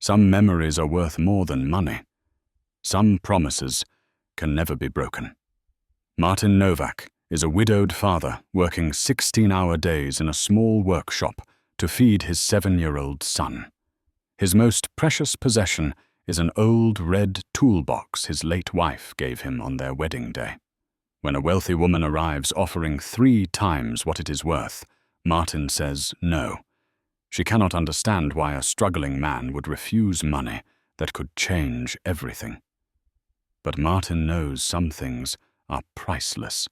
Some memories are worth more than money. Some promises can never be broken. Martin Novak is a widowed father working 16-hour days in a small workshop to feed his 7-year-old son. His most precious possession is an old red toolbox his late wife gave him on their wedding day. When a wealthy woman arrives offering 3 times what it is worth, Martin says no. She cannot understand why a struggling man would refuse money that could change everything. But Martin knows some things are priceless.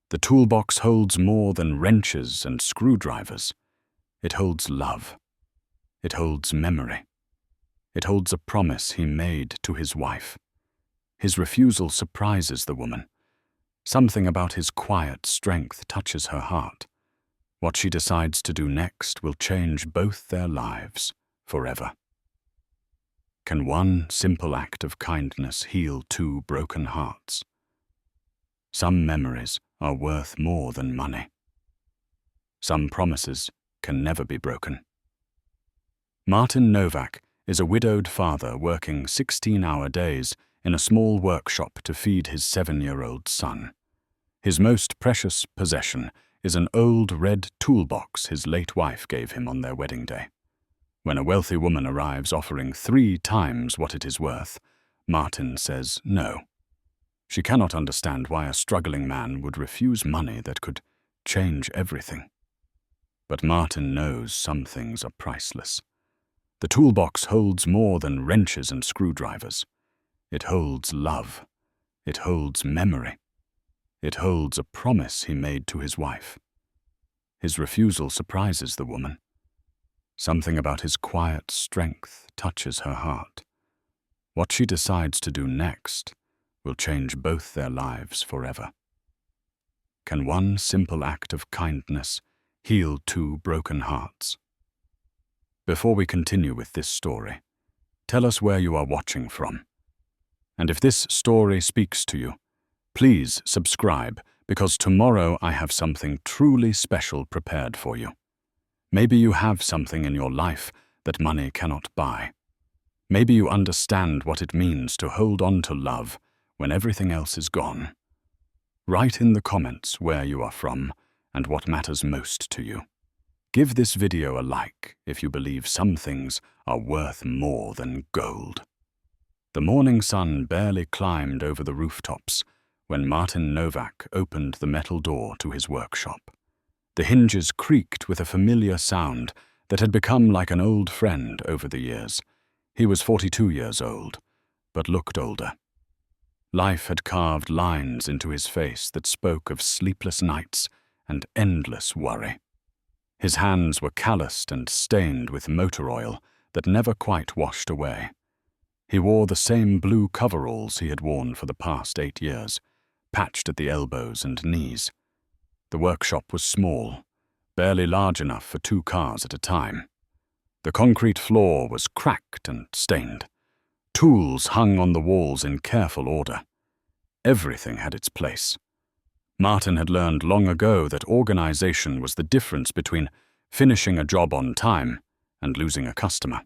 The toolbox holds more than wrenches and screwdrivers. It holds love. It holds memory. It holds a promise he made to his wife. His refusal surprises the woman. Something about his quiet strength touches her heart. What she decides to do next will change both their lives forever. Can one simple act of kindness heal 2 broken hearts? Some memories are worth more than money. Some promises can never be broken. Martin Novak is a widowed father working 16-hour days in a small workshop to feed his 7-year-old son. His most precious possession is an old red toolbox his late wife gave him on their wedding day. When a wealthy woman arrives offering 3 times what it is worth, Martin says no. She cannot understand why a struggling man would refuse money that could change everything. But Martin knows some things are priceless. The toolbox holds more than wrenches and screwdrivers. It holds love. It holds memory. It holds a promise he made to his wife. His refusal surprises the woman. Something about his quiet strength touches her heart. What she decides to do next will change both their lives forever. Can one simple act of kindness heal 2 broken hearts? Before we continue with this story, tell us where you are watching from. And if this story speaks to you, please subscribe, because tomorrow I have something truly special prepared for you. Maybe you have something in your life that money cannot buy. Maybe you understand what it means to hold on to love when everything else is gone. Write in the comments where you are from and what matters most to you. Give this video a like if you believe some things are worth more than gold. The morning sun barely climbed over the rooftops when Martin Novak opened the metal door to his workshop. The hinges creaked with a familiar sound that had become like an old friend over the years. He was 42 years old, but looked older. Life had carved lines into his face that spoke of sleepless nights and endless worry. His hands were calloused and stained with motor oil that never quite washed away. He wore the same blue coveralls he had worn for the past 8 years, patched at the elbows and knees. The workshop was small, barely large enough for 2 cars at a time. The concrete floor was cracked and stained. Tools hung on the walls in careful order. Everything had its place. Martin had learned long ago that organization was the difference between finishing a job on time and losing a customer.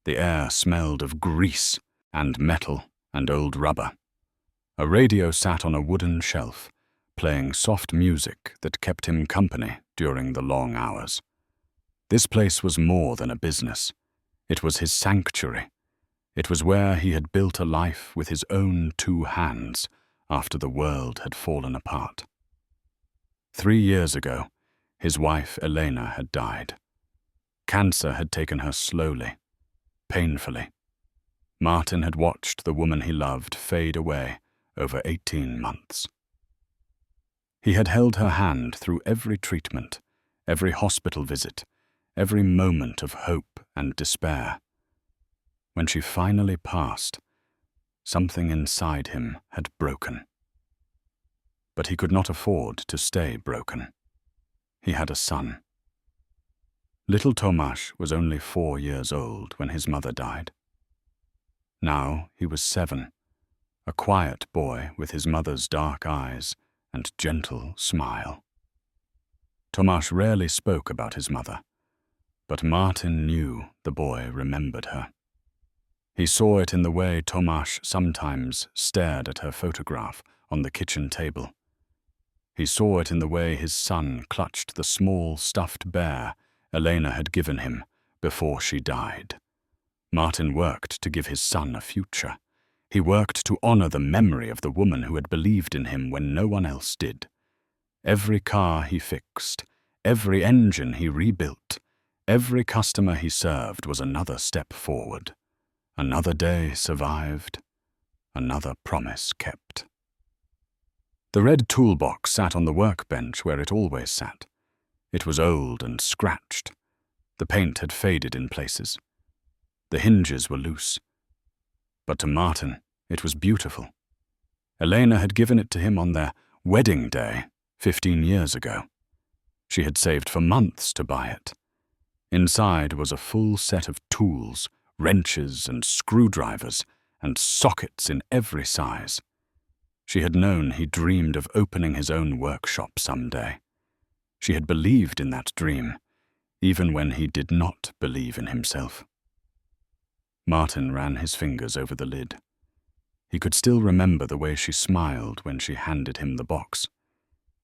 The air smelled of grease and metal and old rubber. A radio sat on a wooden shelf, playing soft music that kept him company during the long hours. This place was more than a business. It was his sanctuary. It was where he had built a life with his own 2 hands after the world had fallen apart. 3 years ago, his wife Elena had died. Cancer had taken her slowly, painfully. Martin had watched the woman he loved fade away over 18 months. He had held her hand through every treatment, every hospital visit, every moment of hope and despair. When she finally passed, something inside him had broken. But he could not afford to stay broken. He had a son. Little Tomasz was only 4 years old when his mother died. Now he was 7, a quiet boy with his mother's dark eyes and gentle smile. Tomasz rarely spoke about his mother, but Martin knew the boy remembered her. He saw it in the way Tomasz sometimes stared at her photograph on the kitchen table. He saw it in the way his son clutched the small stuffed bear Elena had given him before she died. Martin worked to give his son a future. He worked to honor the memory of the woman who had believed in him when no one else did. Every car he fixed, every engine he rebuilt, every customer he served was another step forward. Another day survived, another promise kept. The red toolbox sat on the workbench where it always sat. It was old and scratched. The paint had faded in places. The hinges were loose. But to Martin, it was beautiful. Elena had given it to him on their wedding day 15 years ago. She had saved for months to buy it. Inside was a full set of tools, wrenches and screwdrivers, and sockets in every size. She had known he dreamed of opening his own workshop someday. She had believed in that dream, even when he did not believe in himself. Martin ran his fingers over the lid. He could still remember the way she smiled when she handed him the box.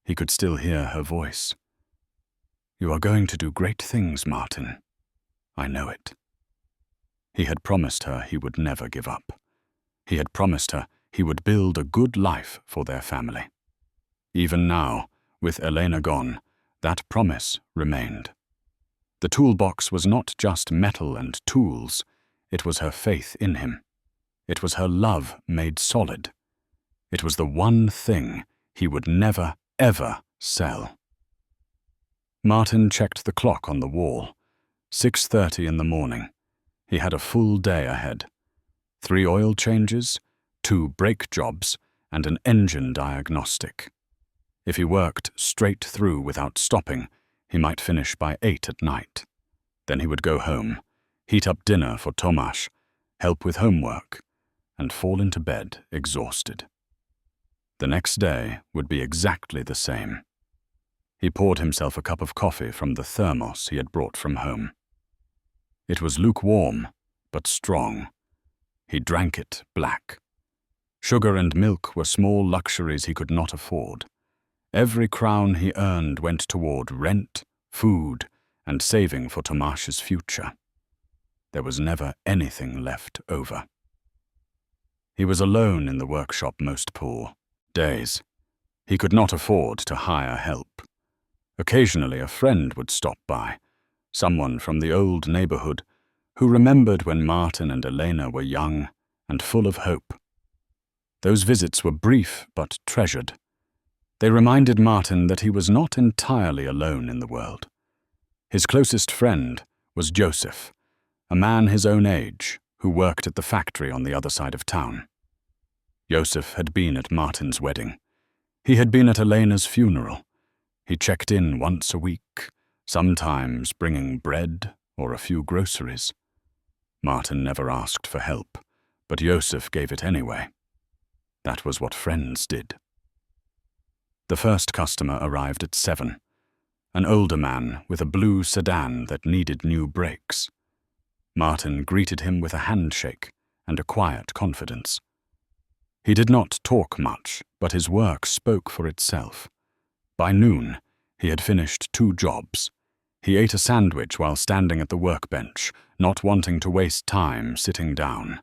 He could still hear her voice. "You are going to do great things, Martin. I know it." He had promised her he would never give up. He had promised her he would build a good life for their family. Even now, with Elena gone, that promise remained. The toolbox was not just metal and tools, it was her faith in him. It was her love made solid. It was the one thing he would never, ever sell. Martin checked the clock on the wall. 6:30 in the morning. He had a full day ahead. 3 oil changes, 2 brake jobs, and an engine diagnostic. If he worked straight through without stopping, he might finish by 8 at night. Then he would go home, heat up dinner for Tomasz, help with homework, and fall into bed exhausted. The next day would be exactly the same. He poured himself a cup of coffee from the thermos he had brought from home. It was lukewarm, but strong. He drank it black. Sugar and milk were small luxuries he could not afford. Every crown he earned went toward rent, food, and saving for Tomasz's future. There was never anything left over. He was alone in the workshop most poor days. He could not afford to hire help. Occasionally a friend would stop by, someone from the old neighborhood who remembered when Martin and Elena were young and full of hope. Those visits were brief but treasured. They reminded Martin that he was not entirely alone in the world. His closest friend was Joseph, a man his own age who worked at the factory on the other side of town. Joseph had been at Martin's wedding. He had been at Elena's funeral. He checked in once a week, sometimes bringing bread or a few groceries. Martin never asked for help, but Joseph gave it anyway. That was what friends did. The first customer arrived at 7, an older man with a blue sedan that needed new brakes. Martin greeted him with a handshake and a quiet confidence. He did not talk much, but his work spoke for itself. By noon, he had finished 2 jobs. He ate a sandwich while standing at the workbench, not wanting to waste time sitting down.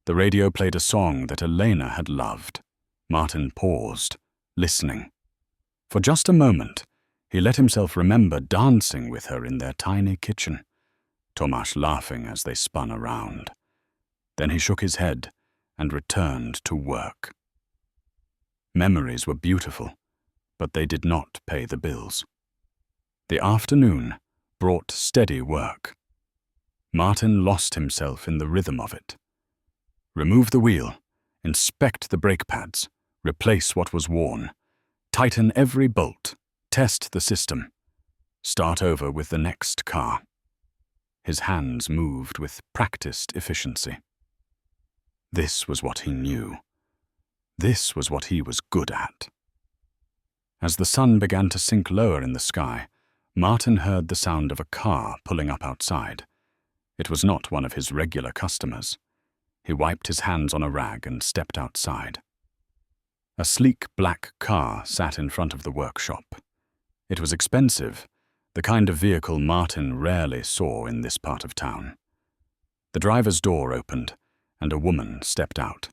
The radio played a song that Elena had loved. Martin paused, listening. For just a moment, he let himself remember dancing with her in their tiny kitchen, Tomasz laughing as they spun around. Then he shook his head and returned to work. Memories were beautiful, but they did not pay the bills. The afternoon brought steady work. Martin lost himself in the rhythm of it. Remove the wheel, inspect the brake pads, replace what was worn, tighten every bolt, test the system, start over with the next car. His hands moved with practiced efficiency. This was what he knew. This was what he was good at. As the sun began to sink lower in the sky, Martin heard the sound of a car pulling up outside. It was not one of his regular customers. He wiped his hands on a rag and stepped outside. A sleek black car sat in front of the workshop. It was expensive, the kind of vehicle Martin rarely saw in this part of town. The driver's door opened, and a woman stepped out.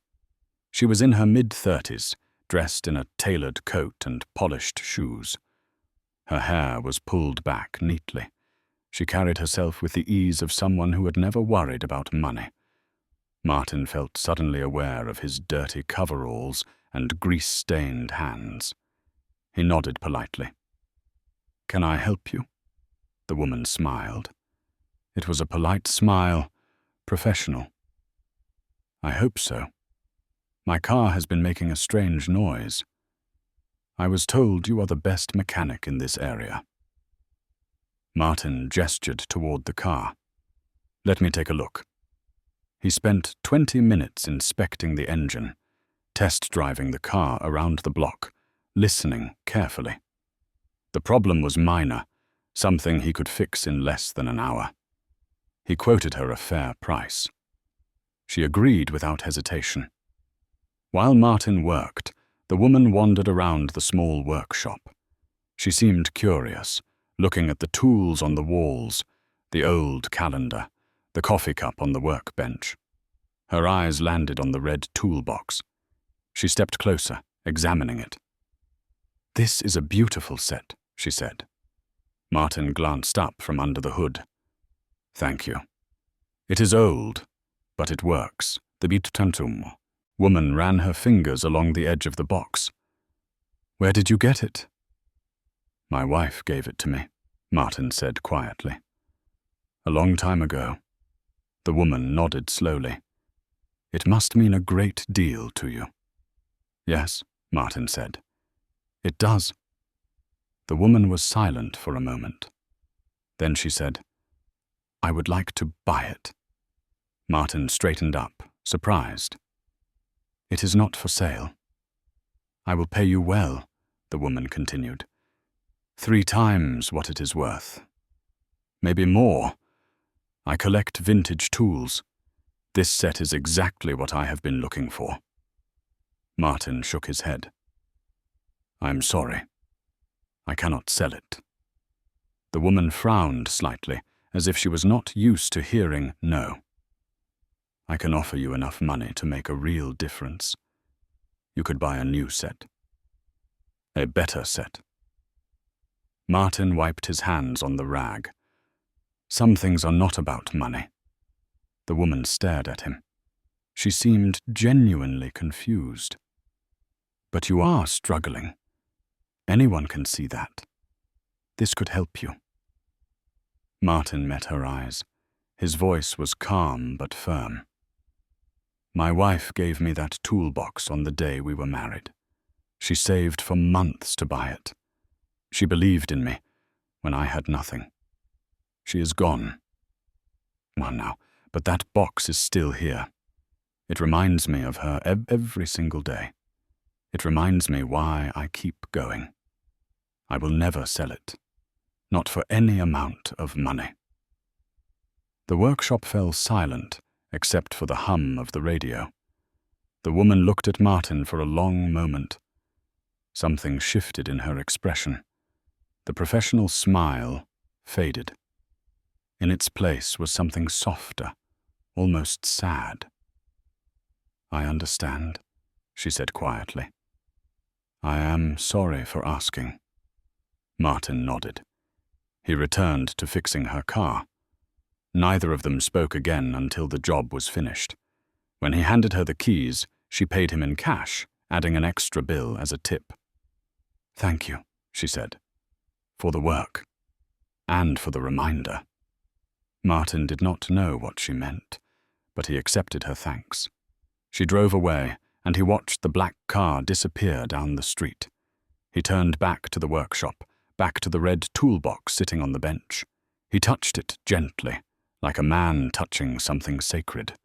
She was in her mid-30s, dressed in a tailored coat and polished shoes. Her hair was pulled back neatly. She carried herself with the ease of someone who had never worried about money. Martin felt suddenly aware of his dirty coveralls and grease-stained hands. He nodded politely. "Can I help you?" The woman smiled. It was a polite smile, professional. "I hope so. My car has been making a strange noise. I was told you are the best mechanic in this area." Martin gestured toward the car. "Let me take a look." He spent 20 minutes inspecting the engine, test-driving the car around the block, listening carefully. The problem was minor, something he could fix in less than an hour. He quoted her a fair price. She agreed without hesitation. While Martin worked, the woman wandered around the small workshop. She seemed curious, looking at the tools on the walls, the old calendar, the coffee cup on the workbench. Her eyes landed on the red toolbox. She stepped closer, examining it. "This is a beautiful set," she said. Martin glanced up from under the hood. "Thank you. It is old, but it works." The Bitantum woman ran her fingers along the edge of the box. "Where did you get it?" "My wife gave it to me," Martin said quietly. "A long time ago." The woman nodded slowly. "It must mean a great deal to you." "Yes," Martin said. "It does." The woman was silent for a moment. Then she said, "I would like to buy it." Martin straightened up, surprised. "It is not for sale." "I will pay you well," the woman continued. 3 times what it is worth. Maybe more. I collect vintage tools. This set is exactly what I have been looking for." Martin shook his head. "I'm sorry. I cannot sell it." The woman frowned slightly, as if she was not used to hearing no. "I can offer you enough money to make a real difference. You could buy a new set. A better set." Martin wiped his hands on the rag. "Some things are not about money." The woman stared at him. She seemed genuinely confused. "But you are struggling. Anyone can see that. This could help you." Martin met her eyes. His voice was calm but firm. "My wife gave me that toolbox on the day we were married. She saved for months to buy it. She believed in me when I had nothing. She is gone. Well now, but that box is still here. It reminds me of her every single day. It reminds me why I keep going. I will never sell it. Not for any amount of money." The workshop fell silent, except for the hum of the radio. The woman looked at Martin for a long moment. Something shifted in her expression. The professional smile faded. In its place was something softer, almost sad. "I understand," she said quietly. "I am sorry for asking." Martin nodded. He returned to fixing her car. Neither of them spoke again until the job was finished. When he handed her the keys, she paid him in cash, adding an extra bill as a tip. "Thank you," she said, "for the work, and for the reminder." Martin did not know what she meant, but he accepted her thanks. She drove away, and he watched the black car disappear down the street. He turned back to the workshop, back to the red toolbox sitting on the bench. He touched it gently, like a man touching something sacred.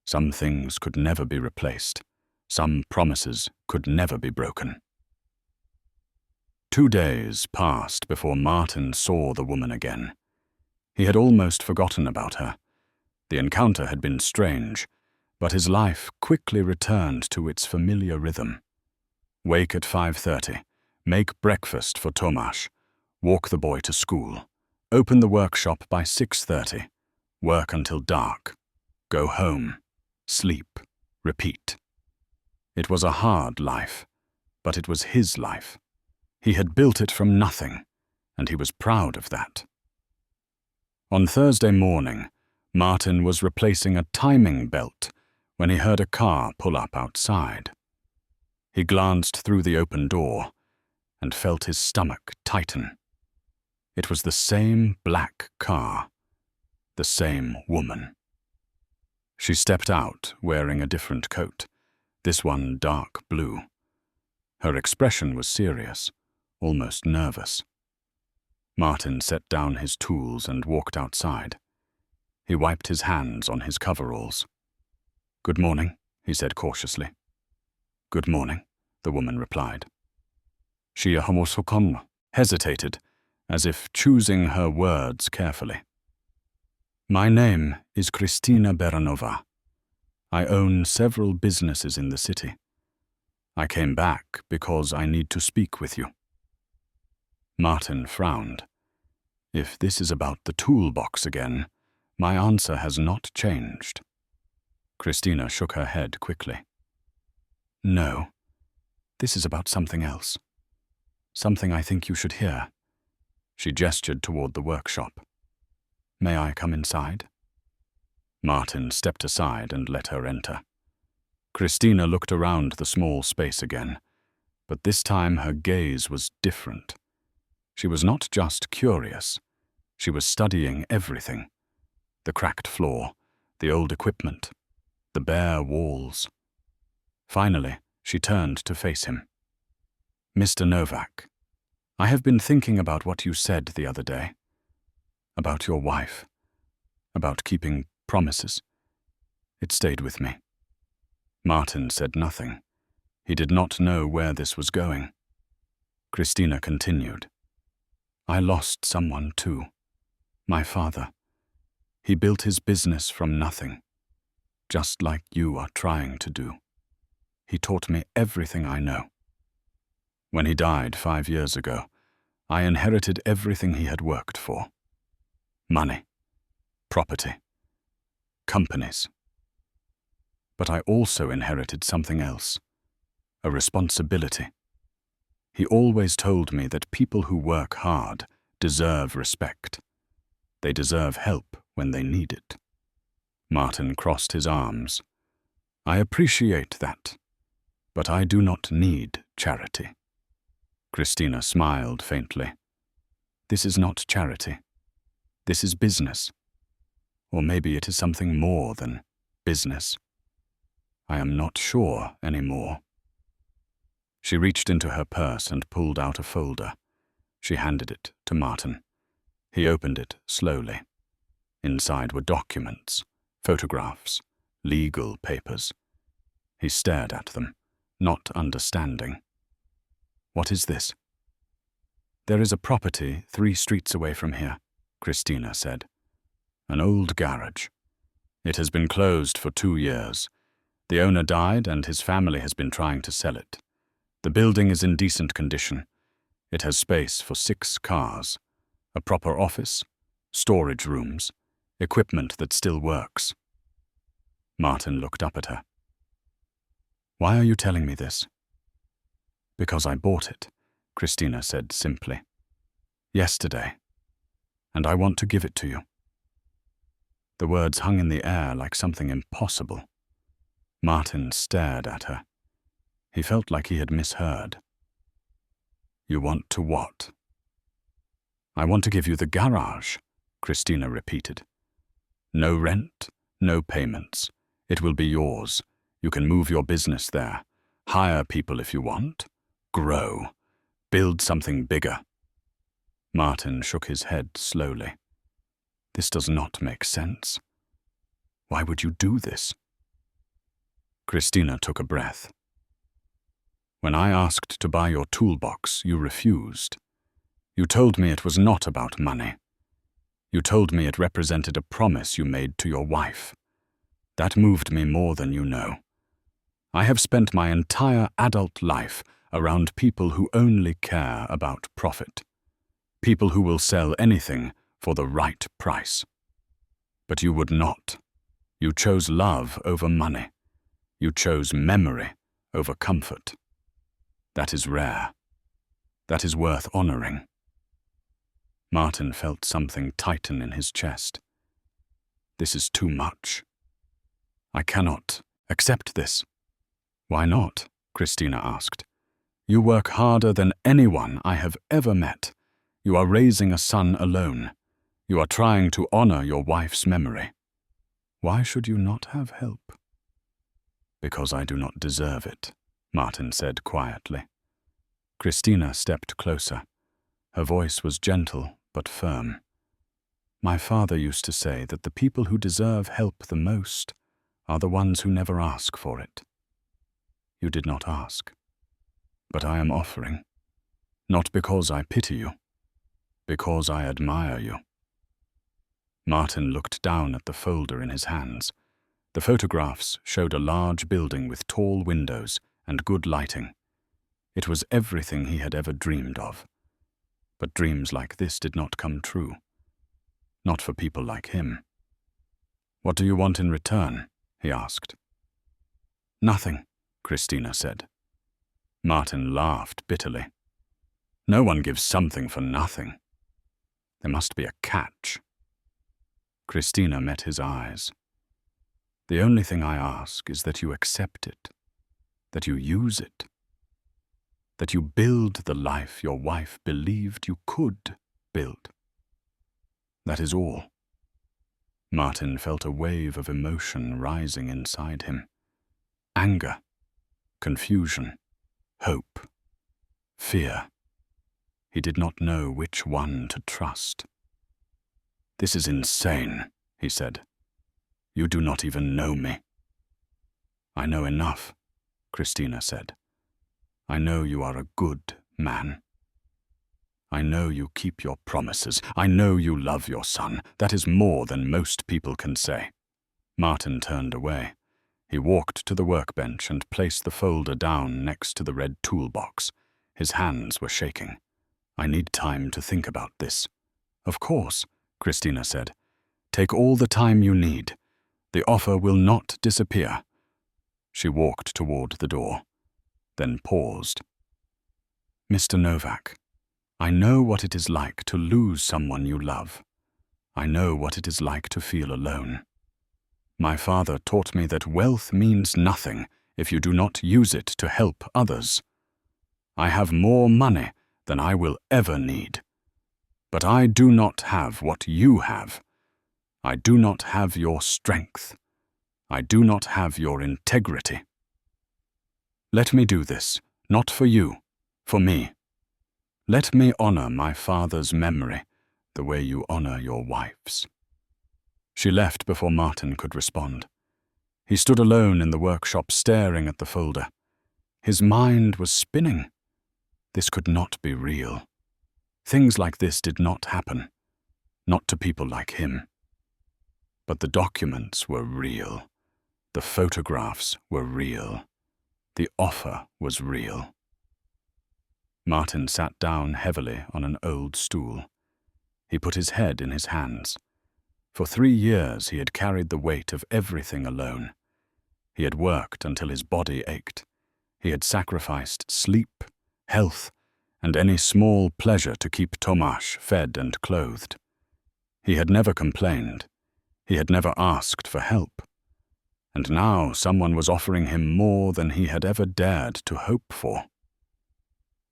Some things could never be replaced. Some promises could never be broken. 2 days passed before Martin saw the woman again. He had almost forgotten about her. The encounter had been strange, But his life quickly returned to its familiar rhythm. Wake at 5:30, make breakfast for Tomasz, walk the boy to school, open the workshop by 6:30, work until dark, go home, sleep, repeat. It was a hard life, but it was his life. He had built it from nothing, and he was proud of that. On Thursday morning, Martin was replacing a timing belt when he heard a car pull up outside. He glanced through the open door and felt his stomach tighten. It was the same black car, the same woman. She stepped out wearing a different coat, this one dark blue. Her expression was serious, almost nervous. Martin set down his tools and walked outside. He wiped his hands on his coveralls. "Good morning," he said cautiously. "Good morning," the woman replied. She hesitated, as if choosing her words carefully. "My name is Kristina Beranova. I own several businesses in the city. I came back because I need to speak with you." Martin frowned. If this is about the toolbox again, my answer has not changed. Kristina shook her head quickly. "No, this is about something else. Something I think you should hear." She gestured toward the workshop. "May I come inside?" Martin stepped aside and let her enter. Kristina looked around the small space again, but this time her gaze was different. She was not just curious. She was studying everything. The cracked floor, the old equipment, the bare walls. Finally, she turned to face him. "Mr. Novak, I have been thinking about what you said the other day. About your wife. About keeping promises. It stayed with me." Martin said nothing. He did not know where this was going. Kristina continued. "I lost someone too. My father. He built his business from nothing, just like you are trying to do. He taught me everything I know. When he died 5 years ago, I inherited everything he had worked for. Money, property, companies. But I also inherited something else, a responsibility. He always told me that people who work hard deserve respect. They deserve help when they need it." Martin crossed his arms. "I appreciate that, but I do not need charity." Kristina smiled faintly. "This is not charity. This is business. Or maybe it is something more than business. I am not sure anymore." She reached into her purse and pulled out a folder. She handed it to Martin. He opened it slowly. Inside were documents, photographs, legal papers. He stared at them, not understanding. "What is this?" "There is a property 3 streets away from here," Kristina said. "An old garage. It has been closed for 2 years. The owner died and his family has been trying to sell it. The building is in decent condition. It has space for 6 cars, a proper office, storage rooms, equipment that still works." Martin looked up at her. "Why are you telling me this?" "Because I bought it," Kristina said simply. "Yesterday. And I want to give it to you." The words hung in the air like something impossible. Martin stared at her. He felt like he had misheard. "You want to what?" "I want to give you the garage," Kristina repeated. "No rent, no payments. It will be yours. You can move your business there. Hire people if you want. Grow. Build something bigger." Martin shook his head slowly. "This does not make sense. Why would you do this?" Kristina took a breath. "When I asked to buy your toolbox, you refused. You told me it was not about money. You told me it represented a promise you made to your wife. That moved me more than you know. I have spent my entire adult life around people who only care about profit. People who will sell anything for the right price. But you would not. You chose love over money. You chose memory over comfort. That is rare. That is worth honoring. Martin felt something tighten in his chest. This is too much. I cannot accept this. Why not? Christina asked. You work harder than anyone I have ever met. You are raising a son alone. You are trying to honor your wife's memory. Why should you not have help? Because I do not deserve it, Martin said quietly. Christina stepped closer. Her voice was gentle but firm. My father used to say that the people who deserve help the most are the ones who never ask for it. You did not ask. But I am offering. Not because I pity you. Because I admire you. Martin looked down at the folder in his hands. The photographs showed a large building with tall windows and good lighting. It was everything he had ever dreamed of. But dreams like this did not come true. Not for people like him. What do you want in return? He asked. Nothing, Christina said. Martin laughed bitterly. No one gives something for nothing. There must be a catch. Christina met his eyes. The only thing I ask is that you accept it, that you use it, that you build the life your wife believed you could build. That is all. Martin felt a wave of emotion rising inside him. Anger, confusion, hope, fear. He did not know which one to trust. This is insane, he said. You do not even know me. I know enough, Christina said. I know you are a good man. I know you keep your promises. I know you love your son. That is more than most people can say. Martin turned away. He walked to the workbench and placed the folder down next to the red toolbox. His hands were shaking. I need time to think about this. Of course, Christina said. Take all the time you need. The offer will not disappear. She walked toward the door, then paused. Mr. Novak, I know what it is like to lose someone you love. I know what it is like to feel alone. My father taught me that wealth means nothing if you do not use it to help others. I have more money than I will ever need. But I do not have what you have. I do not have your strength. I do not have your integrity. Let me do this, not for you, for me. Let me honor my father's memory the way you honor your wife's. She left before Martin could respond. He stood alone in the workshop staring at the folder. His mind was spinning. This could not be real. Things like this did not happen. Not to people like him. But the documents were real. The photographs were real. The offer was real. Martin sat down heavily on an old stool. He put his head in his hands. For 3 years he had carried the weight of everything alone. He had worked until his body ached. He had sacrificed sleep, health, and any small pleasure to keep Tomasz fed and clothed. He had never complained. He had never asked for help. And now someone was offering him more than he had ever dared to hope for.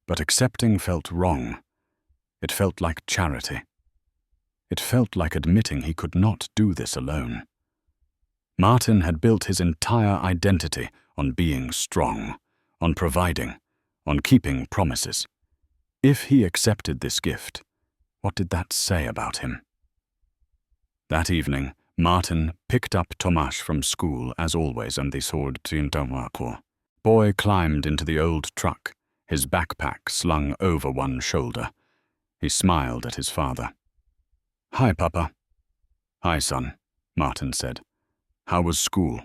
But accepting felt wrong. It felt like charity. It felt like admitting he could not do this alone. Martin had built his entire identity on being strong, on providing, on keeping promises. If he accepted this gift, what did that say about him? That evening, Martin picked up Tomasz from school as always and they soared to Tomasz. Boy climbed into the old truck, his backpack slung over one shoulder. He smiled at his father. Hi, Papa. Hi, son, Martin said. How was school?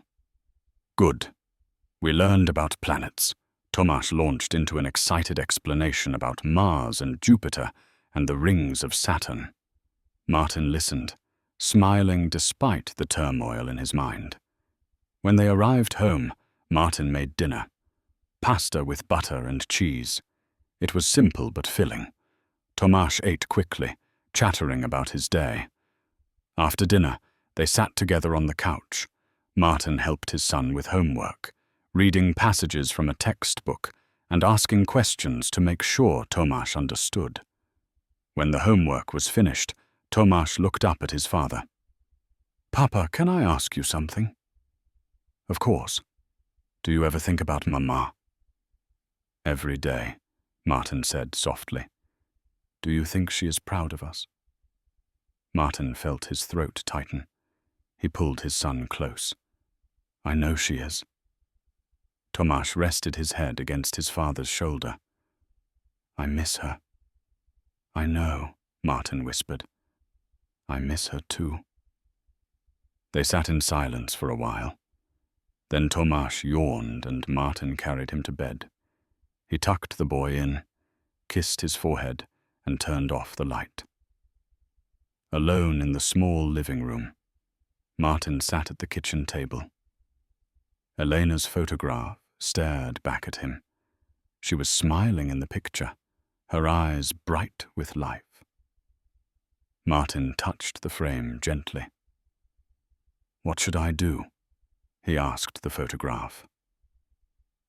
Good. We learned about planets. Tomasz launched into an excited explanation about Mars and Jupiter and the rings of Saturn. Martin listened, smiling despite the turmoil in his mind. When they arrived home, Martin made dinner. Pasta with butter and cheese. It was simple but filling. Tomasz ate quickly, chattering about his day. After dinner, they sat together on the couch. Martin helped his son with homework, reading passages from a textbook and asking questions to make sure Tomasz understood. When the homework was finished, Tomasz looked up at his father. "Papa, can I ask you something?" "Of course. Do you ever think about Mama?" "Every day," Martin said softly. "Do you think she is proud of us?" Martin felt his throat tighten. He pulled his son close. "I know she is." Tomasz rested his head against his father's shoulder. "I miss her." "I know," Martin whispered. "I miss her too." They sat in silence for a while. Then Tomasz yawned and Martin carried him to bed. He tucked the boy in, kissed his forehead, and turned off the light. Alone in the small living room, Martin sat at the kitchen table. Elena's photograph stared back at him. She was smiling in the picture, her eyes bright with life. Martin touched the frame gently. "What should I do?" he asked the photograph.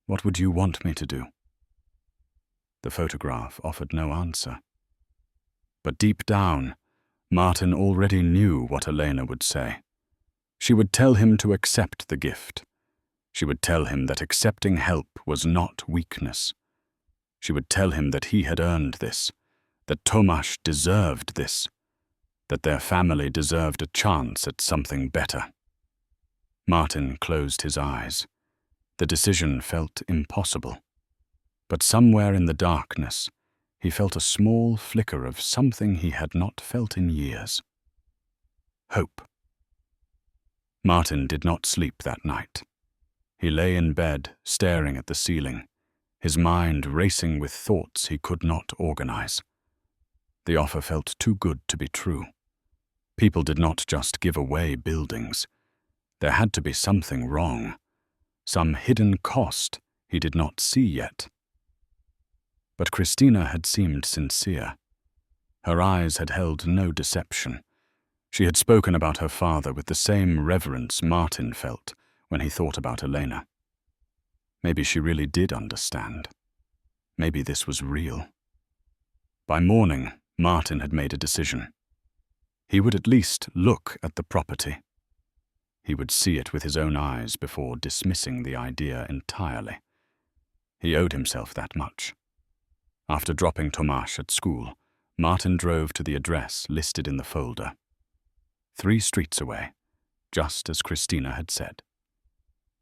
"What would you want me to do?" The photograph offered no answer. But deep down, Martin already knew what Elena would say. She would tell him to accept the gift. She would tell him that accepting help was not weakness. She would tell him that he had earned this, that Tomasz deserved this, that their family deserved a chance at something better. Martin closed his eyes. The decision felt impossible. But somewhere in the darkness, he felt a small flicker of something he had not felt in years. Hope. Martin did not sleep that night. He lay in bed, staring at the ceiling, his mind racing with thoughts he could not organize. The offer felt too good to be true. People did not just give away buildings. There had to be something wrong, some hidden cost he did not see yet. But Christina had seemed sincere. Her eyes had held no deception. She had spoken about her father with the same reverence Martin felt when he thought about Elena. Maybe she really did understand. Maybe this was real. By morning, Martin had made a decision. He would at least look at the property. He would see it with his own eyes before dismissing the idea entirely. He owed himself that much. After dropping Tomasz at school, Martin drove to the address listed in the folder. 3 streets away, just as Christina had said.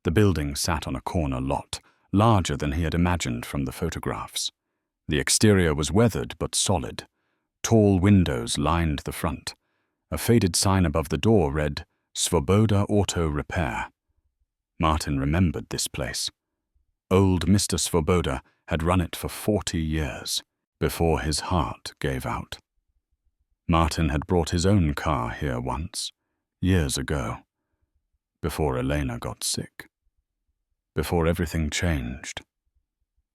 The building sat on a corner lot, larger than he had imagined from the photographs. The exterior was weathered but solid. Tall windows lined the front. A faded sign above the door read, "Svoboda Auto Repair." Martin remembered this place. Old Mr. Svoboda had run it for 40 years, before his heart gave out. Martin had brought his own car here once, years ago, before Elena got sick, before everything changed.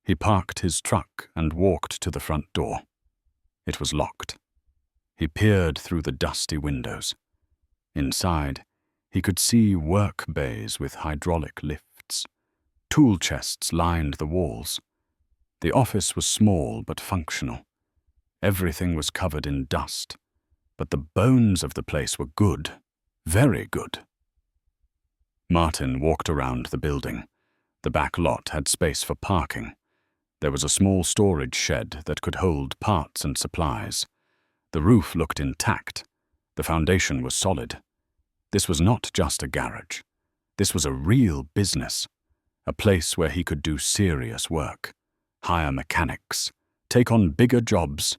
He parked his truck and walked to the front door. It was locked. He peered through the dusty windows. Inside, he could see work bays with hydraulic lifts. Tool chests lined the walls. The office was small but functional. Everything was covered in dust, but the bones of the place were good, very good. Martin walked around the building. The back lot had space for parking. There was a small storage shed that could hold parts and supplies. The roof looked intact. The foundation was solid. This was not just a garage. This was a real business, a place where he could do serious work, hire mechanics, take on bigger jobs,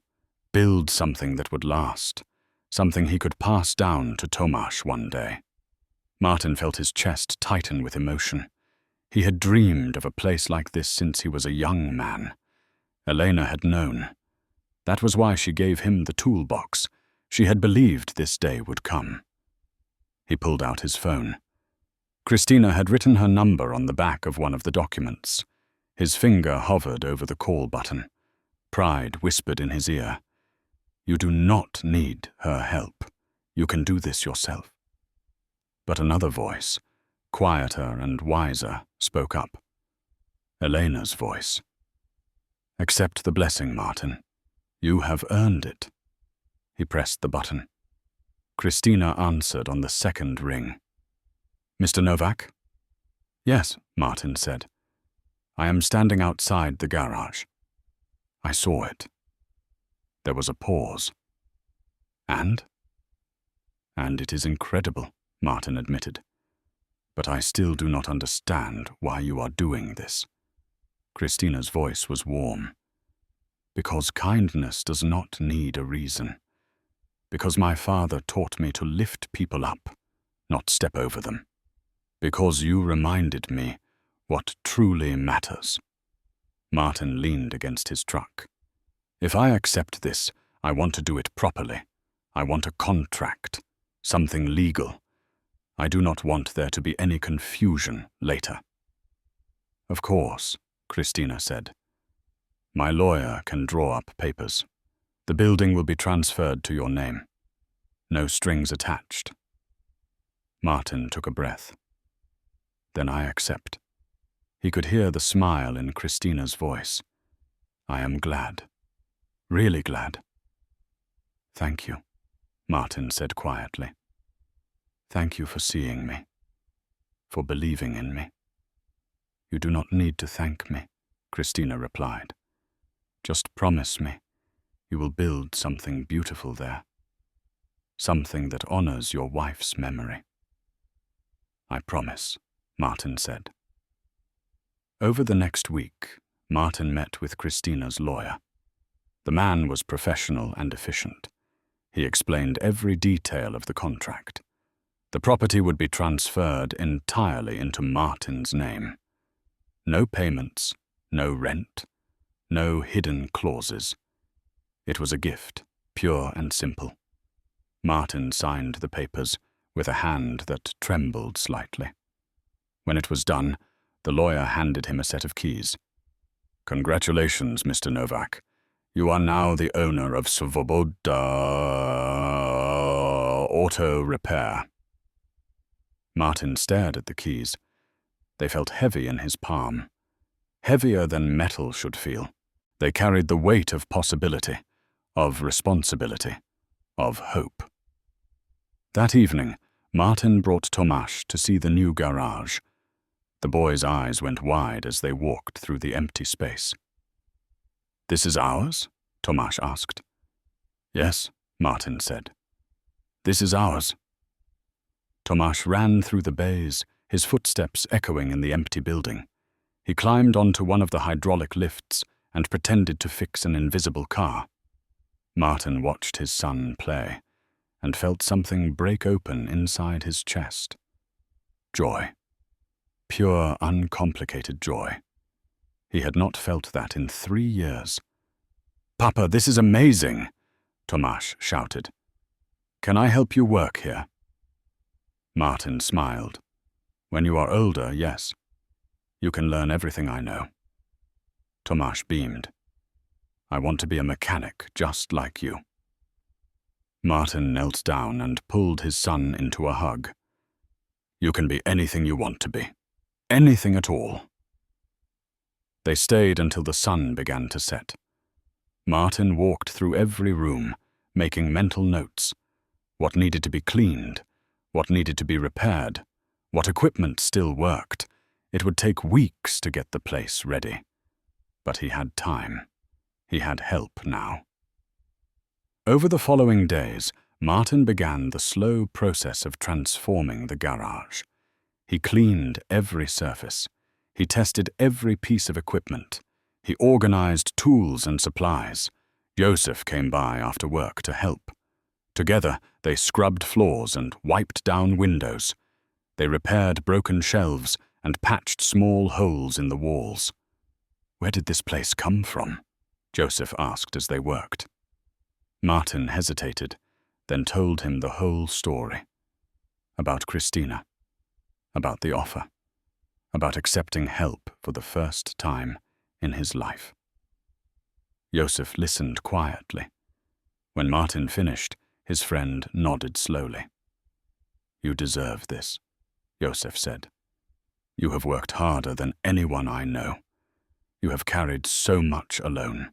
build something that would last, something he could pass down to Tomasz one day. Martin felt his chest tighten with emotion. He had dreamed of a place like this since he was a young man. Elena had known. That was why she gave him the toolbox. She had believed this day would come. He pulled out his phone. Christina had written her number on the back of one of the documents. His finger hovered over the call button. Pride whispered in his ear, "You do not need her help. You can do this yourself." But another voice, quieter and wiser, spoke up. Elena's voice. "Accept the blessing, Martin. You have earned it." He pressed the button. Christina answered on the second ring. "Mr. Novak?" "Yes," Martin said. "I am standing outside the garage." "I saw it." There was a pause. "And?" "And it is incredible," Martin admitted. "But I still do not understand why you are doing this." Christina's voice was warm. "Because kindness does not need a reason. Because my father taught me to lift people up, not step over them. Because you reminded me what truly matters." Martin leaned against his truck. "If I accept this, I want to do it properly. I want a contract, something legal. I do not want there to be any confusion later." "Of course," Christina said. "My lawyer can draw up papers. The building will be transferred to your name. No strings attached." Martin took a breath. "Then I accept." He could hear the smile in Christina's voice. "I am glad. Really glad." "Thank you," Martin said quietly. "Thank you for seeing me, for believing in me." "You do not need to thank me," Christina replied. "Just promise me you will build something beautiful there. Something that honors your wife's memory." "I promise," Martin said. Over the next week, Martin met with Christina's lawyer. The man was professional and efficient. He explained every detail of the contract. The property would be transferred entirely into Martin's name. No payments, no rent, no hidden clauses. It was a gift, pure and simple. Martin signed the papers with a hand that trembled slightly. When it was done, the lawyer handed him a set of keys. "Congratulations, Mr. Novak. You are now the owner of Svoboda Auto Repair." Martin stared at the keys. They felt heavy in his palm. Heavier than metal should feel. They carried the weight of possibility, of responsibility, of hope. That evening, Martin brought Tomáš to see the new garage. The boy's eyes went wide as they walked through the empty space. "This is ours?" Tomáš asked. "Yes," Martin said. "This is ours." Tomáš ran through the bays, his footsteps echoing in the empty building. He climbed onto one of the hydraulic lifts and pretended to fix an invisible car. Martin watched his son play and felt something break open inside his chest. Joy. Pure, uncomplicated joy. He had not felt that in 3 years. "Papa, this is amazing!" Tomáš shouted. "Can I help you work here?" Martin smiled. "When you are older, yes. You can learn everything I know." Tomáš beamed. "I want to be a mechanic just like you." Martin knelt down and pulled his son into a hug. "You can be anything you want to be. Anything at all." They stayed until the sun began to set. Martin walked through every room, making mental notes. What needed to be cleaned, what needed to be repaired, what equipment still worked. It would take weeks to get the place ready. But he had time. He had help now. Over the following days, Martin began the slow process of transforming the garage. He cleaned every surface. He tested every piece of equipment. He organized tools and supplies. Joseph came by after work to help. Together, they scrubbed floors and wiped down windows. They repaired broken shelves and patched small holes in the walls. "Where did this place come from?" Joseph asked as they worked. Martin hesitated, then told him the whole story. About Christina, about the offer, about accepting help for the first time in his life. Joseph listened quietly. When Martin finished, his friend nodded slowly. "You deserve this," Joseph said. "You have worked harder than anyone I know. You have carried so much alone.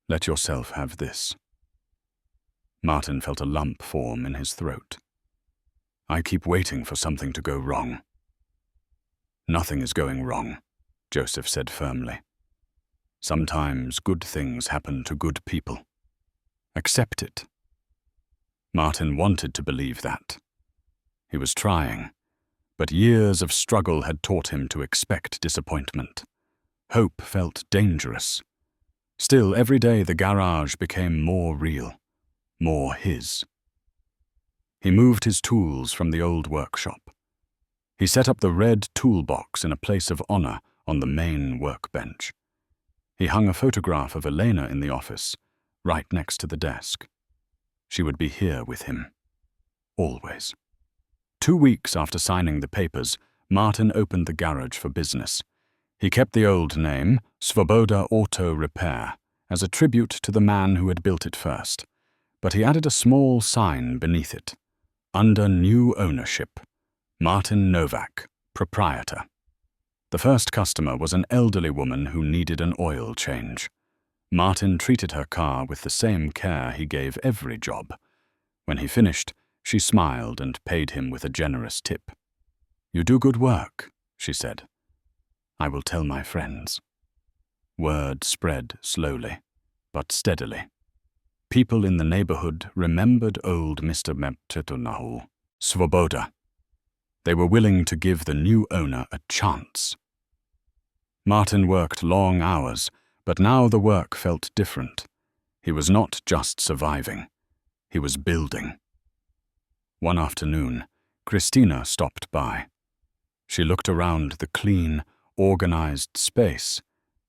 Let yourself have this." Martin felt a lump form in his throat. "I keep waiting for something to go wrong." "Nothing is going wrong," Joseph said firmly. "Sometimes good things happen to good people. Accept it." Martin wanted to believe that. He was trying, but years of struggle had taught him to expect disappointment. Hope felt dangerous. Still, every day the garage became more real, more his. He moved his tools from the old workshop. He set up the red toolbox in a place of honor on the main workbench. He hung a photograph of Elena in the office, right next to the desk. She would be here with him. Always. 2 weeks after signing the papers, Martin opened the garage for business. He kept the old name, Svoboda Auto Repair, as a tribute to the man who had built it first, but he added a small sign beneath it. Under new ownership, Martin Novak, proprietor. The first customer was an elderly woman who needed an oil change. Martin treated her car with the same care he gave every job. When he finished, she smiled and paid him with a generous tip. "You do good work," she said. "I will tell my friends." Word spread slowly, but steadily. People in the neighborhood remembered old Mr. Meptetunahu, Svoboda. They were willing to give the new owner a chance. Martin worked long hours, but now the work felt different. He was not just surviving. He was building. One afternoon, Christina stopped by. She looked around the clean, organized space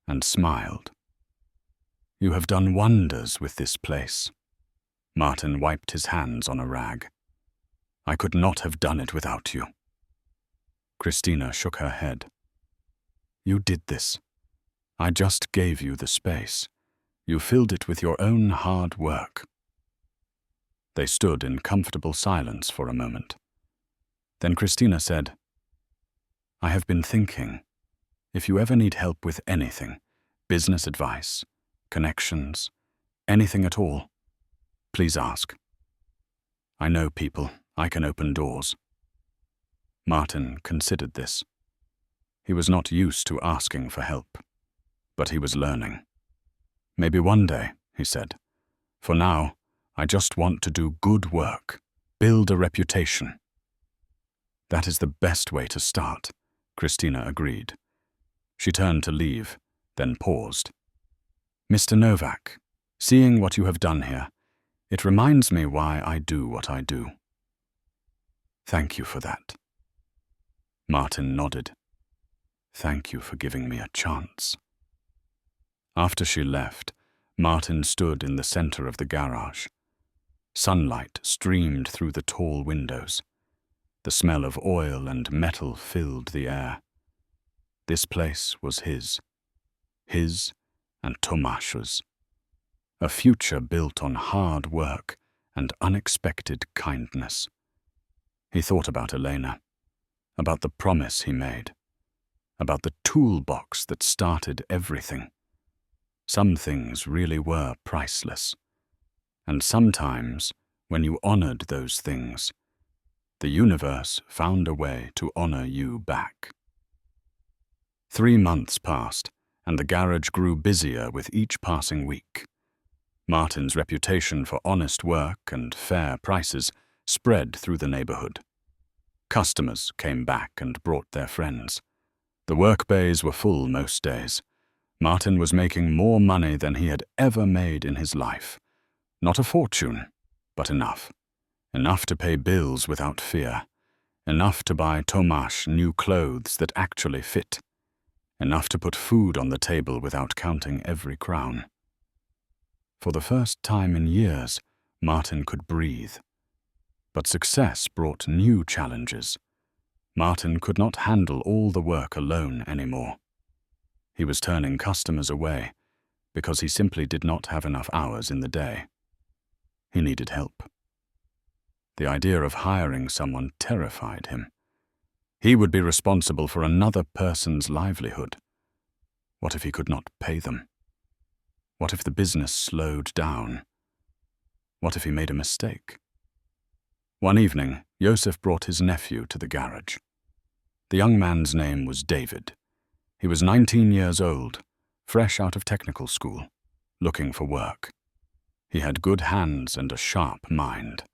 and smiled. "You have done wonders with this place." Martin wiped his hands on a rag. "I could not have done it without you." Christina shook her head. "You did this. I just gave you the space. You filled it with your own hard work." They stood in comfortable silence for a moment. Then Christina said, "I have been thinking, if you ever need help with anything, business advice, connections, anything at all, please ask. I know people. I can open doors." Martin considered this. He was not used to asking for help, but he was learning. "Maybe one day," he said. "For now, I just want to do good work, build a reputation." "That is the best way to start," Christina agreed. She turned to leave, then paused. "Mr. Novak, seeing what you have done here, it reminds me why I do what I do." "Thank you for that." Martin nodded. "Thank you for giving me a chance." After she left, Martin stood in the center of the garage. Sunlight streamed through the tall windows. The smell of oil and metal filled the air. This place was his and Tomas's. A future built on hard work and unexpected kindness. He thought about Elena, about the promise he made, about the toolbox that started everything. Some things really were priceless. And sometimes, when you honored those things, the universe found a way to honor you back. 3 months passed, and the garage grew busier with each passing week. Martin's reputation for honest work and fair prices spread through the neighborhood. Customers came back and brought their friends. The work bays were full most days. Martin was making more money than he had ever made in his life. Not a fortune, but enough. Enough to pay bills without fear. Enough to buy Tomasz new clothes that actually fit. Enough to put food on the table without counting every crown. For the first time in years, Martin could breathe. But success brought new challenges. Martin could not handle all the work alone anymore. He was turning customers away because he simply did not have enough hours in the day. He needed help. The idea of hiring someone terrified him. He would be responsible for another person's livelihood. What if he could not pay them? What if the business slowed down? What if he made a mistake? One evening, Joseph brought his nephew to the garage. The young man's name was David. He was 19 years old, fresh out of technical school, looking for work. He had good hands and a sharp mind.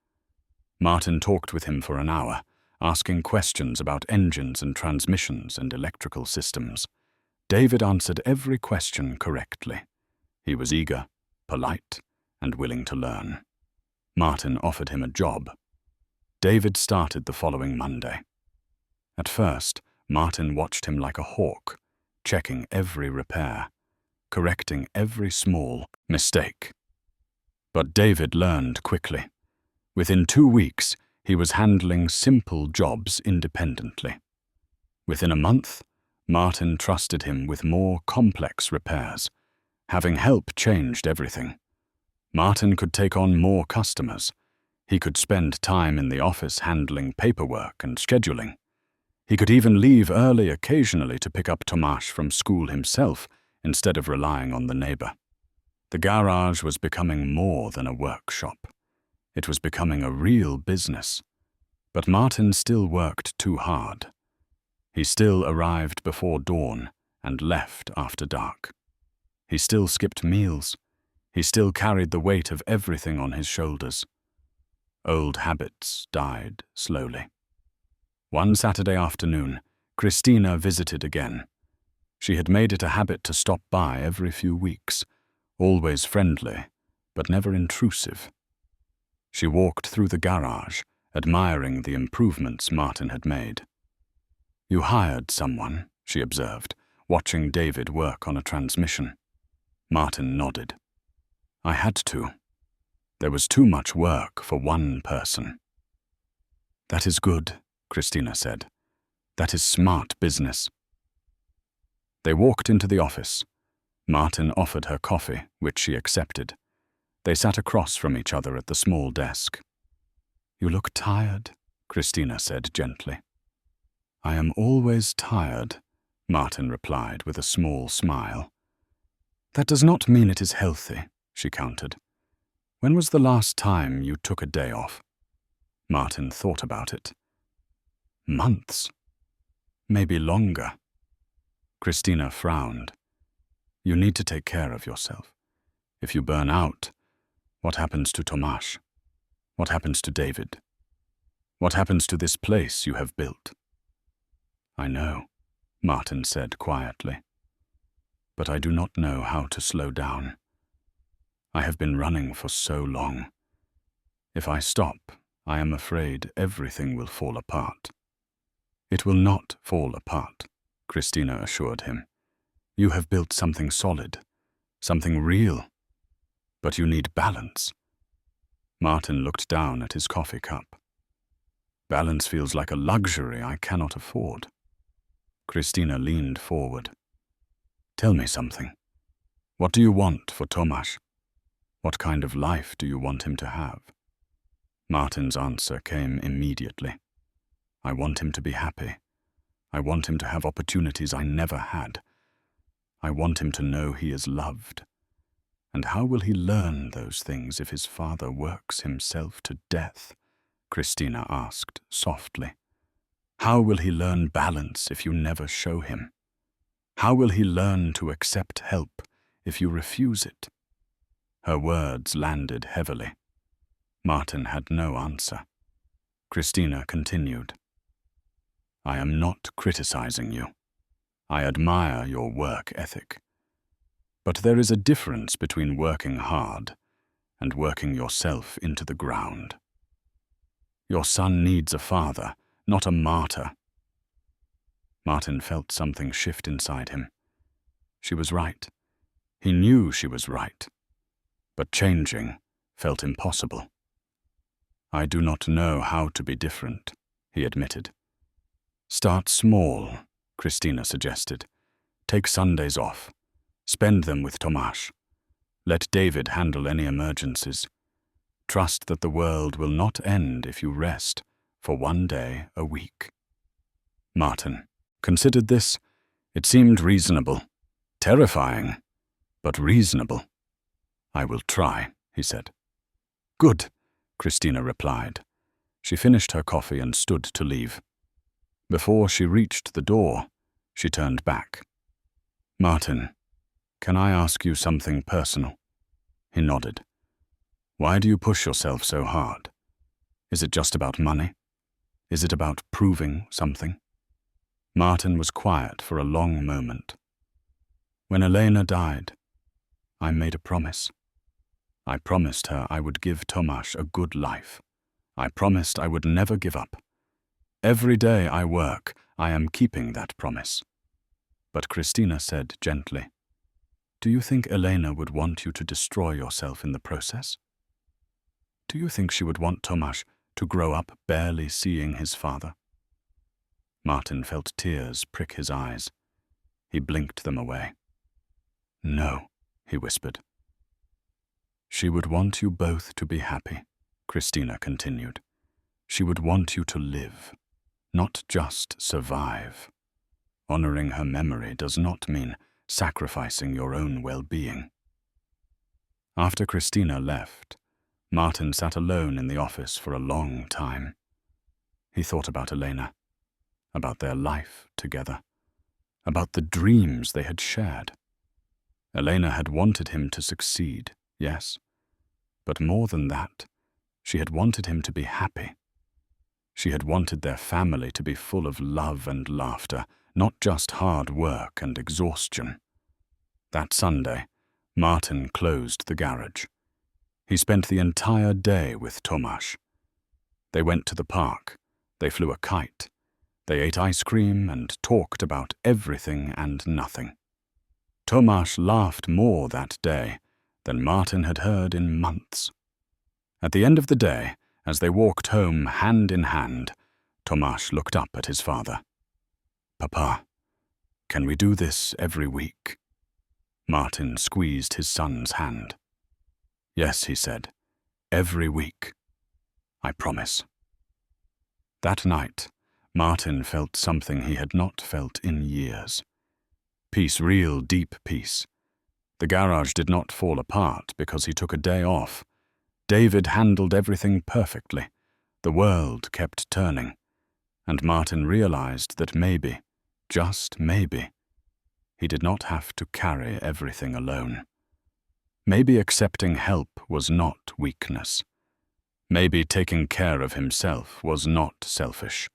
Martin talked with him for an hour, asking questions about engines and transmissions and electrical systems. David answered every question correctly. He was eager, polite, and willing to learn. Martin offered him a job. David started the following Monday. At first, Martin watched him like a hawk, checking every repair, correcting every small mistake. But David learned quickly. Within 2 weeks, he was handling simple jobs independently. Within a month, Martin trusted him with more complex repairs. Having help changed everything. Martin could take on more customers. He could spend time in the office handling paperwork and scheduling. He could even leave early occasionally to pick up Tomasz from school himself instead of relying on the neighbor. The garage was becoming more than a workshop. It was becoming a real business. But Martin still worked too hard. He still arrived before dawn and left after dark. He still skipped meals. He still carried the weight of everything on his shoulders. Old habits died slowly. One Saturday afternoon, Christina visited again. She had made it a habit to stop by every few weeks, always friendly, but never intrusive. She walked through the garage, admiring the improvements Martin had made. "You hired someone," she observed, watching David work on a transmission. Martin nodded. "I had to. There was too much work for one person." "That is good," Christina said. "That is smart business." They walked into the office. Martin offered her coffee, which she accepted. They sat across from each other at the small desk. "You look tired," Christina said gently. "I am always tired," Martin replied with a small smile. "That does not mean it is healthy," she countered. "When was the last time you took a day off?" Martin thought about it. "Months. Maybe longer." Christina frowned. "You need to take care of yourself. If you burn out, what happens to Tomasz? What happens to David? What happens to this place you have built?" "I know," Martin said quietly. "But I do not know how to slow down. I have been running for so long. If I stop, I am afraid everything will fall apart." "It will not fall apart," Christina assured him. "You have built something solid, something real. But you need balance." Martin looked down at his coffee cup. "Balance feels like a luxury I cannot afford." Christina leaned forward. "Tell me something. What do you want for Tomasz? What kind of life do you want him to have?" Martin's answer came immediately. "I want him to be happy. I want him to have opportunities I never had. I want him to know he is loved. And how will he learn those things if his father works himself to death?" Christina asked softly. "How will he learn balance if you never show him? How will he learn to accept help if you refuse it?" Her words landed heavily. Martin had no answer. Christina continued. "I am not criticizing you. I admire your work ethic. But there is a difference between working hard and working yourself into the ground. Your son needs a father not a martyr. Martin felt something shift inside him. She was right. He knew she was right. But changing felt impossible. "I do not know how to be different," he admitted. "Start small," Christina suggested. "Take Sundays off. Spend them with Tomáš. Let David handle any emergencies. Trust that the world will not end if you rest for one day a week." Martin considered this. It seemed reasonable. Terrifying, but reasonable. "I will try," he said. "Good," Christina replied. She finished her coffee and stood to leave. Before she reached the door, she turned back. "Martin, can I ask you something personal?" He nodded. "Why do you push yourself so hard? Is it just about money? Is it about proving something?" Martin was quiet for a long moment. "When Elena died, I made a promise. I promised her I would give Tomáš a good life. I promised I would never give up. Every day I work, I am keeping that promise." But Christina said gently, "Do you think Elena would want you to destroy yourself in the process? Do you think she would want Tomáš to grow up barely seeing his father?" Martin felt tears prick his eyes. He blinked them away. "No," he whispered. "She would want you both to be happy," Christina continued. "She would want you to live, not just survive. Honoring her memory does not mean sacrificing your own well-being." After Christina left, Martin sat alone in the office for a long time. He thought about Elena, about their life together, about the dreams they had shared. Elena had wanted him to succeed, yes, but more than that, she had wanted him to be happy. She had wanted their family to be full of love and laughter, not just hard work and exhaustion. That Sunday, Martin closed the garage. He spent the entire day with Tomáš. They went to the park, they flew a kite, they ate ice cream and talked about everything and nothing. Tomáš laughed more that day than Martin had heard in months. At the end of the day, as they walked home hand in hand, Tomáš looked up at his father. "Papa, can we do this every week?" Martin squeezed his son's hand. "Yes," he said, "every week. I promise." That night, Martin felt something he had not felt in years. Peace, real deep peace. The garage did not fall apart because he took a day off. David handled everything perfectly. The world kept turning. And Martin realized that maybe, just maybe, he did not have to carry everything alone. Maybe accepting help was not weakness. Maybe taking care of himself was not selfish.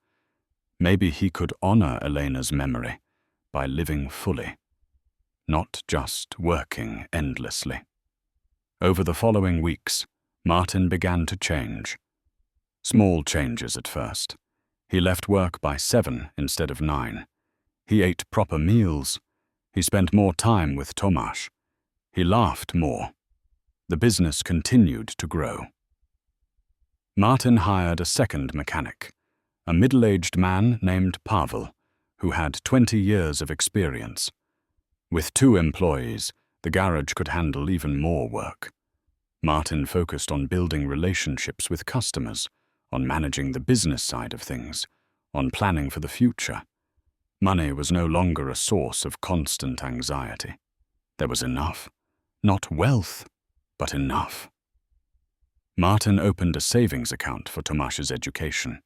Maybe he could honor Elena's memory by living fully, not just working endlessly. Over the following weeks, Martin began to change. Small changes at first. He left work by 7 instead of 9. He ate proper meals. He spent more time with Tomáš. He laughed more. The business continued to grow. Martin hired a second mechanic, a middle-aged man named Pavel, who had 20 years of experience. With 2 employees, the garage could handle even more work. Martin focused on building relationships with customers, on managing the business side of things, on planning for the future. Money was no longer a source of constant anxiety. There was enough. Not wealth, but enough. Martin opened a savings account for Tomáš's education.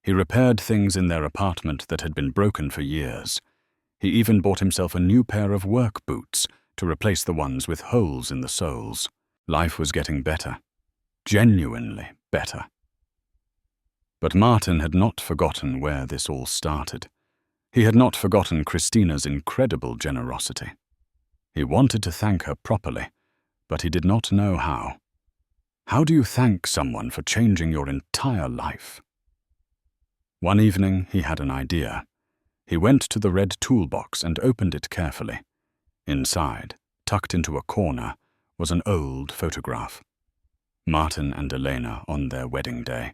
He repaired things in their apartment that had been broken for years. He even bought himself a new pair of work boots to replace the ones with holes in the soles. Life was getting better. Genuinely better. But Martin had not forgotten where this all started. He had not forgotten Christina's incredible generosity. He wanted to thank her properly, but he did not know how. How do you thank someone for changing your entire life? One evening he had an idea. He went to the red toolbox and opened it carefully. Inside, tucked into a corner, was an old photograph. Martin and Elena on their wedding day,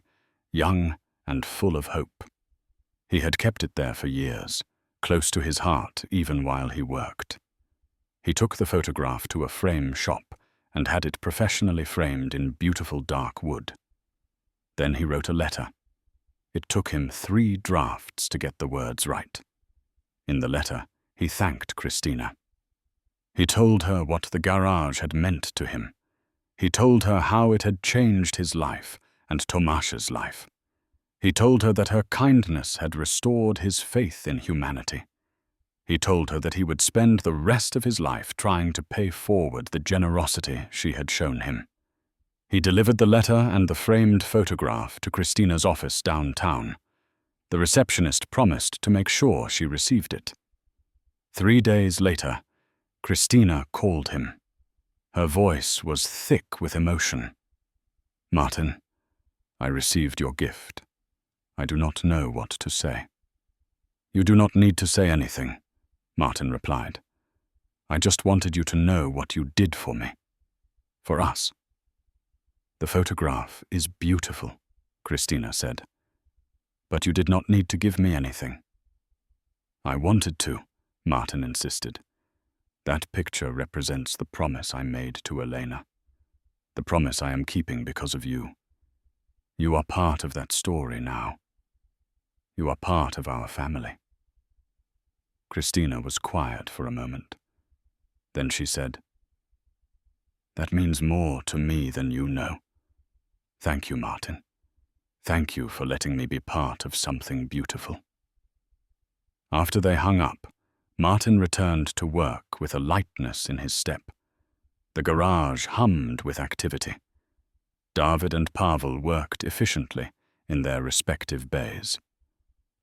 young and full of hope. He had kept it there for years, close to his heart even while he worked. He took the photograph to a frame shop and had it professionally framed in beautiful dark wood. Then he wrote a letter. It took him 3 drafts to get the words right. In the letter, he thanked Christina. He told her what the garage had meant to him. He told her how it had changed his life and Tomáš's life. He told her that her kindness had restored his faith in humanity. He told her that he would spend the rest of his life trying to pay forward the generosity she had shown him. He delivered the letter and the framed photograph to Christina's office downtown. The receptionist promised to make sure she received it. 3 days later, Christina called him. Her voice was thick with emotion. "Martin, I received your gift. I do not know what to say." "You do not need to say anything," Martin replied. "I just wanted you to know what you did for me. For us." "The photograph is beautiful," Christina said. "But you did not need to give me anything." "I wanted to," Martin insisted. "That picture represents the promise I made to Elena. The promise I am keeping because of you. You are part of that story now. You are part of our family." Christina was quiet for a moment. Then she said, "That means more to me than you know. Thank you, Martin. Thank you for letting me be part of something beautiful." After they hung up, Martin returned to work with a lightness in his step. The garage hummed with activity. David and Pavel worked efficiently in their respective bays.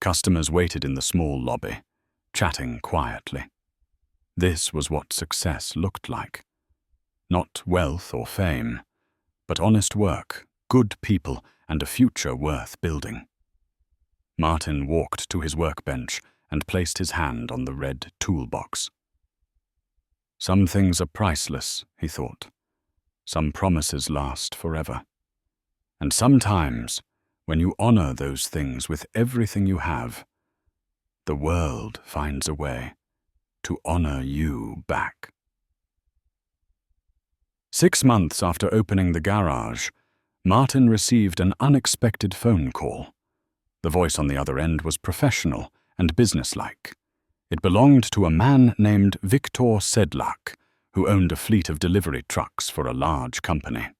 Customers waited in the small lobby, chatting quietly. This was what success looked like. Not wealth or fame, but honest work, good people, and a future worth building. Martin walked to his workbench and placed his hand on the red toolbox. Some things are priceless, he thought. Some promises last forever. And sometimes, when you honor those things with everything you have, the world finds a way to honor you back. 6 months after opening the garage, Martin received an unexpected phone call. The voice on the other end was professional and businesslike. It belonged to a man named Viktor Sedlak, who owned a fleet of delivery trucks for a large company.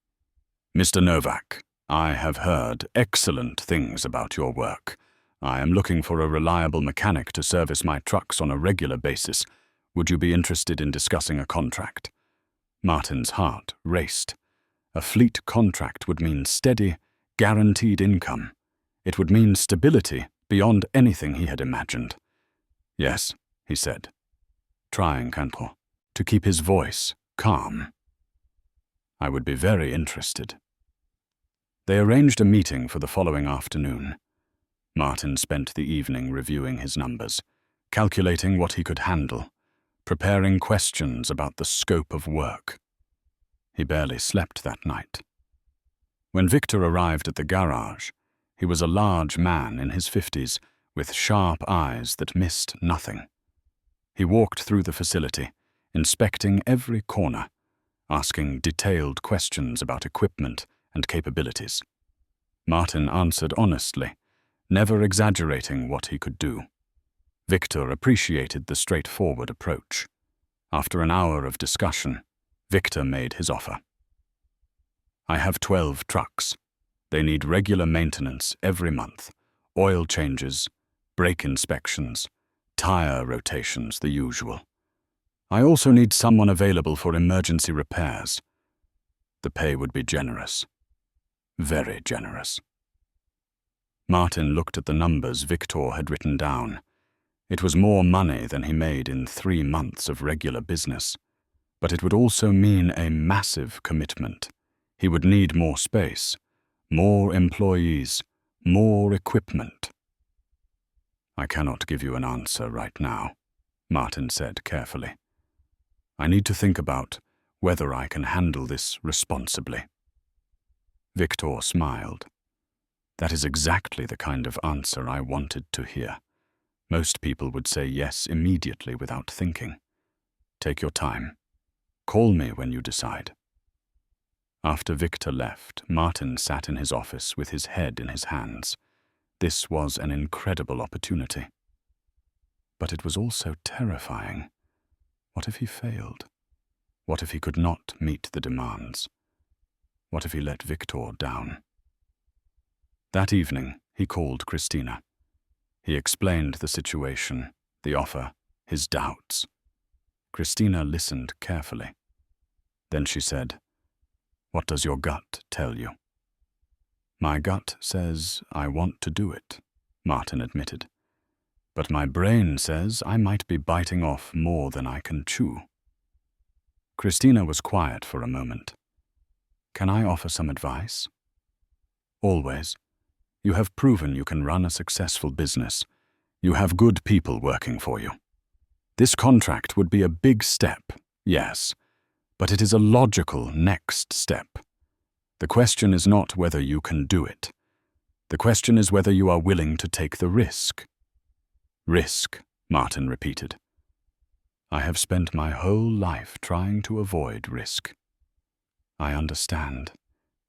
"Mr. Novak, I have heard excellent things about your work. I am looking for a reliable mechanic to service my trucks on a regular basis. Would you be interested in discussing a contract?" Martin's heart raced. A fleet contract would mean steady, guaranteed income. It would mean stability beyond anything he had imagined. "Yes," he said, trying to keep his voice calm. "I would be very interested." They arranged a meeting for the following afternoon. Martin spent the evening reviewing his numbers, calculating what he could handle, preparing questions about the scope of work. He barely slept that night. When Victor arrived at the garage, he was a large man in his 50s with sharp eyes that missed nothing. He walked through the facility, inspecting every corner, asking detailed questions about equipment and capabilities. Martin answered honestly, never exaggerating what he could do. Victor appreciated the straightforward approach. After an hour of discussion, Victor made his offer. "I have 12 trucks. They need regular maintenance every month, oil changes, brake inspections, tire rotations, the usual. I also need someone available for emergency repairs. The pay would be generous. Very generous." Martin looked at the numbers Victor had written down. It was more money than he made in 3 months of regular business. But it would also mean a massive commitment. He would need more space, more employees, more equipment. I cannot give you an answer right now, Martin said carefully. I need to think about whether I can handle this responsibly. Victor smiled. That is exactly the kind of answer I wanted to hear. Most people would say yes immediately without thinking. Take your time. Call me when you decide. After Victor left, Martin sat in his office with his head in his hands. This was an incredible opportunity. But it was also terrifying. What if he failed? What if he could not meet the demands? What if he let Victor down? That evening, he called Christina. He explained the situation, the offer, his doubts. Christina listened carefully. Then she said, "What does your gut tell you?" "My gut says I want to do it," Martin admitted. "But my brain says I might be biting off more than I can chew." Christina was quiet for a moment. "Can I offer some advice?" "Always. You have proven you can run a successful business. You have good people working for you. This contract would be a big step, yes, but it is a logical next step. The question is not whether you can do it. The question is whether you are willing to take the risk." "Risk," Martin repeated. "I have spent my whole life trying to avoid risk." "I understand,"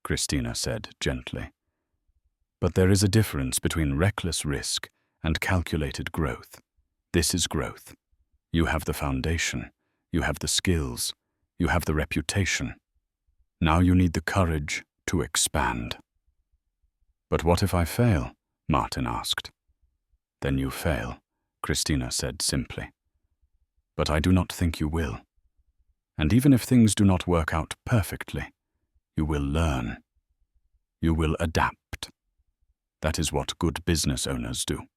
Christina said gently. "But there is a difference between reckless risk and calculated growth. This is growth. You have the foundation, you have the skills, you have the reputation. Now you need the courage to expand." "But what if I fail?" Martin asked. "Then you fail," Christina said simply. "But I do not think you will. And even if things do not work out perfectly, you will learn. You will adapt. That is what good business owners do."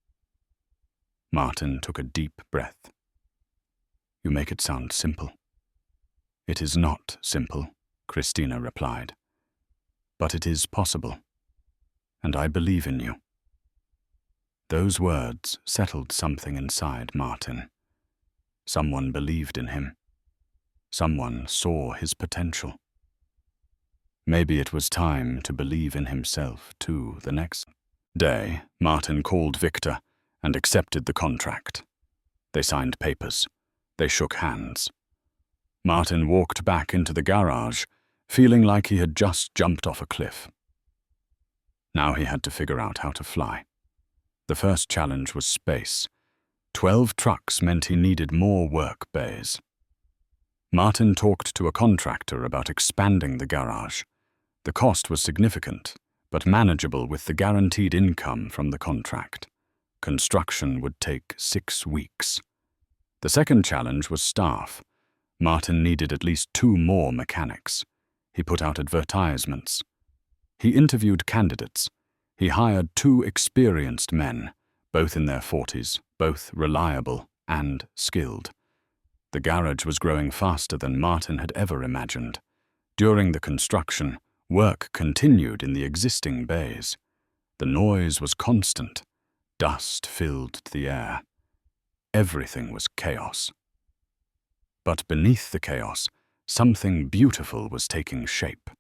Martin took a deep breath. "You make it sound simple." "It is not simple," Christina replied. "But it is possible. And I believe in you." Those words settled something inside Martin. Someone believed in him. Someone saw his potential. Maybe it was time to believe in himself too. The next day, Martin called Victor and accepted the contract. They signed papers. They shook hands. Martin walked back into the garage, feeling like he had just jumped off a cliff. Now he had to figure out how to fly. The first challenge was space. 12 trucks meant he needed more work bays. Martin talked to a contractor about expanding the garage. The cost was significant, but manageable with the guaranteed income from the contract. Construction would take 6 weeks. The second challenge was staff. Martin needed at least 2 more mechanics. He put out advertisements. He interviewed candidates. He hired 2 experienced men, both in their 40s, both reliable and skilled. The garage was growing faster than Martin had ever imagined. During the construction, work continued in the existing bays. The noise was constant. Dust filled the air. Everything was chaos. But beneath the chaos, something beautiful was taking shape.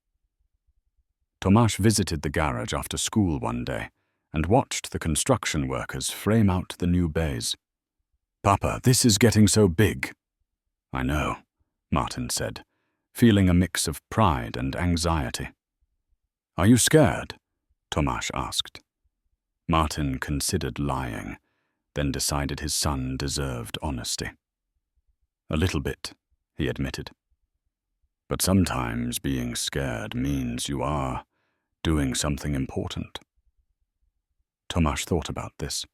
Tomasz visited the garage after school one day and watched the construction workers frame out the new bays. "Papa, this is getting so big." "I know," Martin said, feeling a mix of pride and anxiety. "Are you scared?" Tomasz asked. Martin considered lying, then decided his son deserved honesty. "A little bit," he admitted. "But sometimes being scared means you are doing something important." Tomasz thought about this.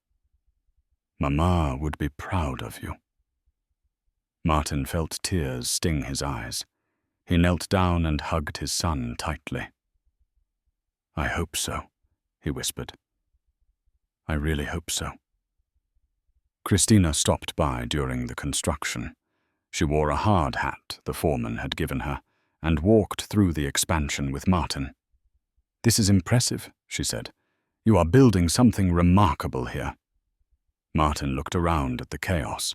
"Mama would be proud of you." Martin felt tears sting his eyes. He knelt down and hugged his son tightly. "I hope so," he whispered. "I really hope so." Christina stopped by during the construction. She wore a hard hat the foreman had given her and walked through the expansion with Martin. "This is impressive," she said. "You are building something remarkable here." Martin looked around at the chaos.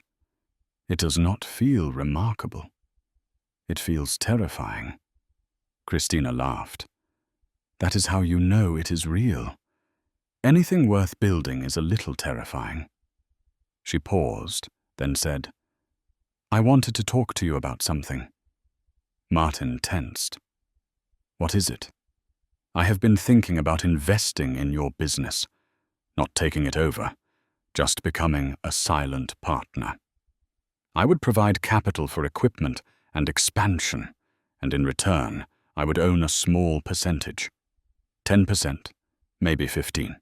It does not feel remarkable. It feels terrifying. Christina laughed. That is how you know it is real. Anything worth building is a little terrifying. She paused, then said, I wanted to talk to you about something. Martin tensed. What is it? I have been thinking about investing in your business, not taking it over, just becoming a silent partner. I would provide capital for equipment and expansion, and in return, I would own a small percentage. 10%, maybe 15%.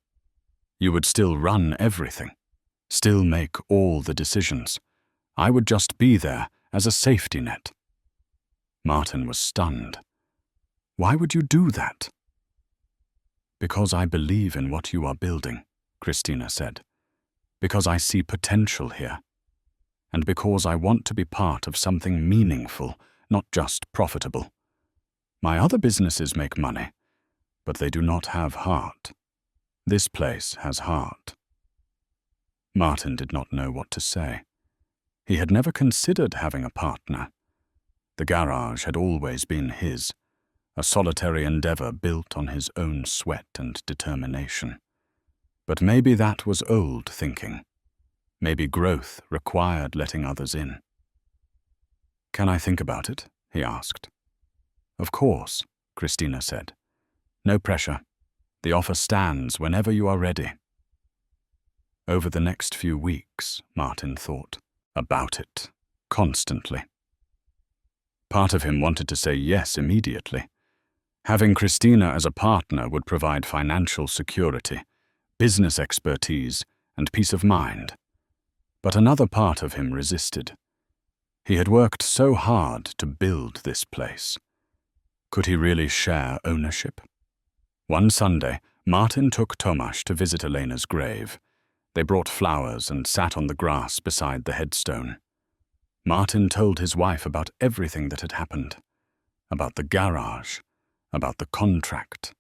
You would still run everything, still make all the decisions. I would just be there as a safety net. Martin was stunned. Why would you do that? Because I believe in what you are building, Christina said. Because I see potential here. And because I want to be part of something meaningful, not just profitable. My other businesses make money, but they do not have heart. This place has heart. Martin did not know what to say. He had never considered having a partner. The garage had always been his, a solitary endeavor built on his own sweat and determination. But maybe that was old thinking. Maybe growth required letting others in. Can I think about it? He asked. Of course, Christina said. No pressure. The offer stands whenever you are ready. Over the next few weeks, Martin thought about it, constantly. Part of him wanted to say yes immediately. Having Christina as a partner would provide financial security, business expertise, and peace of mind. But another part of him resisted. He had worked so hard to build this place. Could he really share ownership? One Sunday, Martin took Tomasz to visit Elena's grave. They brought flowers and sat on the grass beside the headstone. Martin told his wife about everything that had happened. About the garage, about the contract,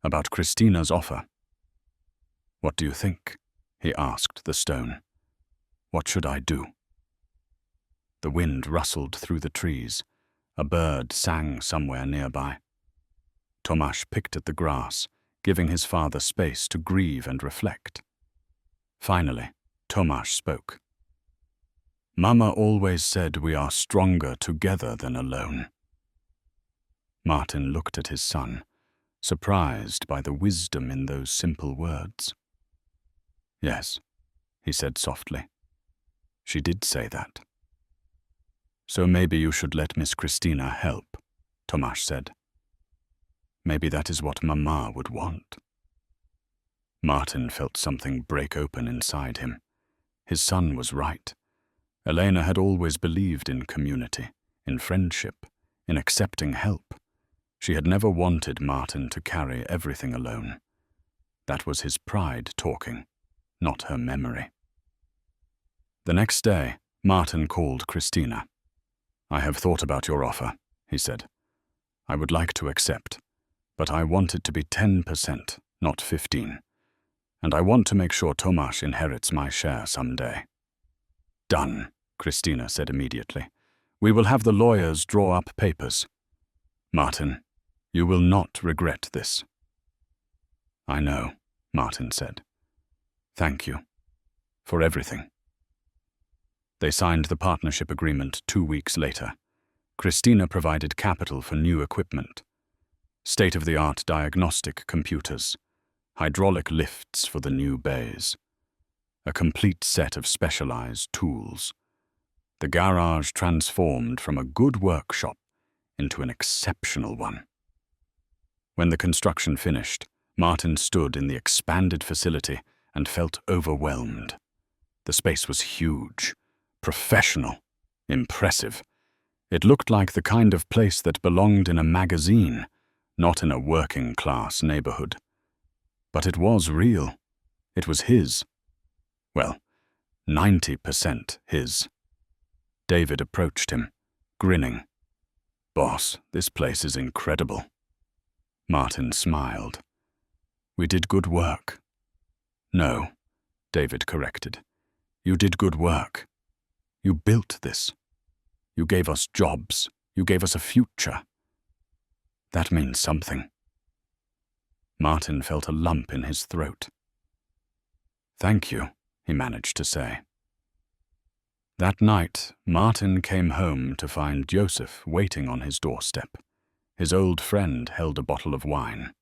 about Christina's offer. What do you think? He asked the stone. What should I do? The wind rustled through the trees. A bird sang somewhere nearby. Tomasz picked at the grass, giving his father space to grieve and reflect. Finally, Tomasz spoke. Mama always said we are stronger together than alone. Martin looked at his son, surprised by the wisdom in those simple words. Yes, he said softly. She did say that. So maybe you should let Miss Christina help, Tomasz said. Maybe that is what Mama would want. Martin felt something break open inside him. His son was right. Elena had always believed in community, in friendship, in accepting help. She had never wanted Martin to carry everything alone. That was his pride talking, not her memory. The next day, Martin called Christina. I have thought about your offer, he said. I would like to accept, but I want it to be 10%, not 15%. And I want to make sure Tomasz inherits my share someday. Done, Christina said immediately. We will have the lawyers draw up papers. Martin, you will not regret this. I know, Martin said. Thank you. For everything. They signed the partnership agreement 2 weeks later. Christina provided capital for new equipment. State-of-the-art diagnostic computers. Hydraulic lifts for the new bays. A complete set of specialized tools. The garage transformed from a good workshop into an exceptional one. When the construction finished, Martin stood in the expanded facility and felt overwhelmed. The space was huge, professional, impressive. It looked like the kind of place that belonged in a magazine, not in a working-class neighborhood. But it was real. It was his. Well, 90% his. David approached him, grinning. Boss, this place is incredible. Martin smiled. We did good work. No, David corrected. You did good work. You built this. You gave us jobs. You gave us a future. That means something." Martin felt a lump in his throat. "Thank you," he managed to say. That night, Martin came home to find Joseph waiting on his doorstep. His old friend held a bottle of wine.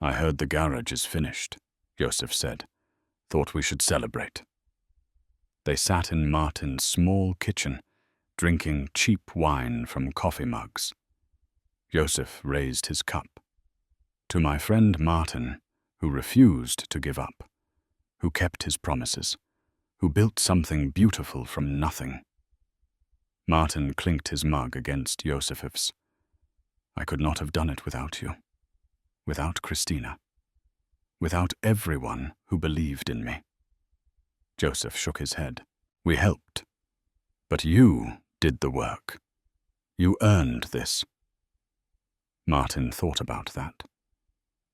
"I heard the garage is finished," Joseph said. "Thought we should celebrate." They sat in Martin's small kitchen, drinking cheap wine from coffee mugs. Joseph raised his cup. "To my friend Martin, who refused to give up, who kept his promises, who built something beautiful from nothing." Martin clinked his mug against Joseph's. "I could not have done it without you, without Christina, without everyone who believed in me." Joseph shook his head. "We helped. But you did the work. You earned this." Martin thought about that.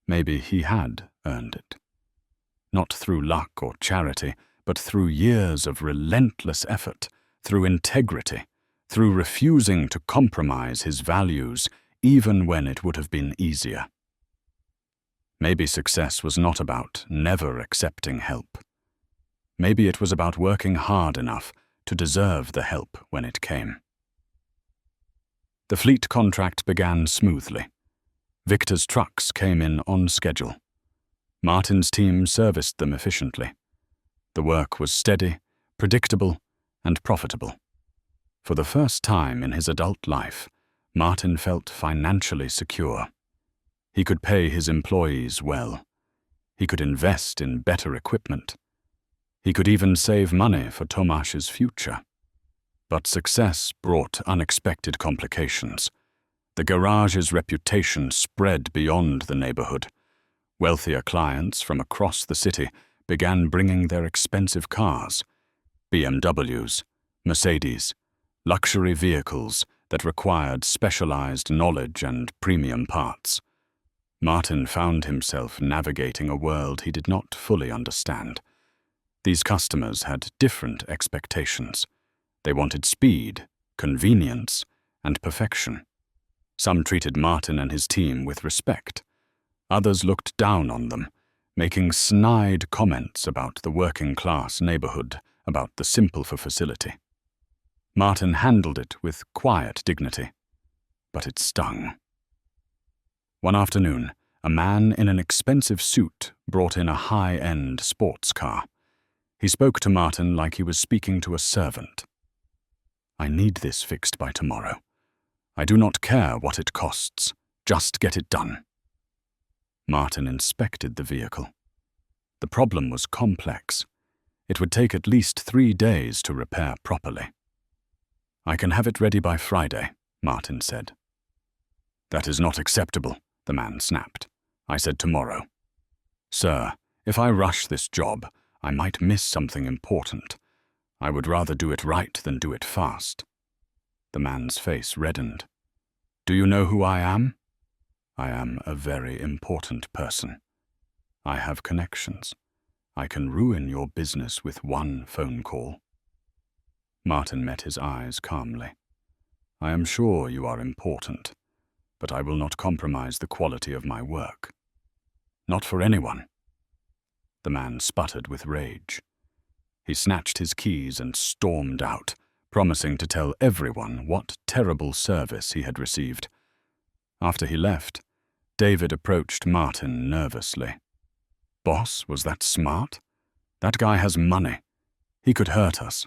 Maybe he had earned it. Not through luck or charity, but through years of relentless effort, through integrity, through refusing to compromise his values even when it would have been easier. Maybe success was not about never accepting help. Maybe it was about working hard enough to deserve the help when it came. The fleet contract began smoothly. Victor's trucks came in on schedule. Martin's team serviced them efficiently. The work was steady, predictable, and profitable. For the first time in his adult life, Martin felt financially secure. He could pay his employees well. He could invest in better equipment. He could even save money for Tomasz's future. But success brought unexpected complications. The garage's reputation spread beyond the neighborhood. Wealthier clients from across the city began bringing their expensive cars, BMWs, Mercedes, luxury vehicles that required specialized knowledge and premium parts. Martin found himself navigating a world he did not fully understand. These customers had different expectations. They wanted speed, convenience, and perfection. Some treated Martin and his team with respect. Others looked down on them, making snide comments about the working-class neighborhood, about the simple facility. Martin handled it with quiet dignity, but it stung. One afternoon, a man in an expensive suit brought in a high-end sports car. He spoke to Martin like he was speaking to a servant. "I need this fixed by tomorrow. I do not care what it costs. Just get it done." Martin inspected the vehicle. The problem was complex. It would take at least 3 days to repair properly. "I can have it ready by Friday," Martin said. "That is not acceptable," the man snapped. "I said tomorrow." "Sir, if I rush this job, I might miss something important. I would rather do it right than do it fast." The man's face reddened. "Do you know who I am?" "I am a very important person. I have connections. I can ruin your business with one phone call." Martin met his eyes calmly. "I am sure you are important, but I will not compromise the quality of my work. Not for anyone." The man sputtered with rage. He snatched his keys and stormed out, promising to tell everyone what terrible service he had received. After he left, David approached Martin nervously. "Boss, was that smart? That guy has money. He could hurt us."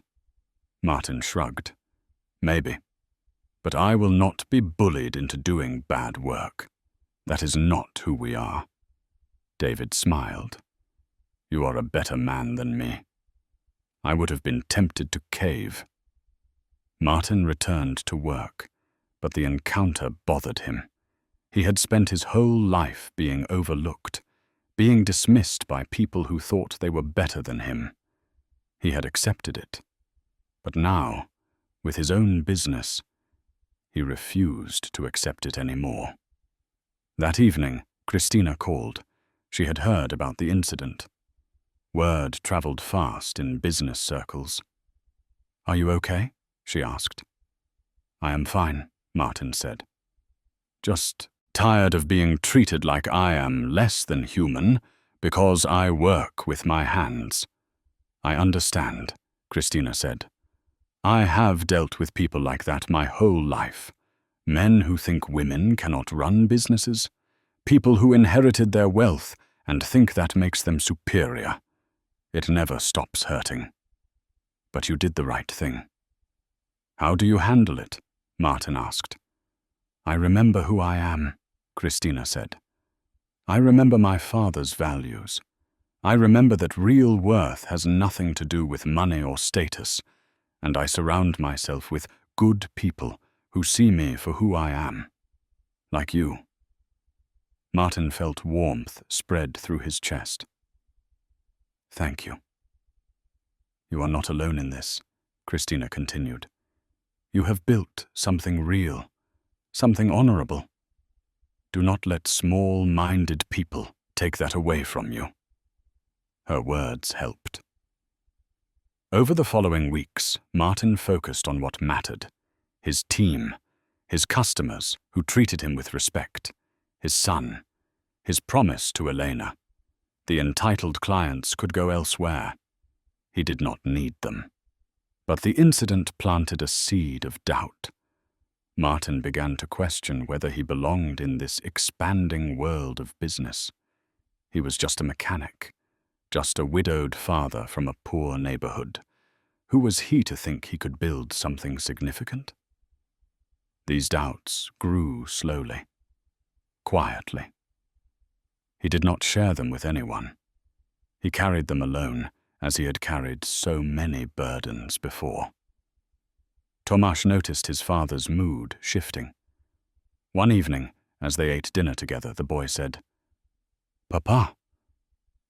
Martin shrugged. "Maybe. But I will not be bullied into doing bad work. That is not who we are." David smiled. "You are a better man than me. I would have been tempted to cave." Martin returned to work, but the encounter bothered him. He had spent his whole life being overlooked, being dismissed by people who thought they were better than him. He had accepted it. But now, with his own business, he refused to accept it anymore. That evening, Christina called. She had heard about the incident. Word traveled fast in business circles. "Are you okay?" she asked. "I am fine," Martin said. "Just tired of being treated like I am less than human because I work with my hands." "I understand," Christina said. "I have dealt with people like that my whole life. Men who think women cannot run businesses. People who inherited their wealth and think that makes them superior. It never stops hurting. But you did the right thing." "How do you handle it?" Martin asked. "I remember who I am," Christina said. "I remember my father's values. I remember that real worth has nothing to do with money or status, and I surround myself with good people who see me for who I am. Like you." Martin felt warmth spread through his chest. "Thank you." "You are not alone in this," Christina continued. "You have built something real, something honorable. Do not let small-minded people take that away from you." Her words helped. Over the following weeks, Martin focused on what mattered: his team, his customers who treated him with respect, his son, his promise to Elena. The entitled clients could go elsewhere. He did not need them. But the incident planted a seed of doubt. Martin began to question whether he belonged in this expanding world of business. He was just a mechanic, just a widowed father from a poor neighborhood. Who was he to think he could build something significant? These doubts grew slowly, quietly. He did not share them with anyone. He carried them alone, as he had carried so many burdens before. Tomasz noticed his father's mood shifting. One evening, as they ate dinner together, the boy said, "Papa,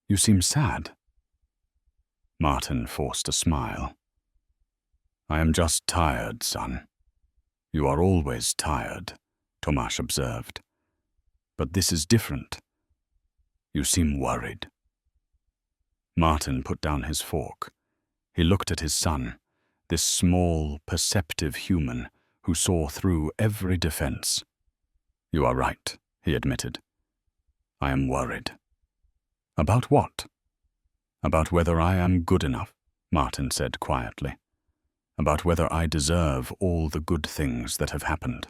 you seem sad." Martin forced a smile. "I am just tired, son." "You are always tired," Tomasz observed. "But this is different. You seem worried." Martin put down his fork. He looked at his son, this small, perceptive human who saw through every defense. "You are right," he admitted. "I am worried." "About what?" "About whether I am good enough," Martin said quietly. "About whether I deserve all the good things that have happened."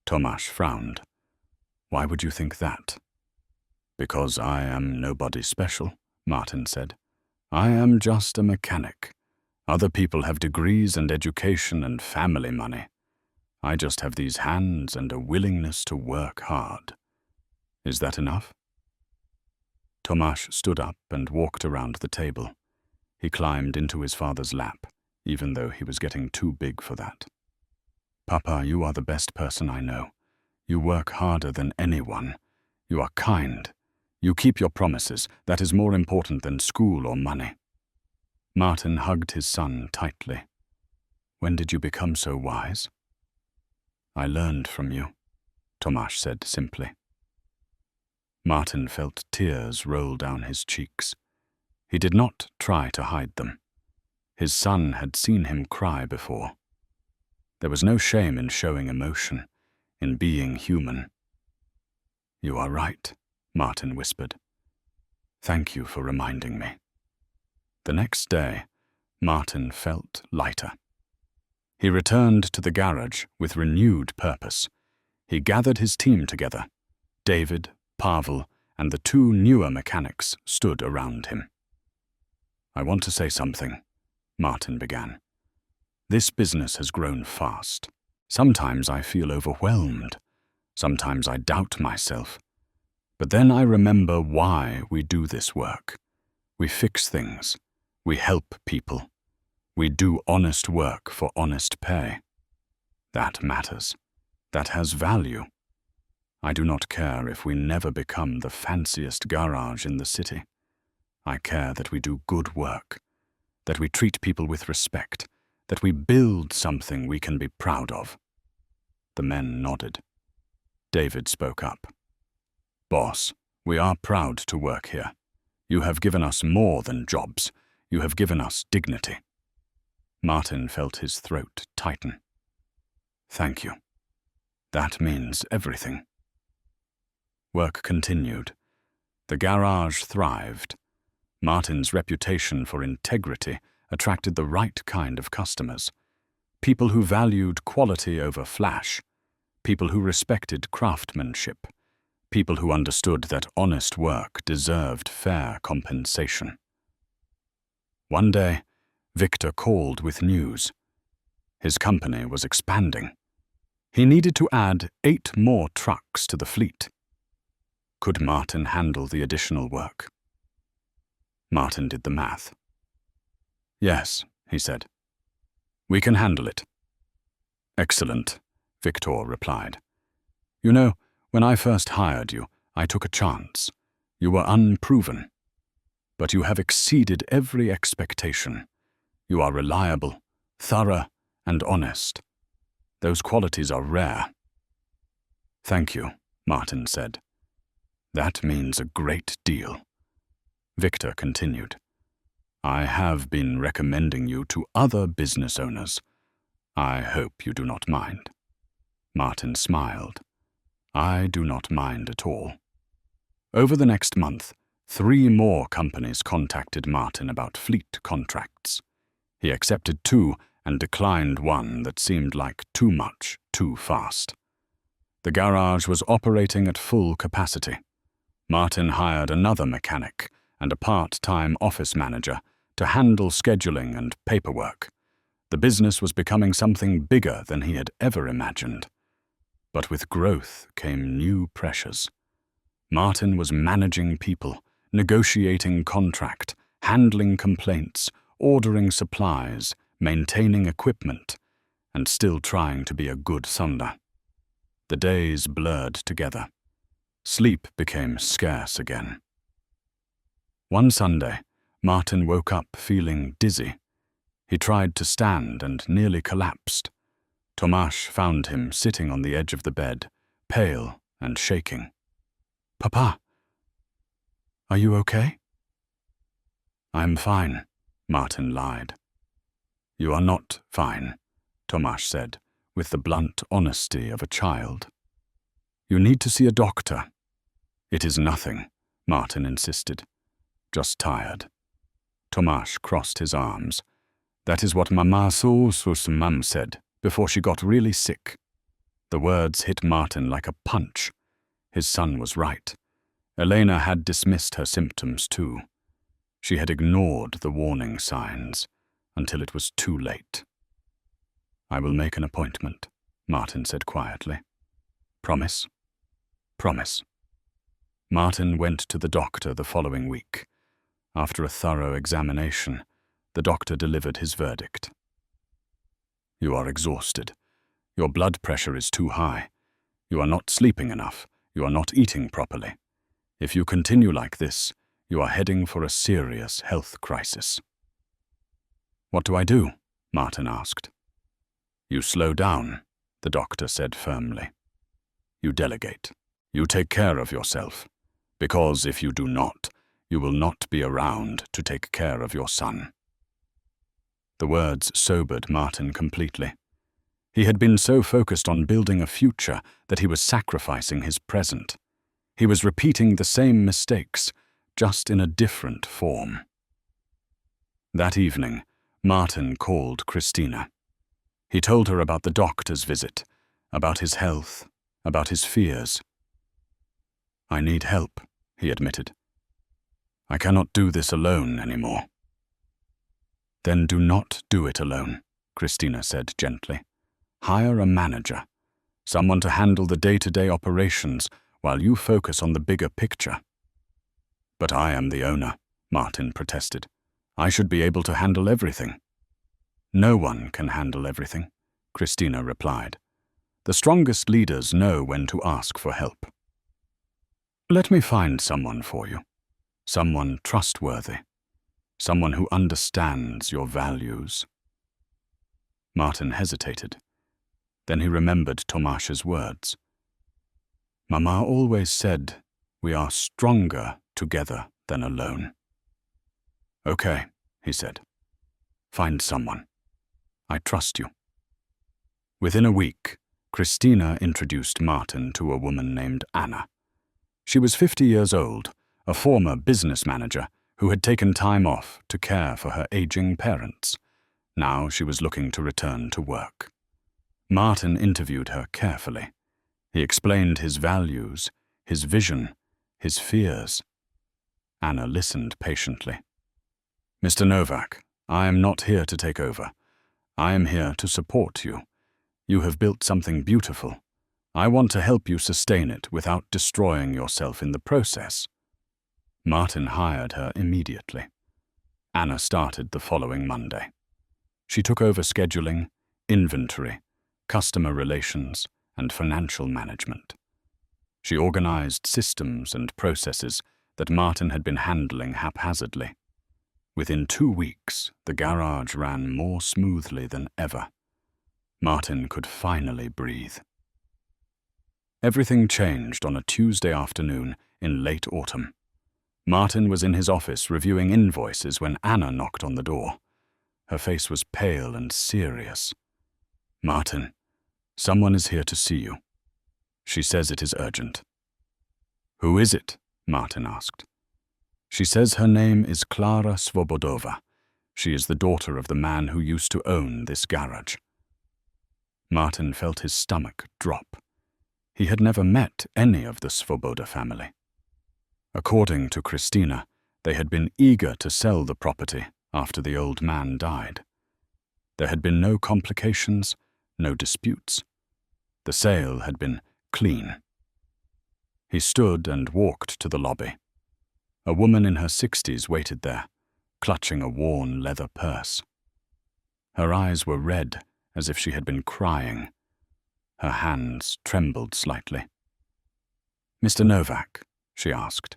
Tomasz frowned. "Why would you think that?" "Because I am nobody special," Martin said. "I am just a mechanic. Other people have degrees and education and family money. I just have these hands and a willingness to work hard. Is that enough?" Tomasz stood up and walked around the table. He climbed into his father's lap, even though he was getting too big for that. "Papa, you are the best person I know. You work harder than anyone. You are kind. You keep your promises. That is more important than school or money." Martin hugged his son tightly. "When did you become so wise?" "I learned from you," Tomasz said simply. Martin felt tears roll down his cheeks. He did not try to hide them. His son had seen him cry before. There was no shame in showing emotion, in being human. "You are right," Martin whispered. "Thank you for reminding me." The next day, Martin felt lighter. He returned to the garage with renewed purpose. He gathered his team together. David, Pavel, and the two newer mechanics stood around him. "I want to say something," Martin began. "This business has grown fast. Sometimes I feel overwhelmed. Sometimes I doubt myself. But then I remember why we do this work. We fix things. We help people. We do honest work for honest pay. That matters. That has value. I do not care if we never become the fanciest garage in the city. I care that we do good work, that we treat people with respect, that we build something we can be proud of." The men nodded. David spoke up. "Boss, we are proud to work here. You have given us more than jobs. You have given us dignity." Martin felt his throat tighten. "Thank you. That means everything." Work continued. The garage thrived. Martin's reputation for integrity attracted the right kind of customers. People who valued quality over flash. People who respected craftsmanship. People who understood that honest work deserved fair compensation. One day, Victor called with news. His company was expanding. He needed to add 8 more trucks to the fleet. Could Martin handle the additional work? Martin did the math. "Yes," he said. "We can handle it." "Excellent," Victor replied. "You know, when I first hired you, I took a chance. You were unproven. But you have exceeded every expectation. You are reliable, thorough, and honest. Those qualities are rare." "Thank you," Martin said. "That means a great deal." Victor continued. "I have been recommending you to other business owners. I hope you do not mind." Martin smiled. "I do not mind at all." Over the next month, 3 more companies contacted Martin about fleet contracts. He accepted 2 and declined 1 that seemed like too much, too fast. The garage was operating at full capacity. Martin hired another mechanic and a part-time office manager to handle scheduling and paperwork. The business was becoming something bigger than he had ever imagined. But with growth came new pressures. Martin was managing people, negotiating contract, handling complaints, ordering supplies, maintaining equipment, and still trying to be a good Sunda. The days blurred together. Sleep became scarce again. One Sunday, Martin woke up feeling dizzy. He tried to stand and nearly collapsed. Tomáš found him sitting on the edge of the bed, pale and shaking. "Papa, are you okay?" "I'm fine," Martin lied. "You are not fine," Tomáš said, with the blunt honesty of a child. "You need to see a doctor." "It is nothing," Martin insisted. "Just tired." Tomáš crossed his arms. "That is what Mama Sus Mum said before she got really sick." The words hit Martin like a punch. His son was right. Elena had dismissed her symptoms too. She had ignored the warning signs until it was too late. "I will make an appointment," Martin said quietly. "Promise?" "Promise." Martin went to the doctor the following week. After a thorough examination, the doctor delivered his verdict. "You are exhausted. Your blood pressure is too high. You are not sleeping enough. You are not eating properly. If you continue like this, you are heading for a serious health crisis." "What do I do?" Martin asked. "You slow down," the doctor said firmly. "You delegate. You take care of yourself. Because if you do not, you will not be around to take care of your son." The words sobered Martin completely. He had been so focused on building a future that he was sacrificing his present. He was repeating the same mistakes, just in a different form. That evening, Martin called Christina. He told her about the doctor's visit, about his health, about his fears. "I need help," he admitted. "I cannot do this alone anymore." "Then do not do it alone," Christina said gently. "Hire a manager, someone to handle the day-to-day operations while you focus on the bigger picture." "But I am the owner," Martin protested. "I should be able to handle everything." "No one can handle everything," Christina replied. "The strongest leaders know when to ask for help. Let me find someone for you, someone trustworthy, someone who understands your values." Martin hesitated. Then he remembered Tomáš's words. "Mama always said, we are stronger together than alone." Okay, he said. Find someone. I trust you. Within a week, Christina introduced Martin to a woman named Anna. She was 50 years old, a former business manager who had taken time off to care for her aging parents. Now she was looking to return to work. Martin interviewed her carefully. He explained his values, his vision, his fears. Anna listened patiently. Mr. Novak, I am not here to take over. I am here to support you. You have built something beautiful. I want to help you sustain it without destroying yourself in the process. Martin hired her immediately. Anna started the following Monday. She took over scheduling, inventory, customer relations, and financial management. She organized systems and processes that Martin had been handling haphazardly. Within 2 weeks, the garage ran more smoothly than ever. Martin could finally breathe. Everything changed on a Tuesday afternoon in late autumn. Martin was in his office reviewing invoices when Anna knocked on the door. Her face was pale and serious. Martin, someone is here to see you. She says it is urgent. Who is it? Martin asked. She says her name is Klara Svobodova. She is the daughter of the man who used to own this garage. Martin felt his stomach drop. He had never met any of the Svoboda family. According to Christina, they had been eager to sell the property after the old man died. There had been no complications, no disputes. The sale had been clean. He stood and walked to the lobby. A woman in her 60s waited there, clutching a worn leather purse. Her eyes were red, as if she had been crying. Her hands trembled slightly. Mr. Novak, she asked.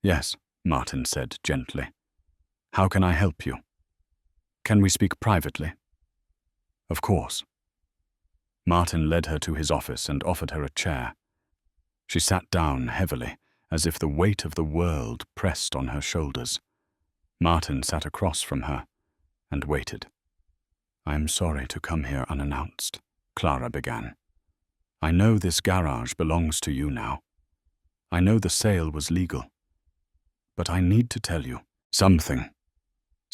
Yes, Martin said gently. How can I help you? Can we speak privately? Of course. Martin led her to his office and offered her a chair. She sat down heavily, as if the weight of the world pressed on her shoulders. Martin sat across from her and waited. I am sorry to come here unannounced, Klara began. I know this garage belongs to you now. I know the sale was legal. But I need to tell you something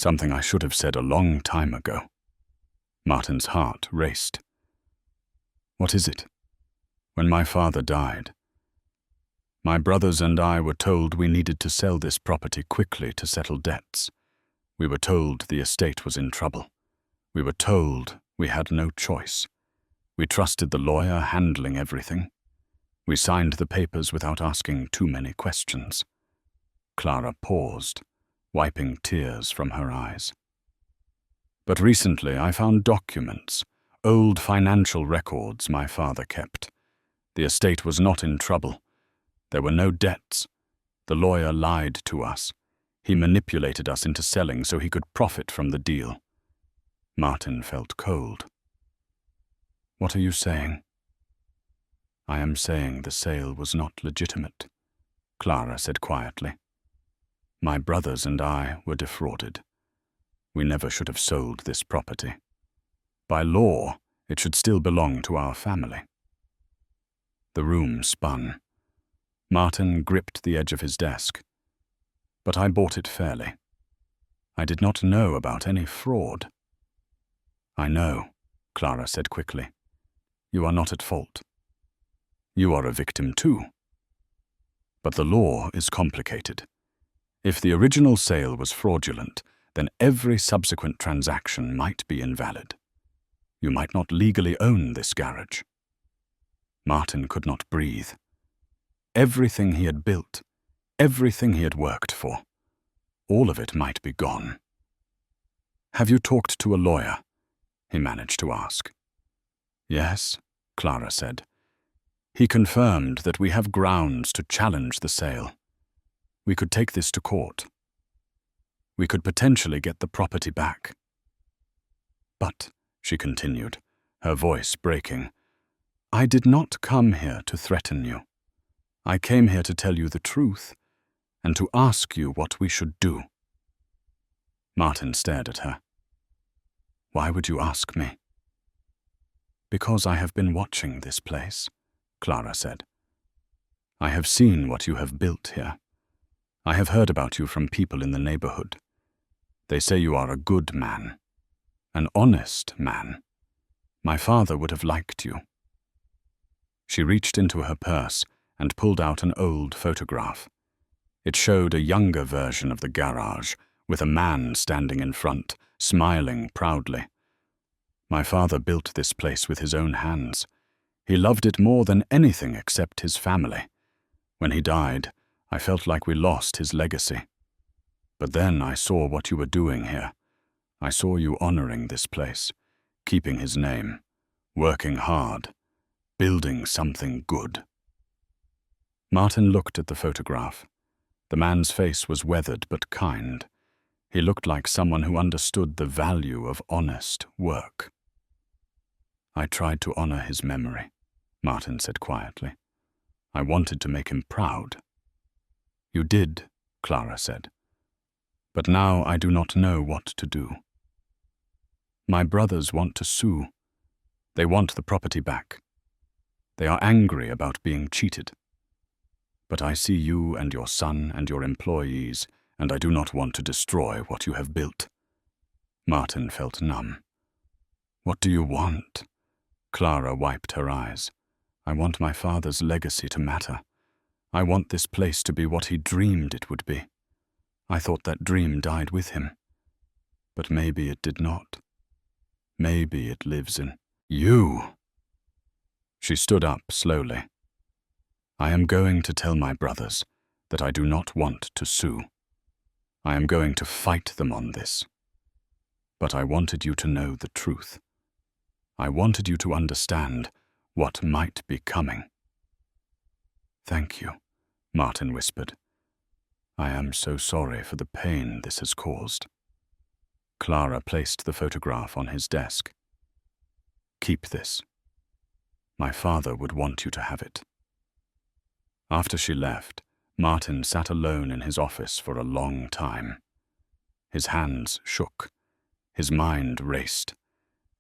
I should have said a long time ago. Martin's heart raced. What is it? When my father died, my brothers and I were told we needed to sell this property quickly to settle debts. We were told the estate was in trouble. We were told we had no choice. We trusted the lawyer handling everything. We signed the papers without asking too many questions. Klara paused, wiping tears from her eyes. But recently I found documents, old financial records my father kept. The estate was not in trouble. There were no debts. The lawyer lied to us. He manipulated us into selling so he could profit from the deal. Martin felt cold. What are you saying? I am saying the sale was not legitimate, Klara said quietly. My brothers and I were defrauded. We never should have sold this property. By law, it should still belong to our family. The room spun. Martin gripped the edge of his desk. But I bought it fairly. I did not know about any fraud. I know, Klara said quickly. You are not at fault. You are a victim too. But the law is complicated. If the original sale was fraudulent, then every subsequent transaction might be invalid. You might not legally own this garage. Martin could not breathe. Everything he had built, everything he had worked for, all of it might be gone. Have you talked to a lawyer? He managed to ask. Yes, Klara said. He confirmed that we have grounds to challenge the sale. We could take this to court. We could potentially get the property back. But, she continued, her voice breaking, I did not come here to threaten you. I came here to tell you the truth and to ask you what we should do. Martin stared at her. Why would you ask me? Because I have been watching this place, Clara said. I have seen what you have built here. I have heard about you from people in the neighborhood. They say you are a good man, an honest man. My father would have liked you. She reached into her purse and pulled out an old photograph. It showed a younger version of the garage, with a man standing in front, smiling proudly. My father built this place with his own hands. He loved it more than anything except his family. When he died, I felt like we lost his legacy. But then I saw what you were doing here. I saw you honoring this place, keeping his name, working hard, building something good. Martin looked at the photograph. The man's face was weathered but kind. He looked like someone who understood the value of honest work. I tried to honor his memory, Martin said quietly. I wanted to make him proud. You did, Clara said. But now I do not know what to do. My brothers want to sue. They want the property back. They are angry about being cheated. But I see you and your son and your employees, and I do not want to destroy what you have built. Martin felt numb. What do you want? Clara wiped her eyes. I want my father's legacy to matter. I want this place to be what he dreamed it would be. I thought that dream died with him. But maybe it did not. Maybe it lives in you. She stood up slowly. I am going to tell my brothers that I do not want to sue. I am going to fight them on this. But I wanted you to know the truth. I wanted you to understand what might be coming. Thank you, Martin whispered. I am so sorry for the pain this has caused. Clara placed the photograph on his desk. Keep this. My father would want you to have it. After she left, Martin sat alone in his office for a long time. His hands shook. His mind raced.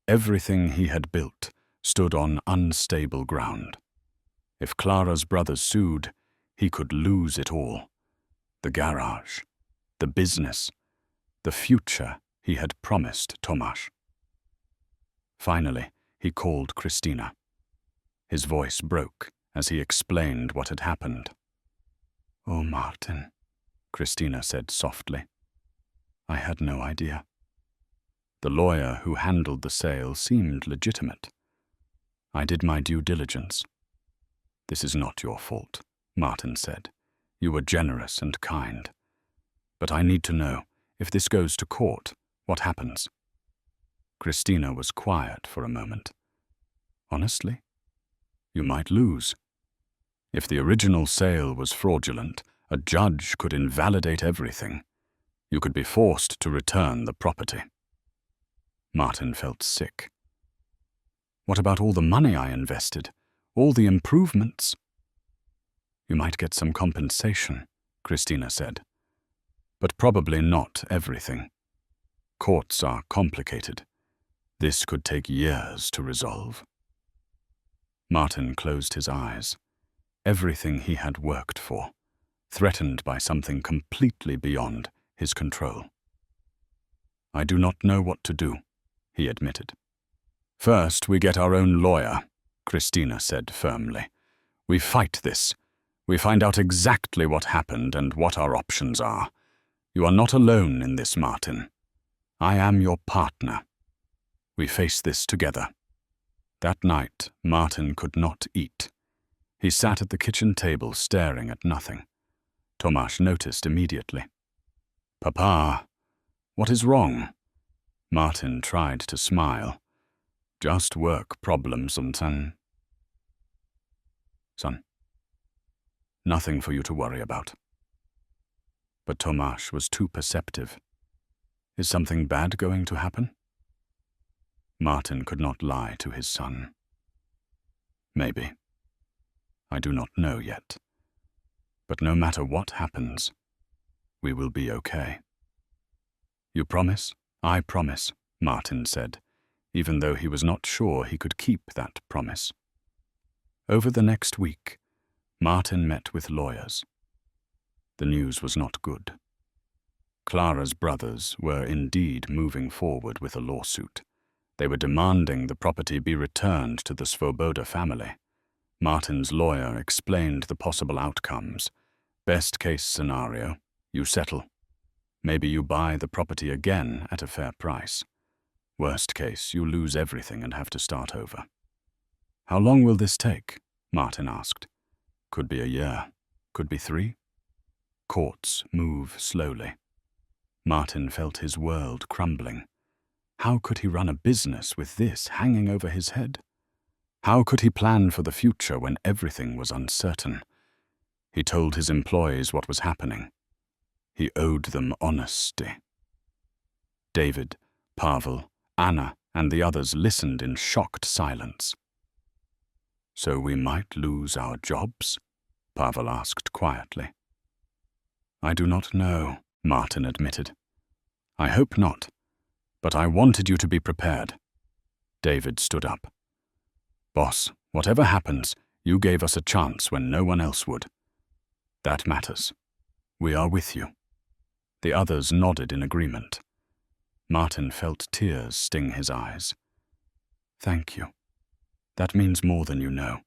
Everything he had built stood on unstable ground. If Clara's brothers sued, he could lose it all. The garage, the business, the future he had promised Tomasz. Finally, he called Christina. His voice broke as he explained what had happened. Oh, Martin, Christina said softly. I had no idea. The lawyer who handled the sale seemed legitimate. I did my due diligence. This is not your fault, Martin said. You were generous and kind. But I need to know, if this goes to court, what happens? Christina was quiet for a moment. Honestly, you might lose. If the original sale was fraudulent, a judge could invalidate everything. You could be forced to return the property. Martin felt sick. What about all the money I invested? All the improvements? You might get some compensation, Christina said. But probably not everything. Courts are complicated. This could take years to resolve. Martin closed his eyes. Everything he had worked for, threatened by something completely beyond his control. I do not know what to do, he admitted. First, we get our own lawyer, Christina said firmly. We fight this. We find out exactly what happened and what our options are. You are not alone in this, Martin. I am your partner. We face this together. That night, Martin could not eat. He sat at the kitchen table staring at nothing. Tomasz noticed immediately. Papa, what is wrong? Martin tried to smile. Just work problems, son. Son. Nothing for you to worry about. But Tomasz was too perceptive. Is something bad going to happen? Martin could not lie to his son. Maybe. I do not know yet. But no matter what happens, we will be okay. You promise? I promise, Martin said, even though he was not sure he could keep that promise. Over the next week, Martin met with lawyers. The news was not good. Clara's brothers were indeed moving forward with a lawsuit. They were demanding the property be returned to the Svoboda family. Martin's lawyer explained the possible outcomes. Best case scenario, you settle. Maybe you buy the property again at a fair price. Worst case, you lose everything and have to start over. How long will this take? Martin asked. Could be a year. Could be 3. Courts move slowly. Martin felt his world crumbling. How could he run a business with this hanging over his head? How could he plan for the future when everything was uncertain? He told his employees what was happening. He owed them honesty. David, Pavel, Anna, and the others listened in shocked silence. So we might lose our jobs? Pavel asked quietly. I do not know, Martin admitted. I hope not, but I wanted you to be prepared. David stood up. Boss, whatever happens, you gave us a chance when no one else would. That matters. We are with you. The others nodded in agreement. Martin felt tears sting his eyes. Thank you. That means more than you know.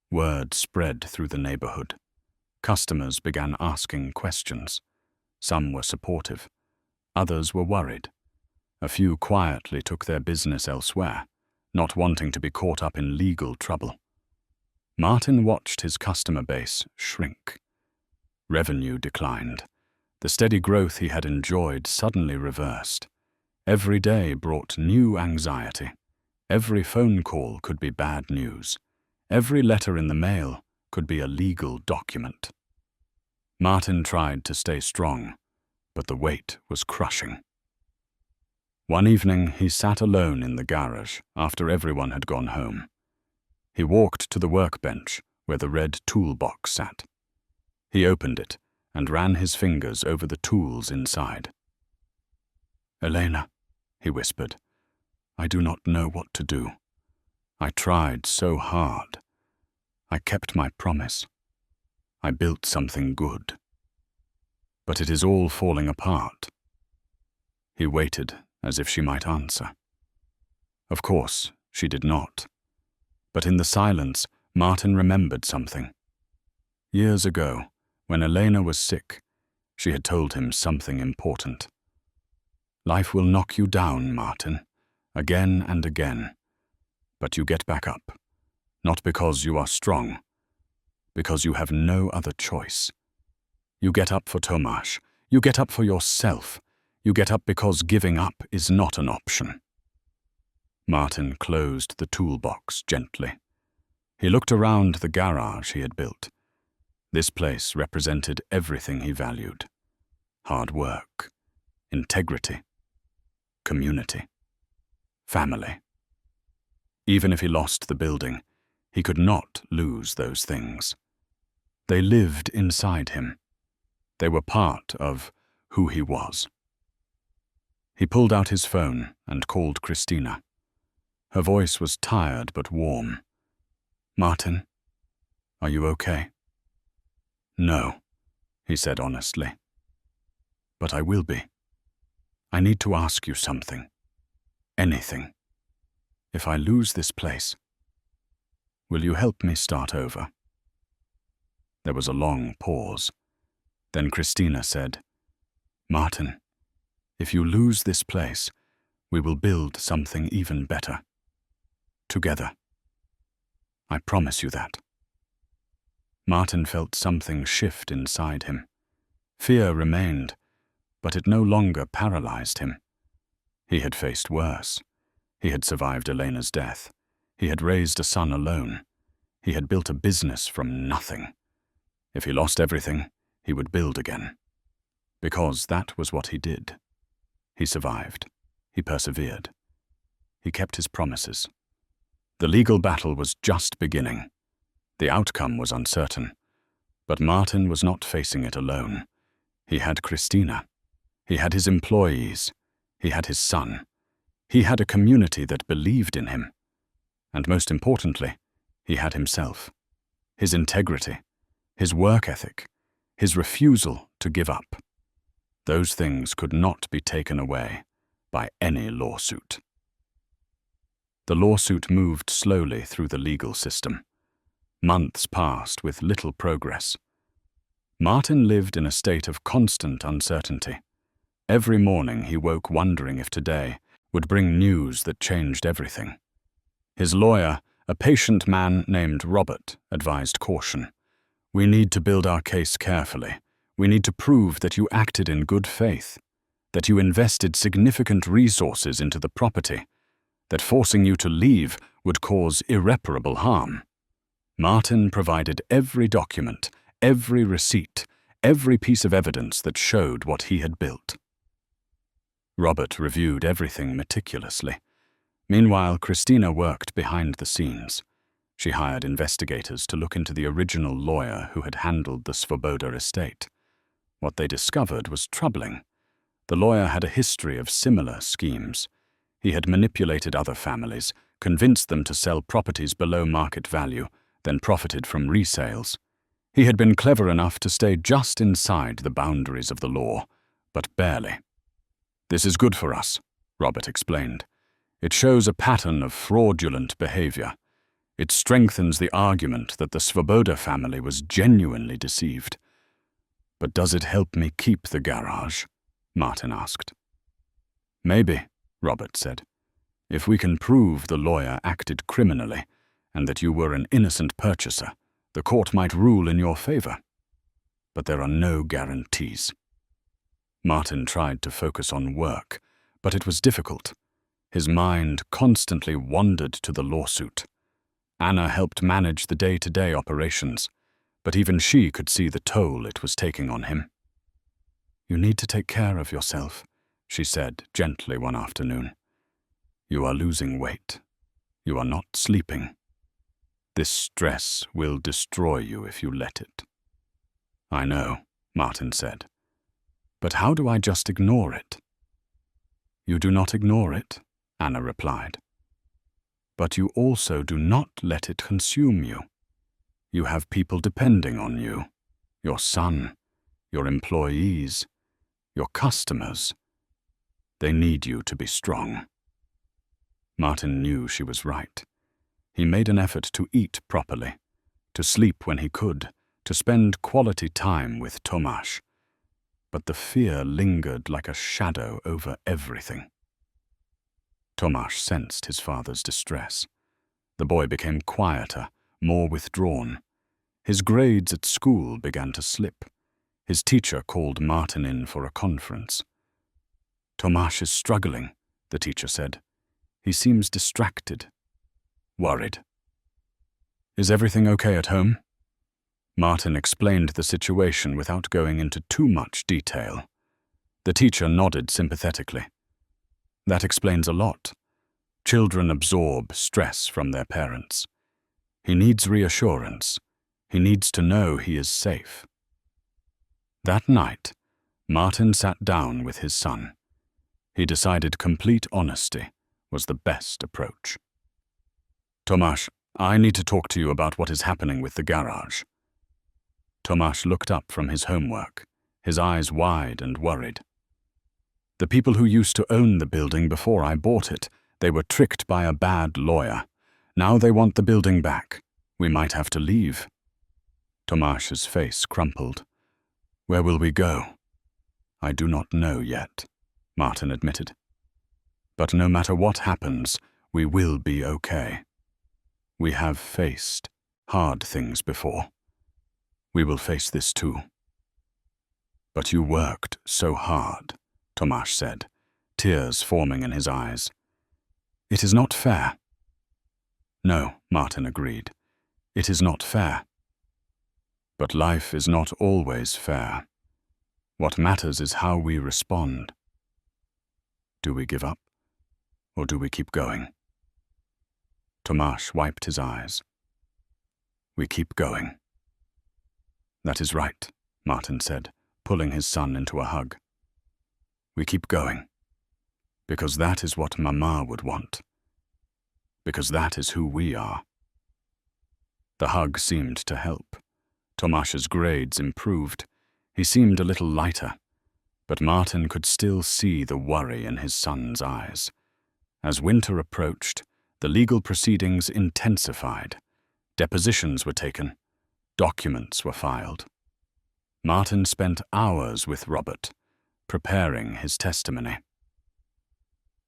Word spread through the neighborhood. Customers began asking questions. Some were supportive. Others were worried. A few quietly took their business elsewhere, not wanting to be caught up in legal trouble. Martin watched his customer base shrink. Revenue declined. The steady growth he had enjoyed suddenly reversed. Every day brought new anxiety. Every phone call could be bad news. Every letter in the mail could be a legal document. Martin tried to stay strong, but the weight was crushing. One evening, he sat alone in the garage after everyone had gone home. He walked to the workbench where the red toolbox sat. He opened it and ran his fingers over the tools inside. Elena, he whispered, I do not know what to do. I tried so hard. I kept my promise. I built something good. But it is all falling apart. He waited as if she might answer. Of course, she did not. But in the silence, Martin remembered something. Years ago, when Elena was sick, she had told him something important. Life will knock you down, Martin, again and again. But you get back up, not because you are strong, because you have no other choice. You get up for Tomasz. You get up for yourself. You get up because giving up is not an option. Martin closed the toolbox gently. He looked around the garage he had built. This place represented everything he valued. Hard work, integrity, community, family. Even if he lost the building, he could not lose those things. They lived inside him. They were part of who he was. He pulled out his phone and called Christina. Her voice was tired but warm. Martin, are you okay? No, he said honestly. But I will be. I need to ask you something. Anything. If I lose this place, will you help me start over? There was a long pause. Then Christina said, Martin, if you lose this place, we will build something even better. Together. I promise you that. Martin felt something shift inside him. Fear remained, but it no longer paralyzed him. He had faced worse. He had survived Elena's death. He had raised a son alone. He had built a business from nothing. If he lost everything, he would build again. Because that was what he did. He survived. He persevered. He kept his promises. The legal battle was just beginning. The outcome was uncertain. But Martin was not facing it alone. He had Christina. He had his employees. He had his son. He had a community that believed in him. And most importantly, he had himself, his integrity, his work ethic, his refusal to give up. Those things could not be taken away by any lawsuit. The lawsuit moved slowly through the legal system. Months passed with little progress. Martin lived in a state of constant uncertainty. Every morning he woke wondering if today would bring news that changed everything. His lawyer, a patient man named Robert, advised caution. "We need to build our case carefully. We need to prove that you acted in good faith, that you invested significant resources into the property, that forcing you to leave would cause irreparable harm." Martin provided every document, every receipt, every piece of evidence that showed what he had built. Robert reviewed everything meticulously. Meanwhile, Christina worked behind the scenes. She hired investigators to look into the original lawyer who had handled the Svoboda estate. What they discovered was troubling. The lawyer had a history of similar schemes. He had manipulated other families, convinced them to sell properties below market value, then profited from resales. He had been clever enough to stay just inside the boundaries of the law, but barely. "This is good for us," Robert explained. "It shows a pattern of fraudulent behavior. It strengthens the argument that the Svoboda family was genuinely deceived." "But does it help me keep the garage?" Martin asked. "Maybe," Robert said. "If we can prove the lawyer acted criminally and that you were an innocent purchaser, the court might rule in your favor. But there are no guarantees." Martin tried to focus on work, but it was difficult. His mind constantly wandered to the lawsuit. Anna helped manage the day-to-day operations, but even she could see the toll it was taking on him. "You need to take care of yourself," she said gently one afternoon. "You are losing weight. You are not sleeping. This stress will destroy you if you let it." "I know," Martin said. "But how do I just ignore it?" "You do not ignore it," Anna replied. "But you also do not let it consume you. You have people depending on you, your son, your employees, your customers. They need you to be strong." Martin knew she was right. He made an effort to eat properly, to sleep when he could, to spend quality time with Tomasz. But the fear lingered like a shadow over everything. Tomasz sensed his father's distress. The boy became quieter, more withdrawn. His grades at school began to slip. His teacher called Martin in for a conference. "Tomasz is struggling," the teacher said. "He seems distracted, worried." "Is everything okay at home?" Martin explained the situation without going into too much detail. The teacher nodded sympathetically. "That explains a lot. Children absorb stress from their parents. He needs reassurance. He needs to know he is safe." That night, Martin sat down with his son. He decided complete honesty was the best approach. "Tomasz, I need to talk to you about what is happening with the garage." Tomasz looked up from his homework, his eyes wide and worried. "The people who used to own the building before I bought it, they were tricked by a bad lawyer. Now they want the building back. We might have to leave." Tomasz's face crumpled. "Where will we go?" "I do not know yet," Martin admitted. "But no matter what happens, we will be okay. We have faced hard things before. We will face this too." "But you worked so hard," Tomasz said, tears forming in his eyes. "It is not fair." "No," Martin agreed. "It is not fair. But life is not always fair. What matters is how we respond. Do we give up, or do we keep going?" Tomasz wiped his eyes. "We keep going." "That is right," Martin said, pulling his son into a hug. We keep going. Because that is what Mama would want. Because that is who we are. The hug seemed to help. Tomasz's grades improved. He seemed a little lighter. But Martin could still see the worry in his son's eyes. As winter approached, the legal proceedings intensified. Depositions were taken. Documents were filed. Martin spent hours with Robert, preparing his testimony.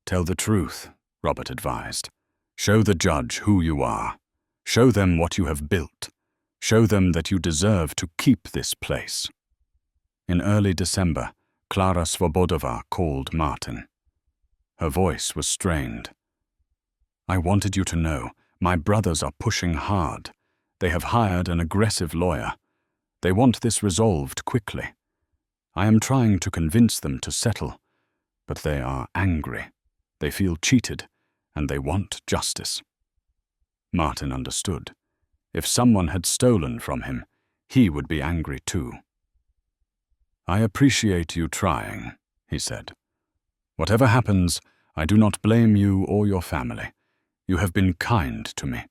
"Tell the truth," Robert advised. "Show the judge who you are. Show them what you have built. Show them that you deserve to keep this place." In early December, Klara Svobodova called Martin. Her voice was strained. "I wanted you to know, my brothers are pushing hard. They have hired an aggressive lawyer. They want this resolved quickly. I am trying to convince them to settle, but they are angry. They feel cheated, and they want justice." Martin understood. If someone had stolen from him, he would be angry too. "I appreciate you trying," he said. "Whatever happens, I do not blame you or your family. You have been kind to me."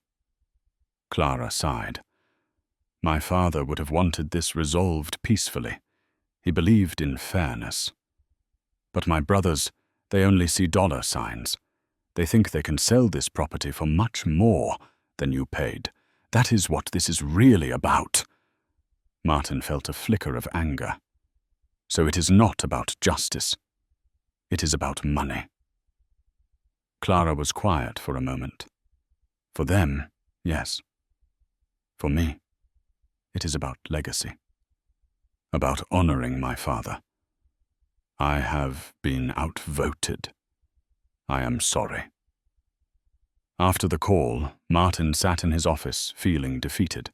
Klara sighed. "My father would have wanted this resolved peacefully. He believed in fairness. But my brothers, they only see dollar signs. They think they can sell this property for much more than you paid. That is what this is really about." Martin felt a flicker of anger. "So it is not about justice. It is about money." Klara was quiet for a moment. "For them, yes. For me, it is about legacy. About honoring my father. I have been outvoted. I am sorry." After the call, Martin sat in his office feeling defeated.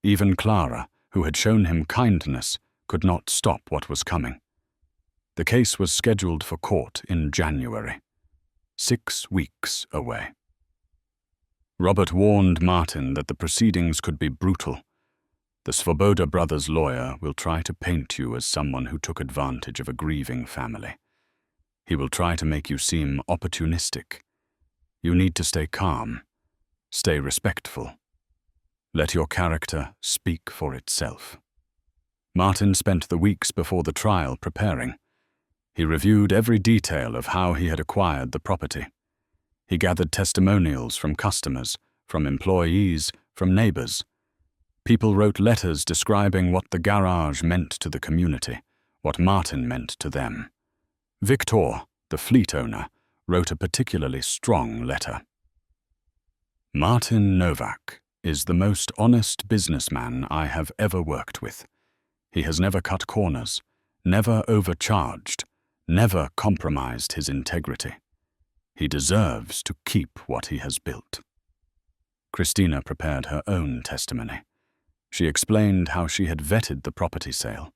Even Klara, who had shown him kindness, could not stop what was coming. The case was scheduled for court in January, 6 weeks away. Robert warned Martin that the proceedings could be brutal. "The Svoboda brothers' lawyer will try to paint you as someone who took advantage of a grieving family. He will try to make you seem opportunistic. You need to stay calm, stay respectful. Let your character speak for itself." Martin spent the weeks before the trial preparing. He reviewed every detail of how he had acquired the property. He gathered testimonials from customers, from employees, from neighbors. People wrote letters describing what the garage meant to the community, what Martin meant to them. Victor, the fleet owner, wrote a particularly strong letter. "Martin Novak is the most honest businessman I have ever worked with. He has never cut corners, never overcharged, never compromised his integrity. He deserves to keep what he has built." Christina prepared her own testimony. She explained how she had vetted the property sale,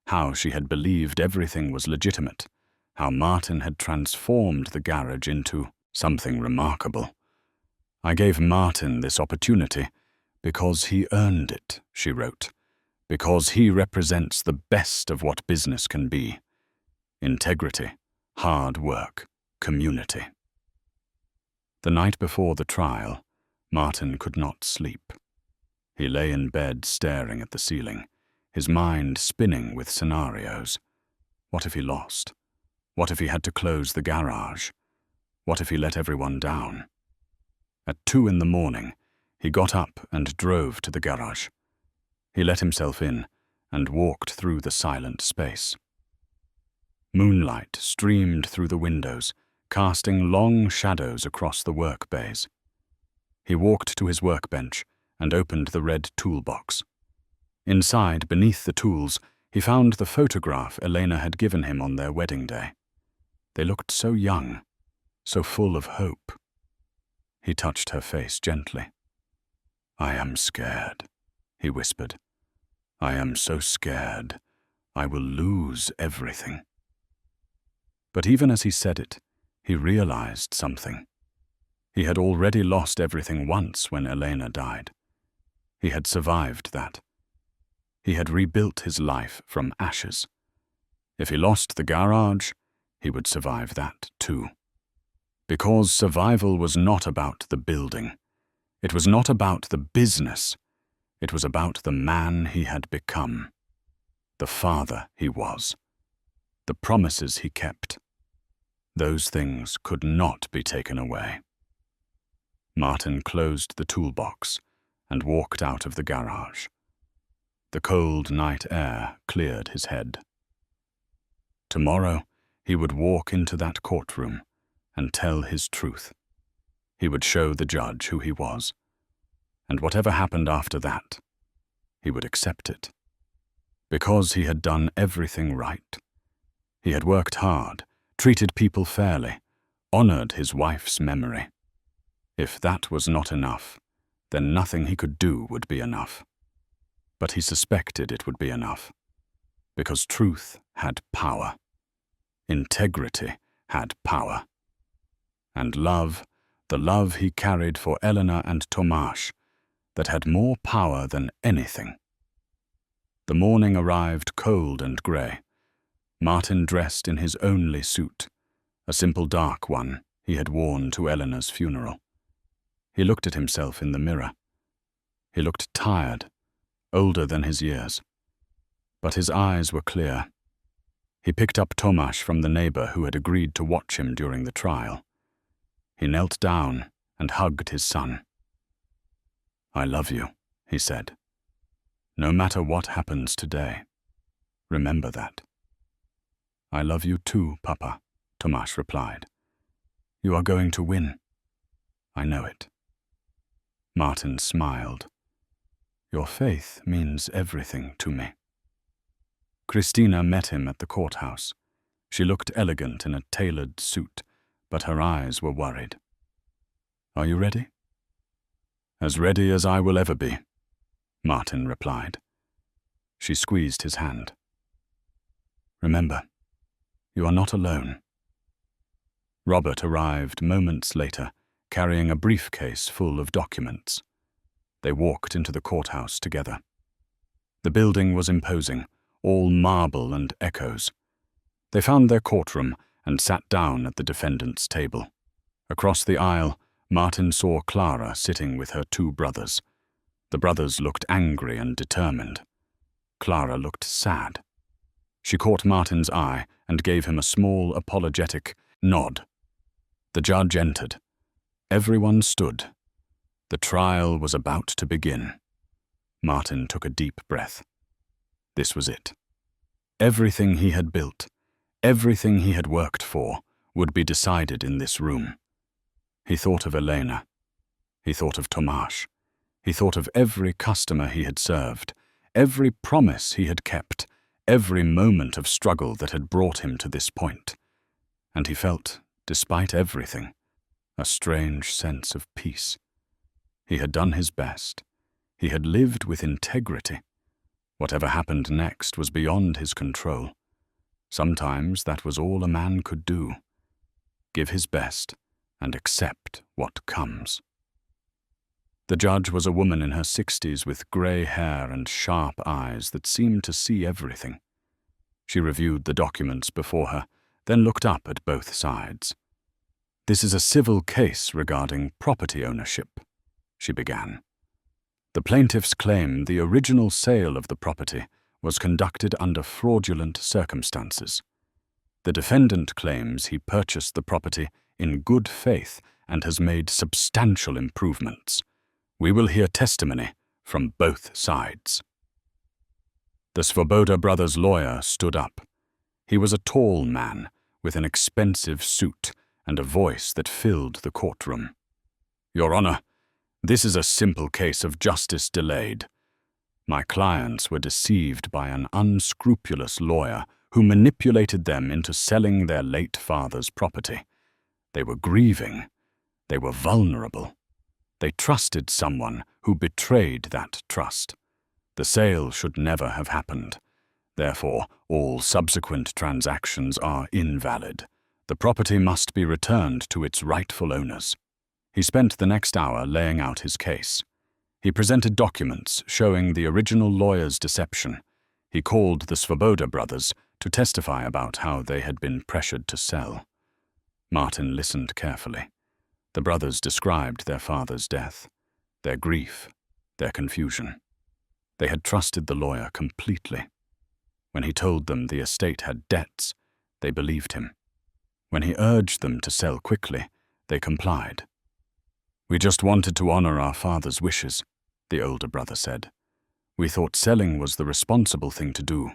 how she had believed everything was legitimate, how Martin had transformed the garage into something remarkable. "I gave Martin this opportunity because he earned it," she wrote, "because he represents the best of what business can be. Integrity, hard work, community." The night before the trial, Martin could not sleep. He lay in bed staring at the ceiling, his mind spinning with scenarios. What if he lost? What if he had to close the garage? What if he let everyone down? At 2 a.m, he got up and drove to the garage. He let himself in and walked through the silent space. Moonlight streamed through the windows, casting long shadows across the work bays. He walked to his workbench and opened the red toolbox. Inside, beneath the tools, he found the photograph Elena had given him on their wedding day. They looked so young, so full of hope. He touched her face gently. "I am scared," he whispered. "I am so scared. I will lose everything." But even as he said it, he realized something. He had already lost everything once when Elena died. He had survived that. He had rebuilt his life from ashes. If he lost the garage, he would survive that too. Because survival was not about the building. It was not about the business. It was about the man he had become, the father he was, the promises he kept. Those things could not be taken away. Martin closed the toolbox and walked out of the garage. The cold night air cleared his head. Tomorrow, he would walk into that courtroom and tell his truth. He would show the judge who he was. And whatever happened after that, he would accept it. Because he had done everything right. He had worked hard, treated people fairly, honored his wife's memory. If that was not enough, then nothing he could do would be enough. But he suspected it would be enough, because truth had power. Integrity had power. And love, the love he carried for Eleanor and Tomáš, that had more power than anything. The morning arrived cold and grey. Martin dressed in his only suit, a simple dark one he had worn to Eleanor's funeral. He looked at himself in the mirror. He looked tired, older than his years. But his eyes were clear. He picked up Tomáš from the neighbor who had agreed to watch him during the trial. He knelt down and hugged his son. "I love you," he said. "No matter what happens today, remember that." "I love you too, Papa," Tomáš replied. "You are going to win. I know it." Martin smiled. "Your faith means everything to me." Christina met him at the courthouse. She looked elegant in a tailored suit, but her eyes were worried. "Are you ready?" "As ready as I will ever be," Martin replied. She squeezed his hand. "Remember, you are not alone." Robert arrived moments later, carrying a briefcase full of documents. They walked into the courthouse together. The building was imposing, all marble and echoes. They found their courtroom and sat down at the defendant's table. Across the aisle, Martin saw Clara sitting with her two brothers. The brothers looked angry and determined. Clara looked sad. She caught Martin's eye and gave him a small, apologetic nod. The judge entered. Everyone stood. The trial was about to begin. Martin took a deep breath. This was it. Everything he had built, everything he had worked for, would be decided in this room. He thought of Elena. He thought of Tomáš. He thought of every customer he had served, every promise he had kept, every moment of struggle that had brought him to this point. And he felt, despite everything, a strange sense of peace. He had done his best. He had lived with integrity. Whatever happened next was beyond his control. Sometimes that was all a man could do. Give his best and accept what comes. The judge was a woman in her 60s with grey hair and sharp eyes that seemed to see everything. She reviewed the documents before her, then looked up at both sides. "This is a civil case regarding property ownership," she began. "The plaintiffs claim the original sale of the property was conducted under fraudulent circumstances. The defendant claims he purchased the property in good faith and has made substantial improvements. We will hear testimony from both sides." The Svoboda brothers' lawyer stood up. He was a tall man with an expensive suit and a voice that filled the courtroom. "Your Honor, this is a simple case of justice delayed. My clients were deceived by an unscrupulous lawyer who manipulated them into selling their late father's property. They were grieving. They were vulnerable. They trusted someone who betrayed that trust. The sale should never have happened. Therefore, all subsequent transactions are invalid. The property must be returned to its rightful owners." He spent the next hour laying out his case. He presented documents showing the original lawyer's deception. He called the Svoboda brothers, to testify about how they had been pressured to sell. Martin listened carefully. The brothers described their father's death, their grief, their confusion. They had trusted the lawyer completely. When he told them the estate had debts, they believed him. When he urged them to sell quickly, they complied. "We just wanted to honor our father's wishes," the older brother said. "We thought selling was the responsible thing to do.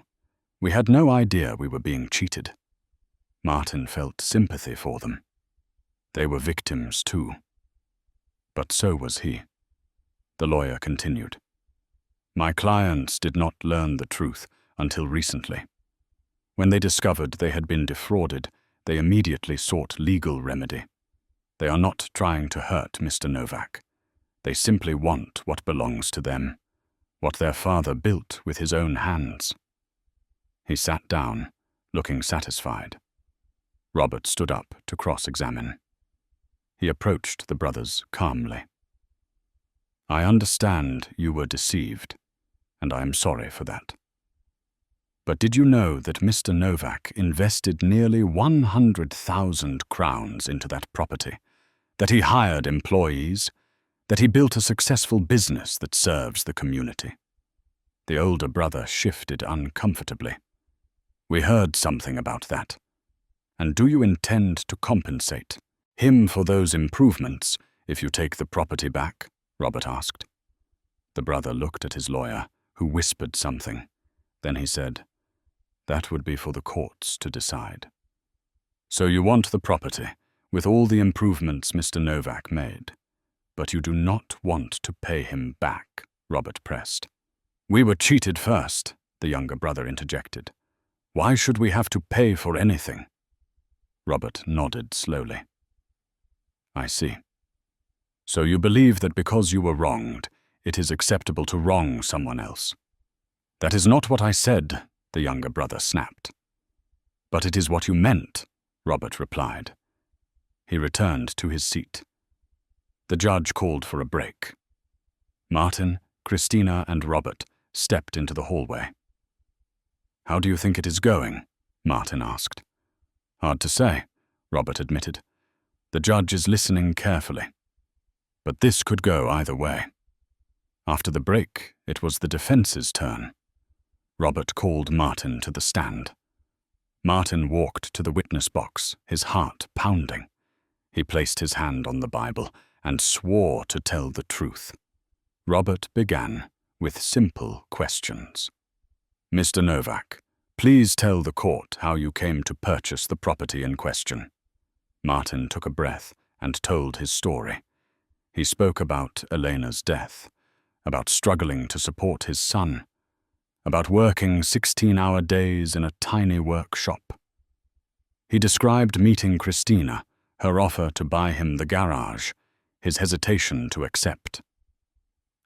We had no idea we were being cheated." Martin felt sympathy for them. They were victims too. But so was he. The lawyer continued. "My clients did not learn the truth until recently. When they discovered they had been defrauded, they immediately sought legal remedy. They are not trying to hurt Mr. Novak. They simply want what belongs to them, what their father built with his own hands." He sat down, looking satisfied. Robert stood up to cross-examine. He approached the brothers calmly. "I understand you were deceived, and I am sorry for that. But did you know that Mr. Novak invested nearly 100,000 crowns into that property, that he hired employees, that he built a successful business that serves the community?" The older brother shifted uncomfortably. "We heard something about that. And do you intend to compensate him for those improvements if you take the property back?" Robert asked. The brother looked at his lawyer, who whispered something. Then he said, "That would be for the courts to decide." "So you want the property, with all the improvements Mr. Novak made, but you do not want to pay him back," Robert pressed. "We were cheated first," the younger brother interjected. "Why should we have to pay for anything?" Robert nodded slowly. "I see. So you believe that because you were wronged, it is acceptable to wrong someone else?" "That is not what I said," the younger brother snapped. "But it is what you meant," Robert replied. He returned to his seat. The judge called for a break. Martin, Christina, and Robert stepped into the hallway. "How do you think it is going?" Martin asked. "Hard to say," Robert admitted. "The judge is listening carefully. But this could go either way." After the break, it was the defense's turn. Robert called Martin to the stand. Martin walked to the witness box, his heart pounding. He placed his hand on the Bible and swore to tell the truth. Robert began with simple questions. "Mr. Novak, please tell the court how you came to purchase the property in question." Martin took a breath and told his story. He spoke about Elena's death, about struggling to support his son, about working 16-hour days in a tiny workshop. He described meeting Christina, her offer to buy him the garage, his hesitation to accept.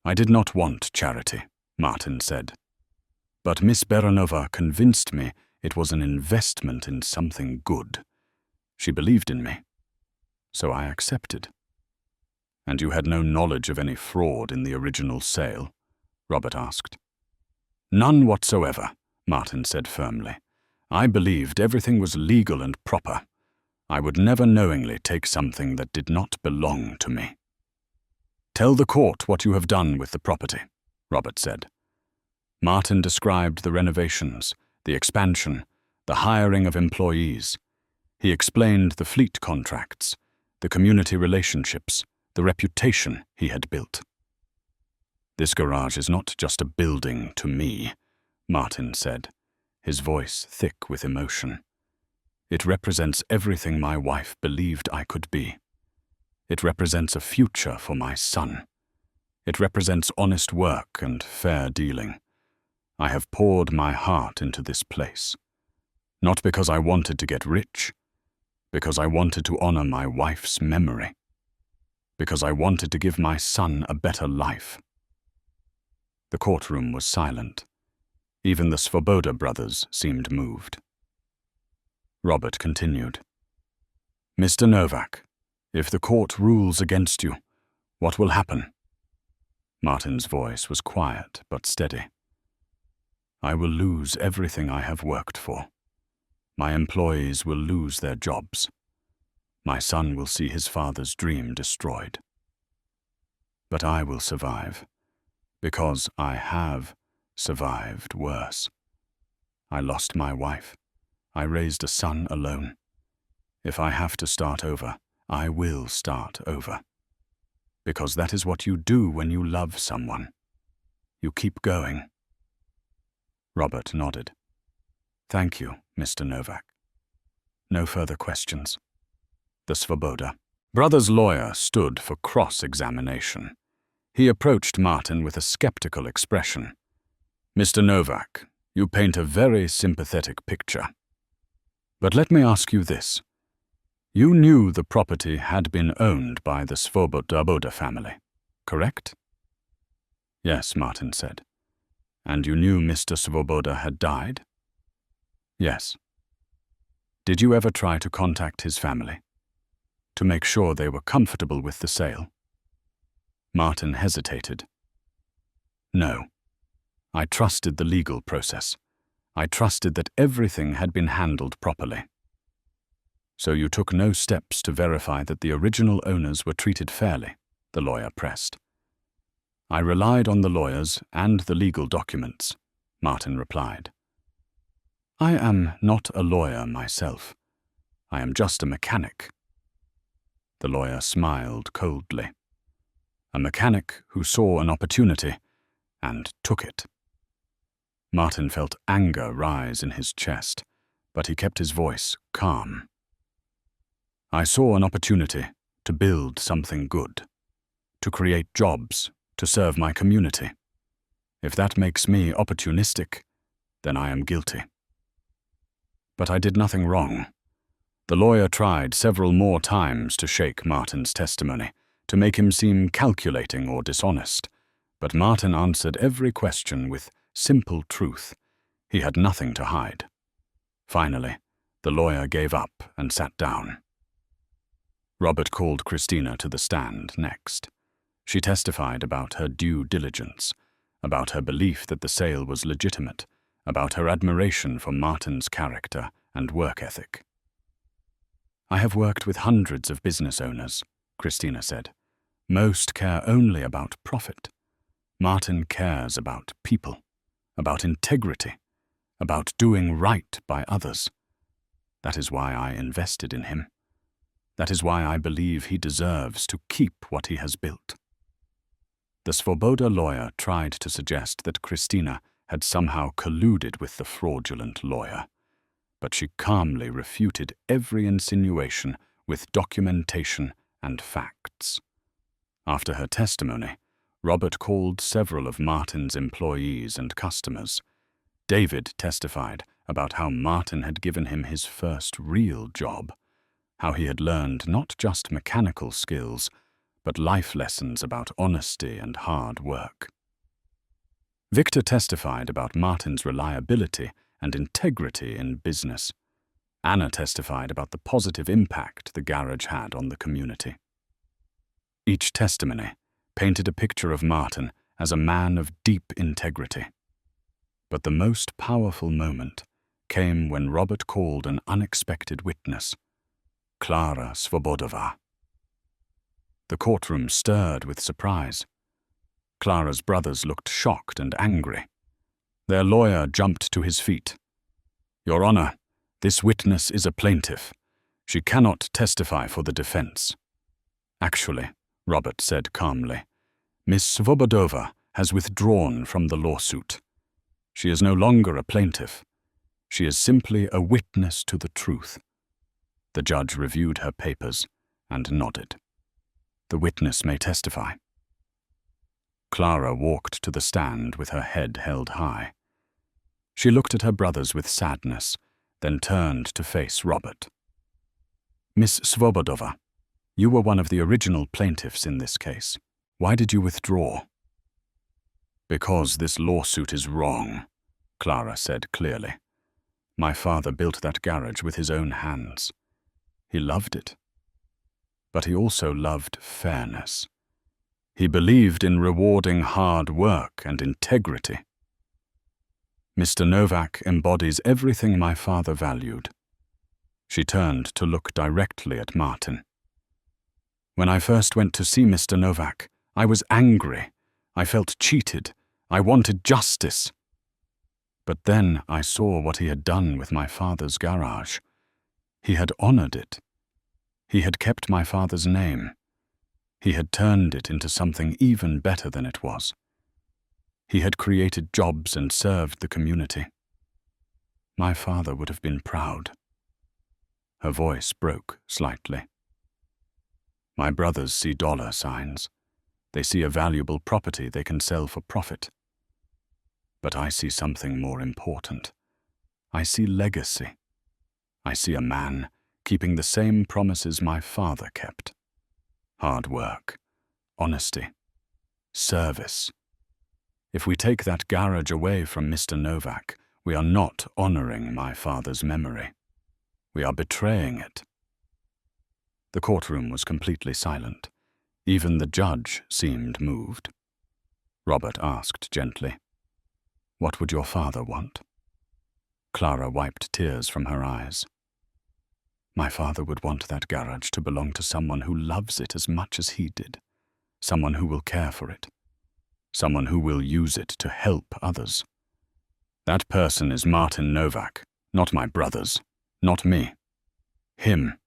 "I did not want charity," Martin said. "But Miss Baronova convinced me it was an investment in something good. She believed in me. So I accepted." "And you had no knowledge of any fraud in the original sale?" Robert asked. "None whatsoever," Martin said firmly. "I believed everything was legal and proper. I would never knowingly take something that did not belong to me." "Tell the court what you have done with the property," Robert said. Martin described the renovations, the expansion, the hiring of employees. He explained the fleet contracts, the community relationships, the reputation he had built. "This garage is not just a building to me," Martin said, his voice thick with emotion. "It represents everything my wife believed I could be. It represents a future for my son. It represents honest work and fair dealing. I have poured my heart into this place, not because I wanted to get rich, because I wanted to honor my wife's memory, because I wanted to give my son a better life." The courtroom was silent. Even the Svoboda brothers seemed moved. Robert continued. "Mr. Novak, if the court rules against you, what will happen?" Martin's voice was quiet but steady. "I will lose everything I have worked for," My employees will lose their jobs. My son will see his father's dream destroyed. But I will survive, because I have survived worse. I lost my wife. I raised a son alone. If I have to start over, I will start over. Because that is what you do when you love someone. You keep going. Robert nodded. Thank you, Mr. Novak. No further questions. The Svoboda. Brother's lawyer stood for cross-examination. He approached Martin with a skeptical expression. Mr. Novak, you paint a very sympathetic picture. But let me ask you this. You knew the property had been owned by the Svoboda family, correct? Yes, Martin said. And you knew Mr. Svoboda had died? Yes. Did you ever try to contact his family, to make sure they were comfortable with the sale? Martin hesitated. No. I trusted the legal process. I trusted that everything had been handled properly. So you took no steps to verify that the original owners were treated fairly, the lawyer pressed. I relied on the lawyers and the legal documents, Martin replied. I am not a lawyer myself. I am just a mechanic. The lawyer smiled coldly. A mechanic who saw an opportunity and took it. Martin felt anger rise in his chest, but he kept his voice calm. I saw an opportunity to build something good, to create jobs, to serve my community. If that makes me opportunistic, then I am guilty. But I did nothing wrong. The lawyer tried several more times to shake Martin's testimony, to make him seem calculating or dishonest, but Martin answered every question with simple truth. He had nothing to hide. Finally, the lawyer gave up and sat down. Robert called Christina to the stand next. She testified about her due diligence, about her belief that the sale was legitimate, about her admiration for Martin's character and work ethic. I have worked with hundreds of business owners, Christina said. Most care only about profit. Martin cares about people, about integrity, about doing right by others. That is why I invested in him. That is why I believe he deserves to keep what he has built. The Svoboda lawyer tried to suggest that Christina had somehow colluded with the fraudulent lawyer, but she calmly refuted every insinuation with documentation and facts. After her testimony, Robert called several of Martin's employees and customers. David testified about how Martin had given him his first real job, how he had learned not just mechanical skills, but life lessons about honesty and hard work. Victor testified about Martin's reliability and integrity in business. Anna testified about the positive impact the garage had on the community. Each testimony painted a picture of Martin as a man of deep integrity. But the most powerful moment came when Robert called an unexpected witness, Klara Svobodova. The courtroom stirred with surprise. Clara's brothers looked shocked and angry. Their lawyer jumped to his feet. Your Honor, this witness is a plaintiff. She cannot testify for the defense. Actually, Robert said calmly, Miss Svobodova has withdrawn from the lawsuit. She is no longer a plaintiff. She is simply a witness to the truth. The judge reviewed her papers and nodded. The witness may testify. Clara walked to the stand with her head held high. She looked at her brothers with sadness, then turned to face Robert. Miss Svobodova, you were one of the original plaintiffs in this case. Why did you withdraw? Because this lawsuit is wrong, Clara said clearly. My father built that garage with his own hands. He loved it. But he also loved fairness. He believed in rewarding hard work and integrity. Mr. Novak embodies everything my father valued, She turned to look directly at Martin. "When I first went to see Mr. Novak, I was angry. I felt cheated. I wanted justice. But then I saw what he had done with my father's garage. He had honored it. He had kept my father's name. He had turned it into something even better than it was. He had created jobs and served the community. My father would have been proud." Her voice broke slightly. "My brothers see dollar signs. They see a valuable property they can sell for profit. But I see something more important. I see legacy. I see a man keeping the same promises my father kept. Hard work, honesty, service. If we take that garage away from Mr. Novak, we are not honoring my father's memory. We are betraying it." The courtroom was completely silent. Even the judge seemed moved. Robert asked gently, "What would your father want?" Clara wiped tears from her eyes. "My father would want that garage to belong to someone who loves it as much as he did, someone who will care for it, someone who will use it to help others. That person is Martin Novak, not my brothers, not me. Him."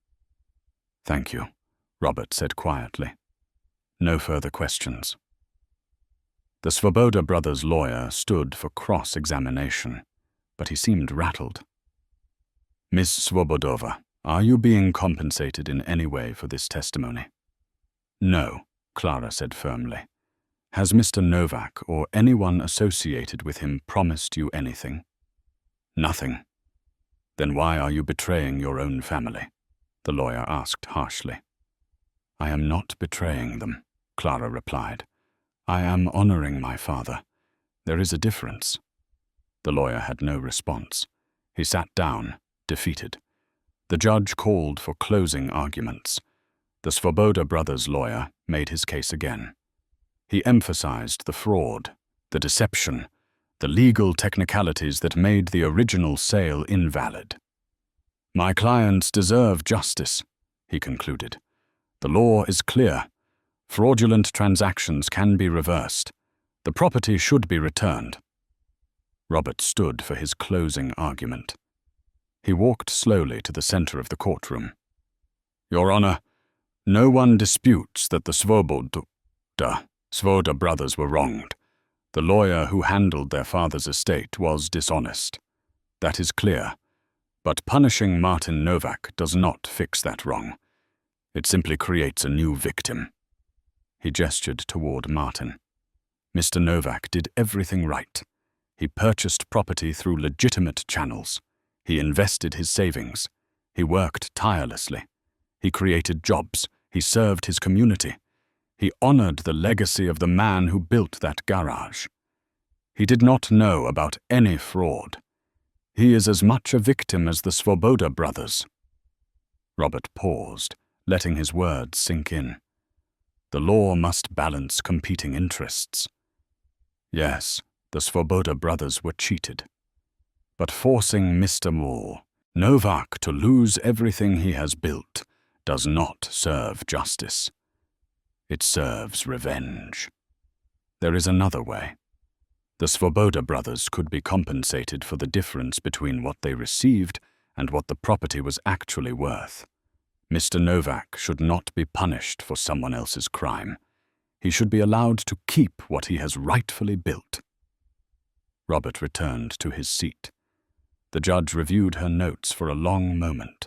"Thank you," Robert said quietly. "No further questions." The Svoboda brothers' lawyer stood for cross-examination, but he seemed rattled. "Miss Svobodova, are you being compensated in any way for this testimony?" "No," Clara said firmly. "Has Mr. Novak or anyone associated with him promised you anything?" "Nothing." "Then why are you betraying your own family?" the lawyer asked harshly. "I am not betraying them," Clara replied. "I am honoring my father. There is a difference." The lawyer had no response. He sat down, defeated. The judge called for closing arguments. The Svoboda brothers' lawyer made his case again. He emphasized the fraud, the deception, the legal technicalities that made the original sale invalid. "My clients deserve justice," he concluded. "The law is clear. Fraudulent transactions can be reversed. The property should be returned." Robert stood for his closing argument. He walked slowly to the center of the courtroom. "Your Honor, no one disputes that the Svoboda brothers were wronged. The lawyer who handled their father's estate was dishonest. That is clear. But punishing Martin Novak does not fix that wrong. It simply creates a new victim." He gestured toward Martin. "Mr. Novak did everything right. He purchased property through legitimate channels. He invested his savings. He worked tirelessly. He created jobs. He served his community. He honored the legacy of the man who built that garage. He did not know about any fraud. He is as much a victim as the Svoboda brothers." Robert paused, letting his words sink in. The law must balance competing interests. Yes, the Svoboda brothers were cheated. But forcing Mr. Novak to lose everything he has built does not serve justice. It serves revenge. There is another way. The Svoboda brothers could be compensated for the difference between what they received and what the property was actually worth. Mr. Novak should not be punished for someone else's crime. He should be allowed to keep what he has rightfully built. Robert returned to his seat. The judge reviewed her notes for a long moment.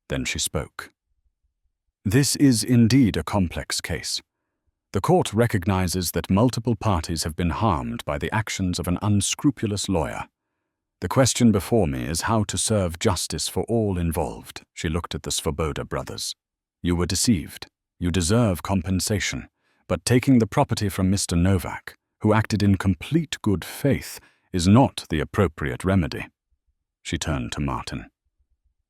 Then she spoke. "This is indeed a complex case. The court recognizes that multiple parties have been harmed by the actions of an unscrupulous lawyer. The question before me is how to serve justice for all involved." She looked at the Svoboda brothers. "You were deceived. You deserve compensation. But taking the property from Mr. Novak, who acted in complete good faith, is not the appropriate remedy." She turned to Martin.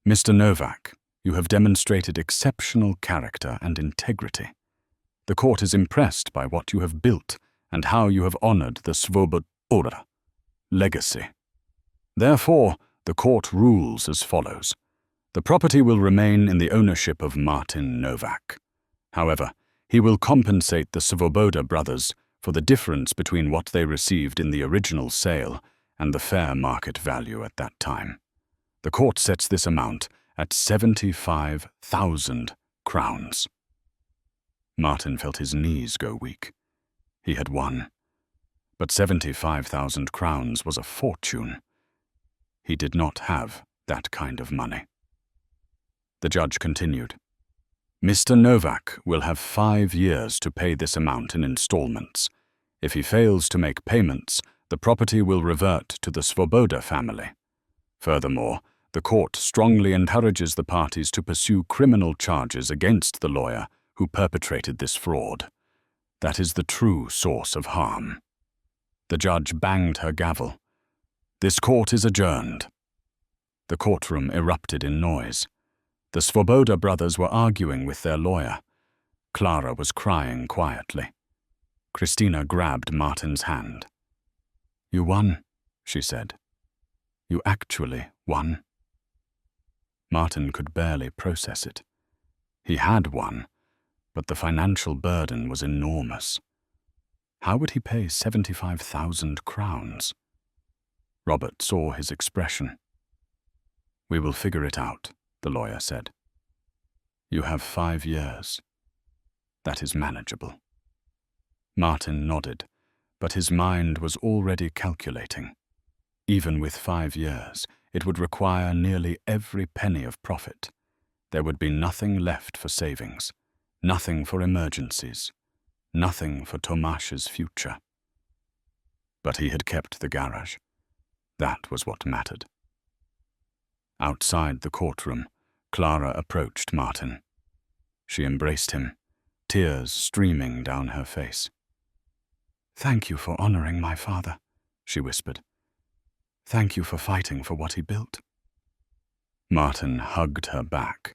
"Mr. Novak, you have demonstrated exceptional character and integrity. The court is impressed by what you have built and how you have honored the Svoboda legacy. Therefore, the court rules as follows. The property will remain in the ownership of Martin Novak. However, he will compensate the Svoboda brothers for the difference between what they received in the original sale and the fair market value at that time. The court sets this amount at 75,000 crowns. Martin felt his knees go weak. He had won. But 75,000 crowns was a fortune. He did not have that kind of money. The judge continued. Mr. Novak will have 5 years to pay this amount in installments. If he fails to make payments, the property will revert to the Svoboda family. Furthermore, the court strongly encourages the parties to pursue criminal charges against the lawyer who perpetrated this fraud. That is the true source of harm. The judge banged her gavel. This court is adjourned. The courtroom erupted in noise. The Svoboda brothers were arguing with their lawyer. Clara was crying quietly. Christina grabbed Martin's hand. You won, she said. You actually won. Martin could barely process it. He had won, but the financial burden was enormous. How would he pay 75,000 crowns? Robert saw his expression. We will figure it out, the lawyer said. You have 5 years. That is manageable. Martin nodded, but his mind was already calculating. Even with 5 years, it would require nearly every penny of profit. There would be nothing left for savings, nothing for emergencies, nothing for Tomasz's future. But he had kept the garage. That was what mattered. Outside the courtroom, Clara approached Martin. She embraced him, tears streaming down her face. Thank you for honoring my father, she whispered. Thank you for fighting for what he built. Martin hugged her back.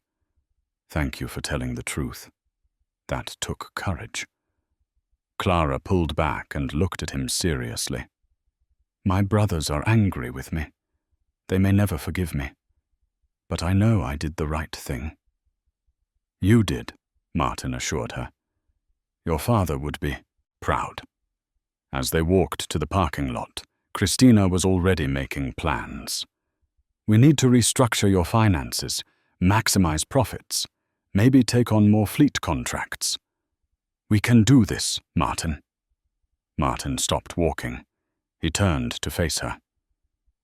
Thank you for telling the truth. That took courage. Clara pulled back and looked at him seriously. My brothers are angry with me. They may never forgive me. But I know I did the right thing. You did, Martin assured her. Your father would be proud. As they walked to the parking lot, Christina was already making plans. We need to restructure your finances, maximize profits, maybe take on more fleet contracts. We can do this, Martin. Martin stopped walking. He turned to face her.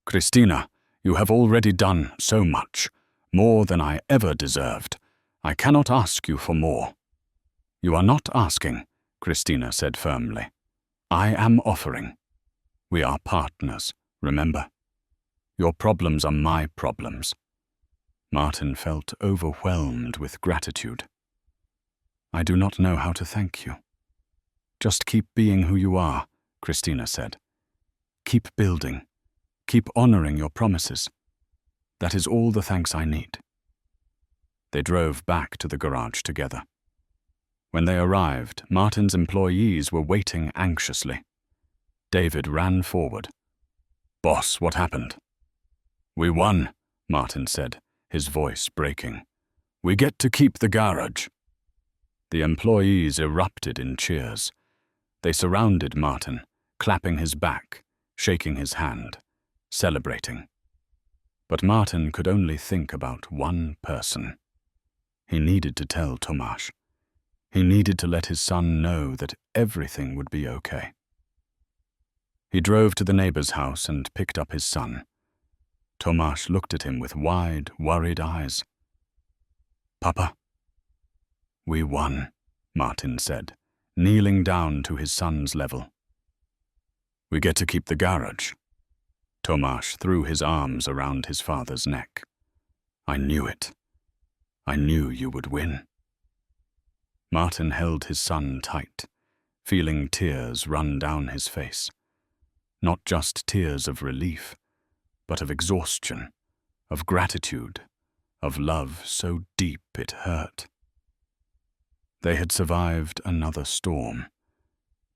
Christina, you have already done so much, more than I ever deserved. I cannot ask you for more. You are not asking, Christina said firmly. I am offering. We are partners, remember? Your problems are my problems. Martin felt overwhelmed with gratitude. I do not know how to thank you. Just keep being who you are, Christina said. Keep building. Keep honoring your promises. That is all the thanks I need. They drove back to the garage together. When they arrived, Martin's employees were waiting anxiously. David ran forward. Boss, what happened? We won, Martin said, his voice breaking. We get to keep the garage. The employees erupted in cheers. They surrounded Martin, clapping his back, shaking his hand, celebrating. But Martin could only think about one person. He needed to tell Tomasz. He needed to let his son know that everything would be okay. He drove to the neighbor's house and picked up his son. Tomasz looked at him with wide, worried eyes. Papa? We won, Martin said, kneeling down to his son's level. We get to keep the garage. Tomasz threw his arms around his father's neck. I knew it. I knew you would win. Martin held his son tight, feeling tears run down his face. Not just tears of relief, but of exhaustion, of gratitude, of love so deep it hurt. They had survived another storm.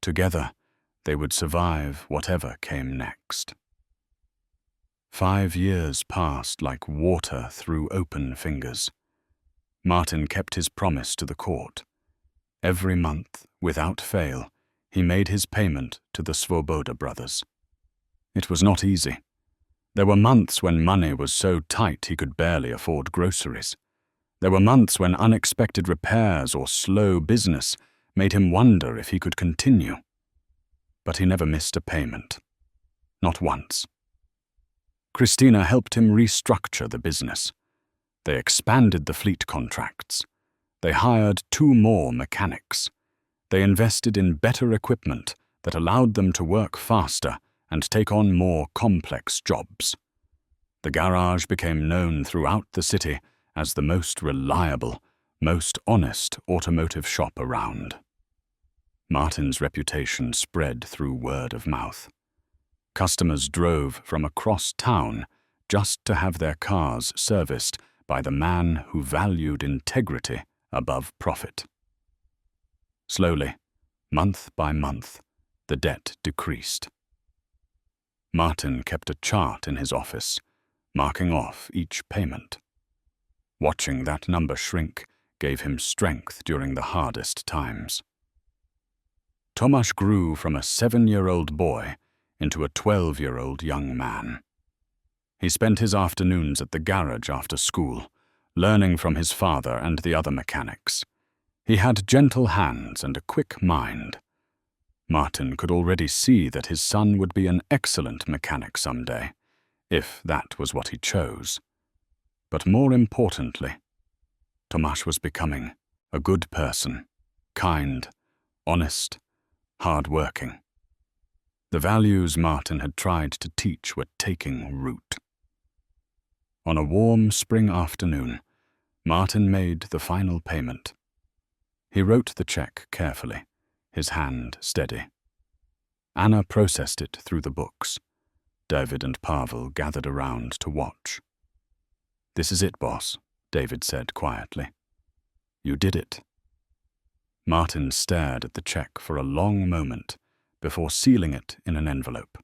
Together, they would survive whatever came next. 5 years passed like water through open fingers. Martin kept his promise to the court. Every month, without fail, he made his payment to the Svoboda brothers. It was not easy. There were months when money was so tight he could barely afford groceries. There were months when unexpected repairs or slow business made him wonder if he could continue. But he never missed a payment. Not once. Christina helped him restructure the business. They expanded the fleet contracts. They hired 2 more mechanics. They invested in better equipment that allowed them to work faster and take on more complex jobs. The garage became known throughout the city as the most reliable, most honest automotive shop around. Martin's reputation spread through word of mouth. Customers drove from across town just to have their cars serviced by the man who valued integrity above profit. Slowly, month by month, the debt decreased. Martin kept a chart in his office, marking off each payment. Watching that number shrink gave him strength during the hardest times. Tomasz grew from a 7-year-old boy into a 12-year-old young man. He spent his afternoons at the garage after school, learning from his father and the other mechanics. He had gentle hands and a quick mind. Martin could already see that his son would be an excellent mechanic someday, if that was what he chose. But more importantly, Tomasz was becoming a good person, kind, honest, hard-working. The values Martin had tried to teach were taking root. On a warm spring afternoon, Martin made the final payment. He wrote the check carefully, his hand steady. Anna processed it through the books. David and Pavel gathered around to watch. "This is it, boss," David said quietly. "You did it." Martin stared at the check for a long moment before sealing it in an envelope.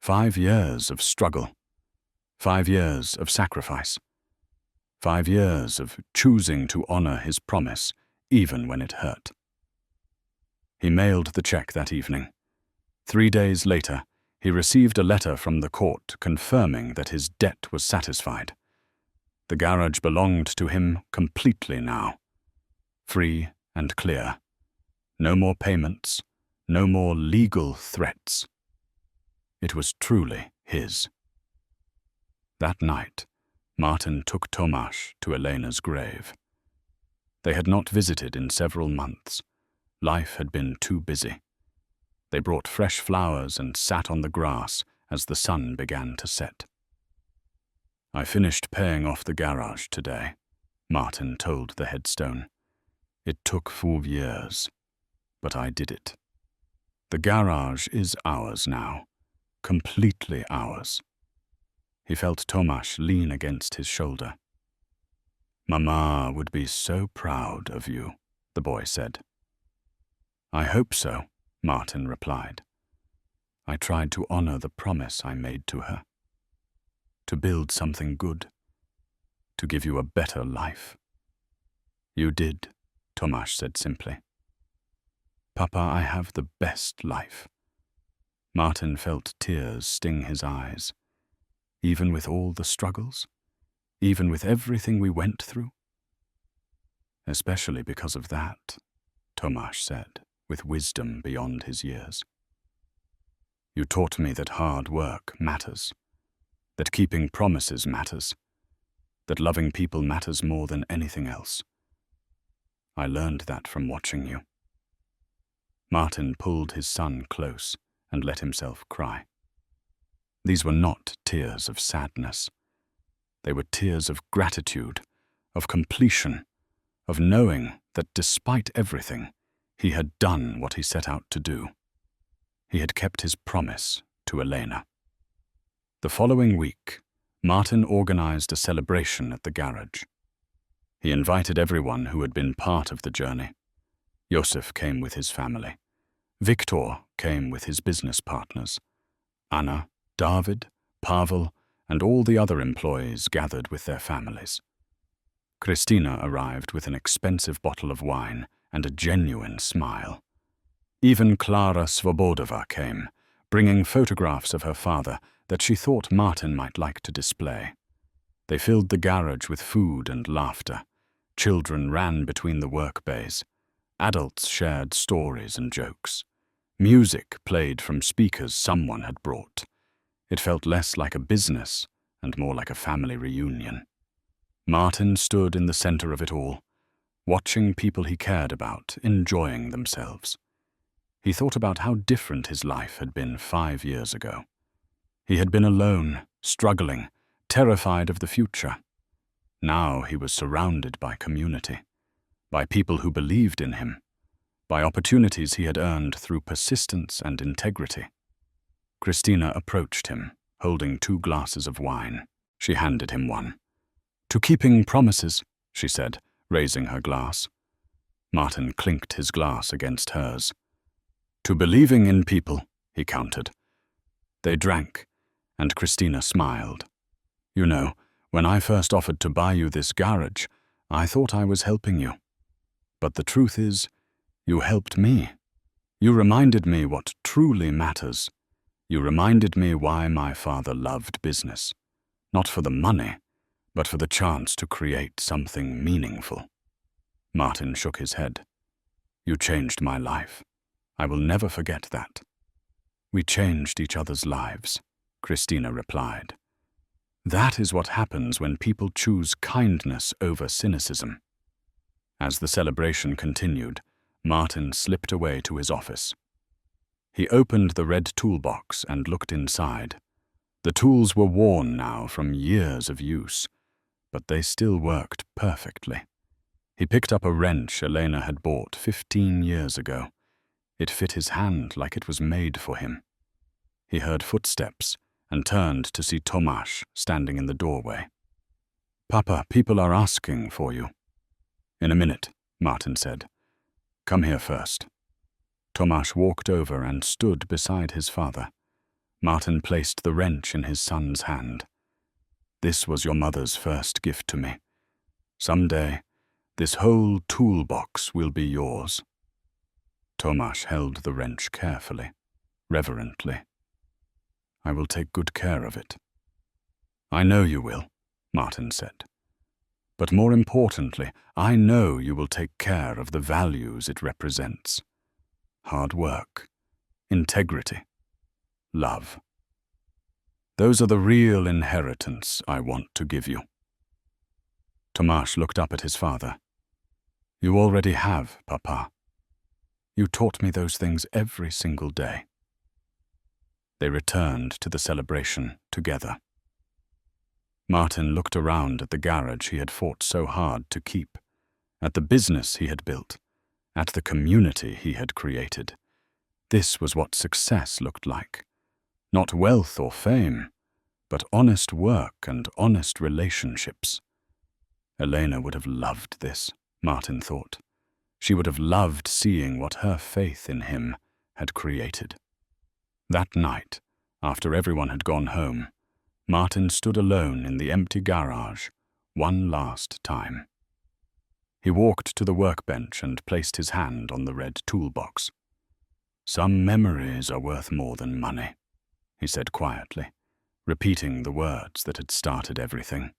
5 years of struggle. 5 years of sacrifice. 5 years of choosing to honor his promise, even when it hurt. He mailed the check that evening. 3 days later, he received a letter from the court confirming that his debt was satisfied. The garage belonged to him completely now. Free and clear. No more payments, no more legal threats. It was truly his. That night, Martin took Tomasz to Elena's grave. They had not visited in several months. Life had been too busy. They brought fresh flowers and sat on the grass as the sun began to set. "I finished paying off the garage today," Martin told the headstone. "It took 4 years, but I did it. The garage is ours now, completely ours." He felt Tomasz lean against his shoulder. "Mama would be so proud of you," the boy said. "I hope so," Martin replied. "I tried to honor the promise I made to her. To build something good. To give you a better life." "You did," Tomasz said simply. "Papa, I have the best life." Martin felt tears sting his eyes. "Even with all the struggles? Even with everything we went through?" "Especially because of that," Tomasz said, with wisdom beyond his years. "You taught me that hard work matters, that keeping promises matters, that loving people matters more than anything else. I learned that from watching you." Martin pulled his son close and let himself cry. These were not tears of sadness. They were tears of gratitude, of completion, of knowing that despite everything, he had done what he set out to do. He had kept his promise to Elena. The following week, Martin organized a celebration at the garage. He invited everyone who had been part of the journey. Josef came with his family. Viktor came with his business partners. Anna, David, Pavel, and all the other employees gathered with their families. Christina arrived with an expensive bottle of wine and a genuine smile. Even Klara Svobodova came, bringing photographs of her father that she thought Martin might like to display. They filled the garage with food and laughter. Children ran between the work bays. Adults shared stories and jokes. Music played from speakers someone had brought. It felt less like a business and more like a family reunion. Martin stood in the center of it all, watching people he cared about enjoying themselves. He thought about how different his life had been 5 years ago. He had been alone, struggling, terrified of the future. Now he was surrounded by community, by people who believed in him, by opportunities he had earned through persistence and integrity. Christina approached him, holding 2 glasses of wine. She handed him one. "To keeping promises," she said, raising her glass. Martin clinked his glass against hers. "To believing in people," he countered. They drank, and Christina smiled. "You know, when I first offered to buy you this garage, I thought I was helping you. But the truth is, you helped me. You reminded me what truly matters. You reminded me why my father loved business. Not for the money, but for the chance to create something meaningful." Martin shook his head. "You changed my life. I will never forget that." "We changed each other's lives," Christina replied. "That is what happens when people choose kindness over cynicism." As the celebration continued, Martin slipped away to his office. He opened the red toolbox and looked inside. The tools were worn now from years of use, but they still worked perfectly. He picked up a wrench Elena had bought 15 years ago. It fit his hand like it was made for him. He heard footsteps and turned to see Tomasz standing in the doorway. "Papa, people are asking for you." "In a minute," Martin said. "Come here first." Tomasz walked over and stood beside his father. Martin placed the wrench in his son's hand. "This was your mother's first gift to me. Someday, this whole toolbox will be yours." Tomasz held the wrench carefully, reverently. "I will take good care of it." "I know you will," Martin said. "But more importantly, I know you will take care of the values it represents. Hard work, integrity, love. Those are the real inheritance I want to give you." Tomasz looked up at his father. "You already have, Papa. You taught me those things every single day." They returned to the celebration together. Martin looked around at the garage he had fought so hard to keep, at the business he had built, at the community he had created. This was what success looked like. Not wealth or fame, but honest work and honest relationships. Elena would have loved this, Martin thought. She would have loved seeing what her faith in him had created. That night, after everyone had gone home, Martin stood alone in the empty garage one last time. He walked to the workbench and placed his hand on the red toolbox. "Some memories are worth more than money," he said quietly, repeating the words that had started everything.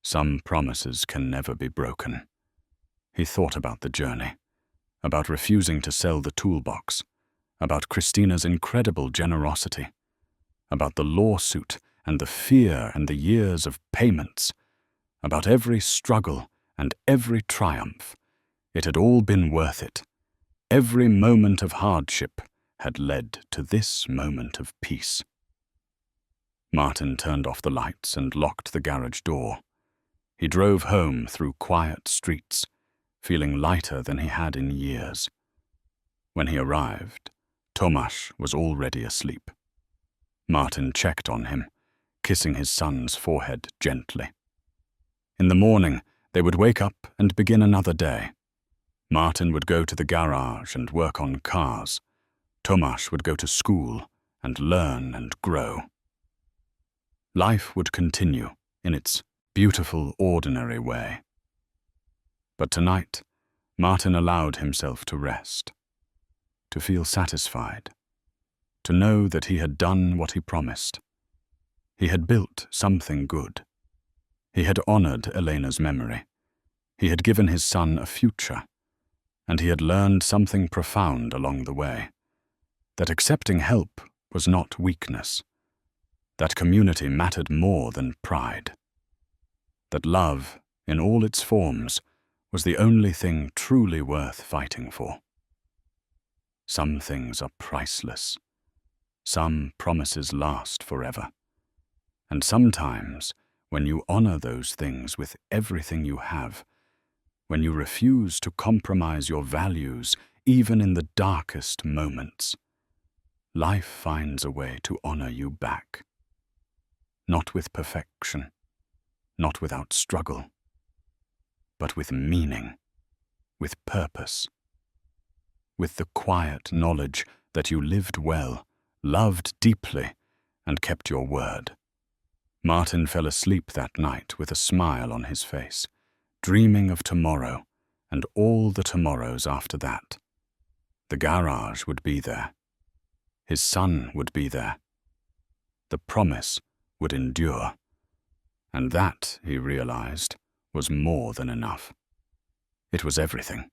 "Some promises can never be broken." He thought about the journey, about refusing to sell the toolbox, about Christina's incredible generosity, about the lawsuit and the fear and the years of payments, about every struggle and every triumph. It had all been worth it. Every moment of hardship had led to this moment of peace. Martin turned off the lights and locked the garage door. He drove home through quiet streets, feeling lighter than he had in years. When he arrived, Tomasz was already asleep. Martin checked on him, kissing his son's forehead gently. In the morning, they would wake up and begin another day. Martin would go to the garage and work on cars. Tomasz would go to school and learn and grow. Life would continue in its beautiful, ordinary way. But tonight, Martin allowed himself to rest, to feel satisfied, to know that he had done what he promised. He had built something good. He had honored Elena's memory. He had given his son a future, and he had learned something profound along the way, that accepting help was not weakness, that community mattered more than pride, that love, in all its forms, was the only thing truly worth fighting for. Some things are priceless. Some promises last forever. And sometimes, when you honor those things with everything you have, when you refuse to compromise your values even in the darkest moments, life finds a way to honor you back. Not with perfection, not without struggle, but with meaning, with purpose, with the quiet knowledge that you lived well, loved deeply, and kept your word. Martin fell asleep that night with a smile on his face, dreaming of tomorrow and all the tomorrows after that. The garage would be there. His son would be there. The promise would endure. And that, he realized, was more than enough. It was everything.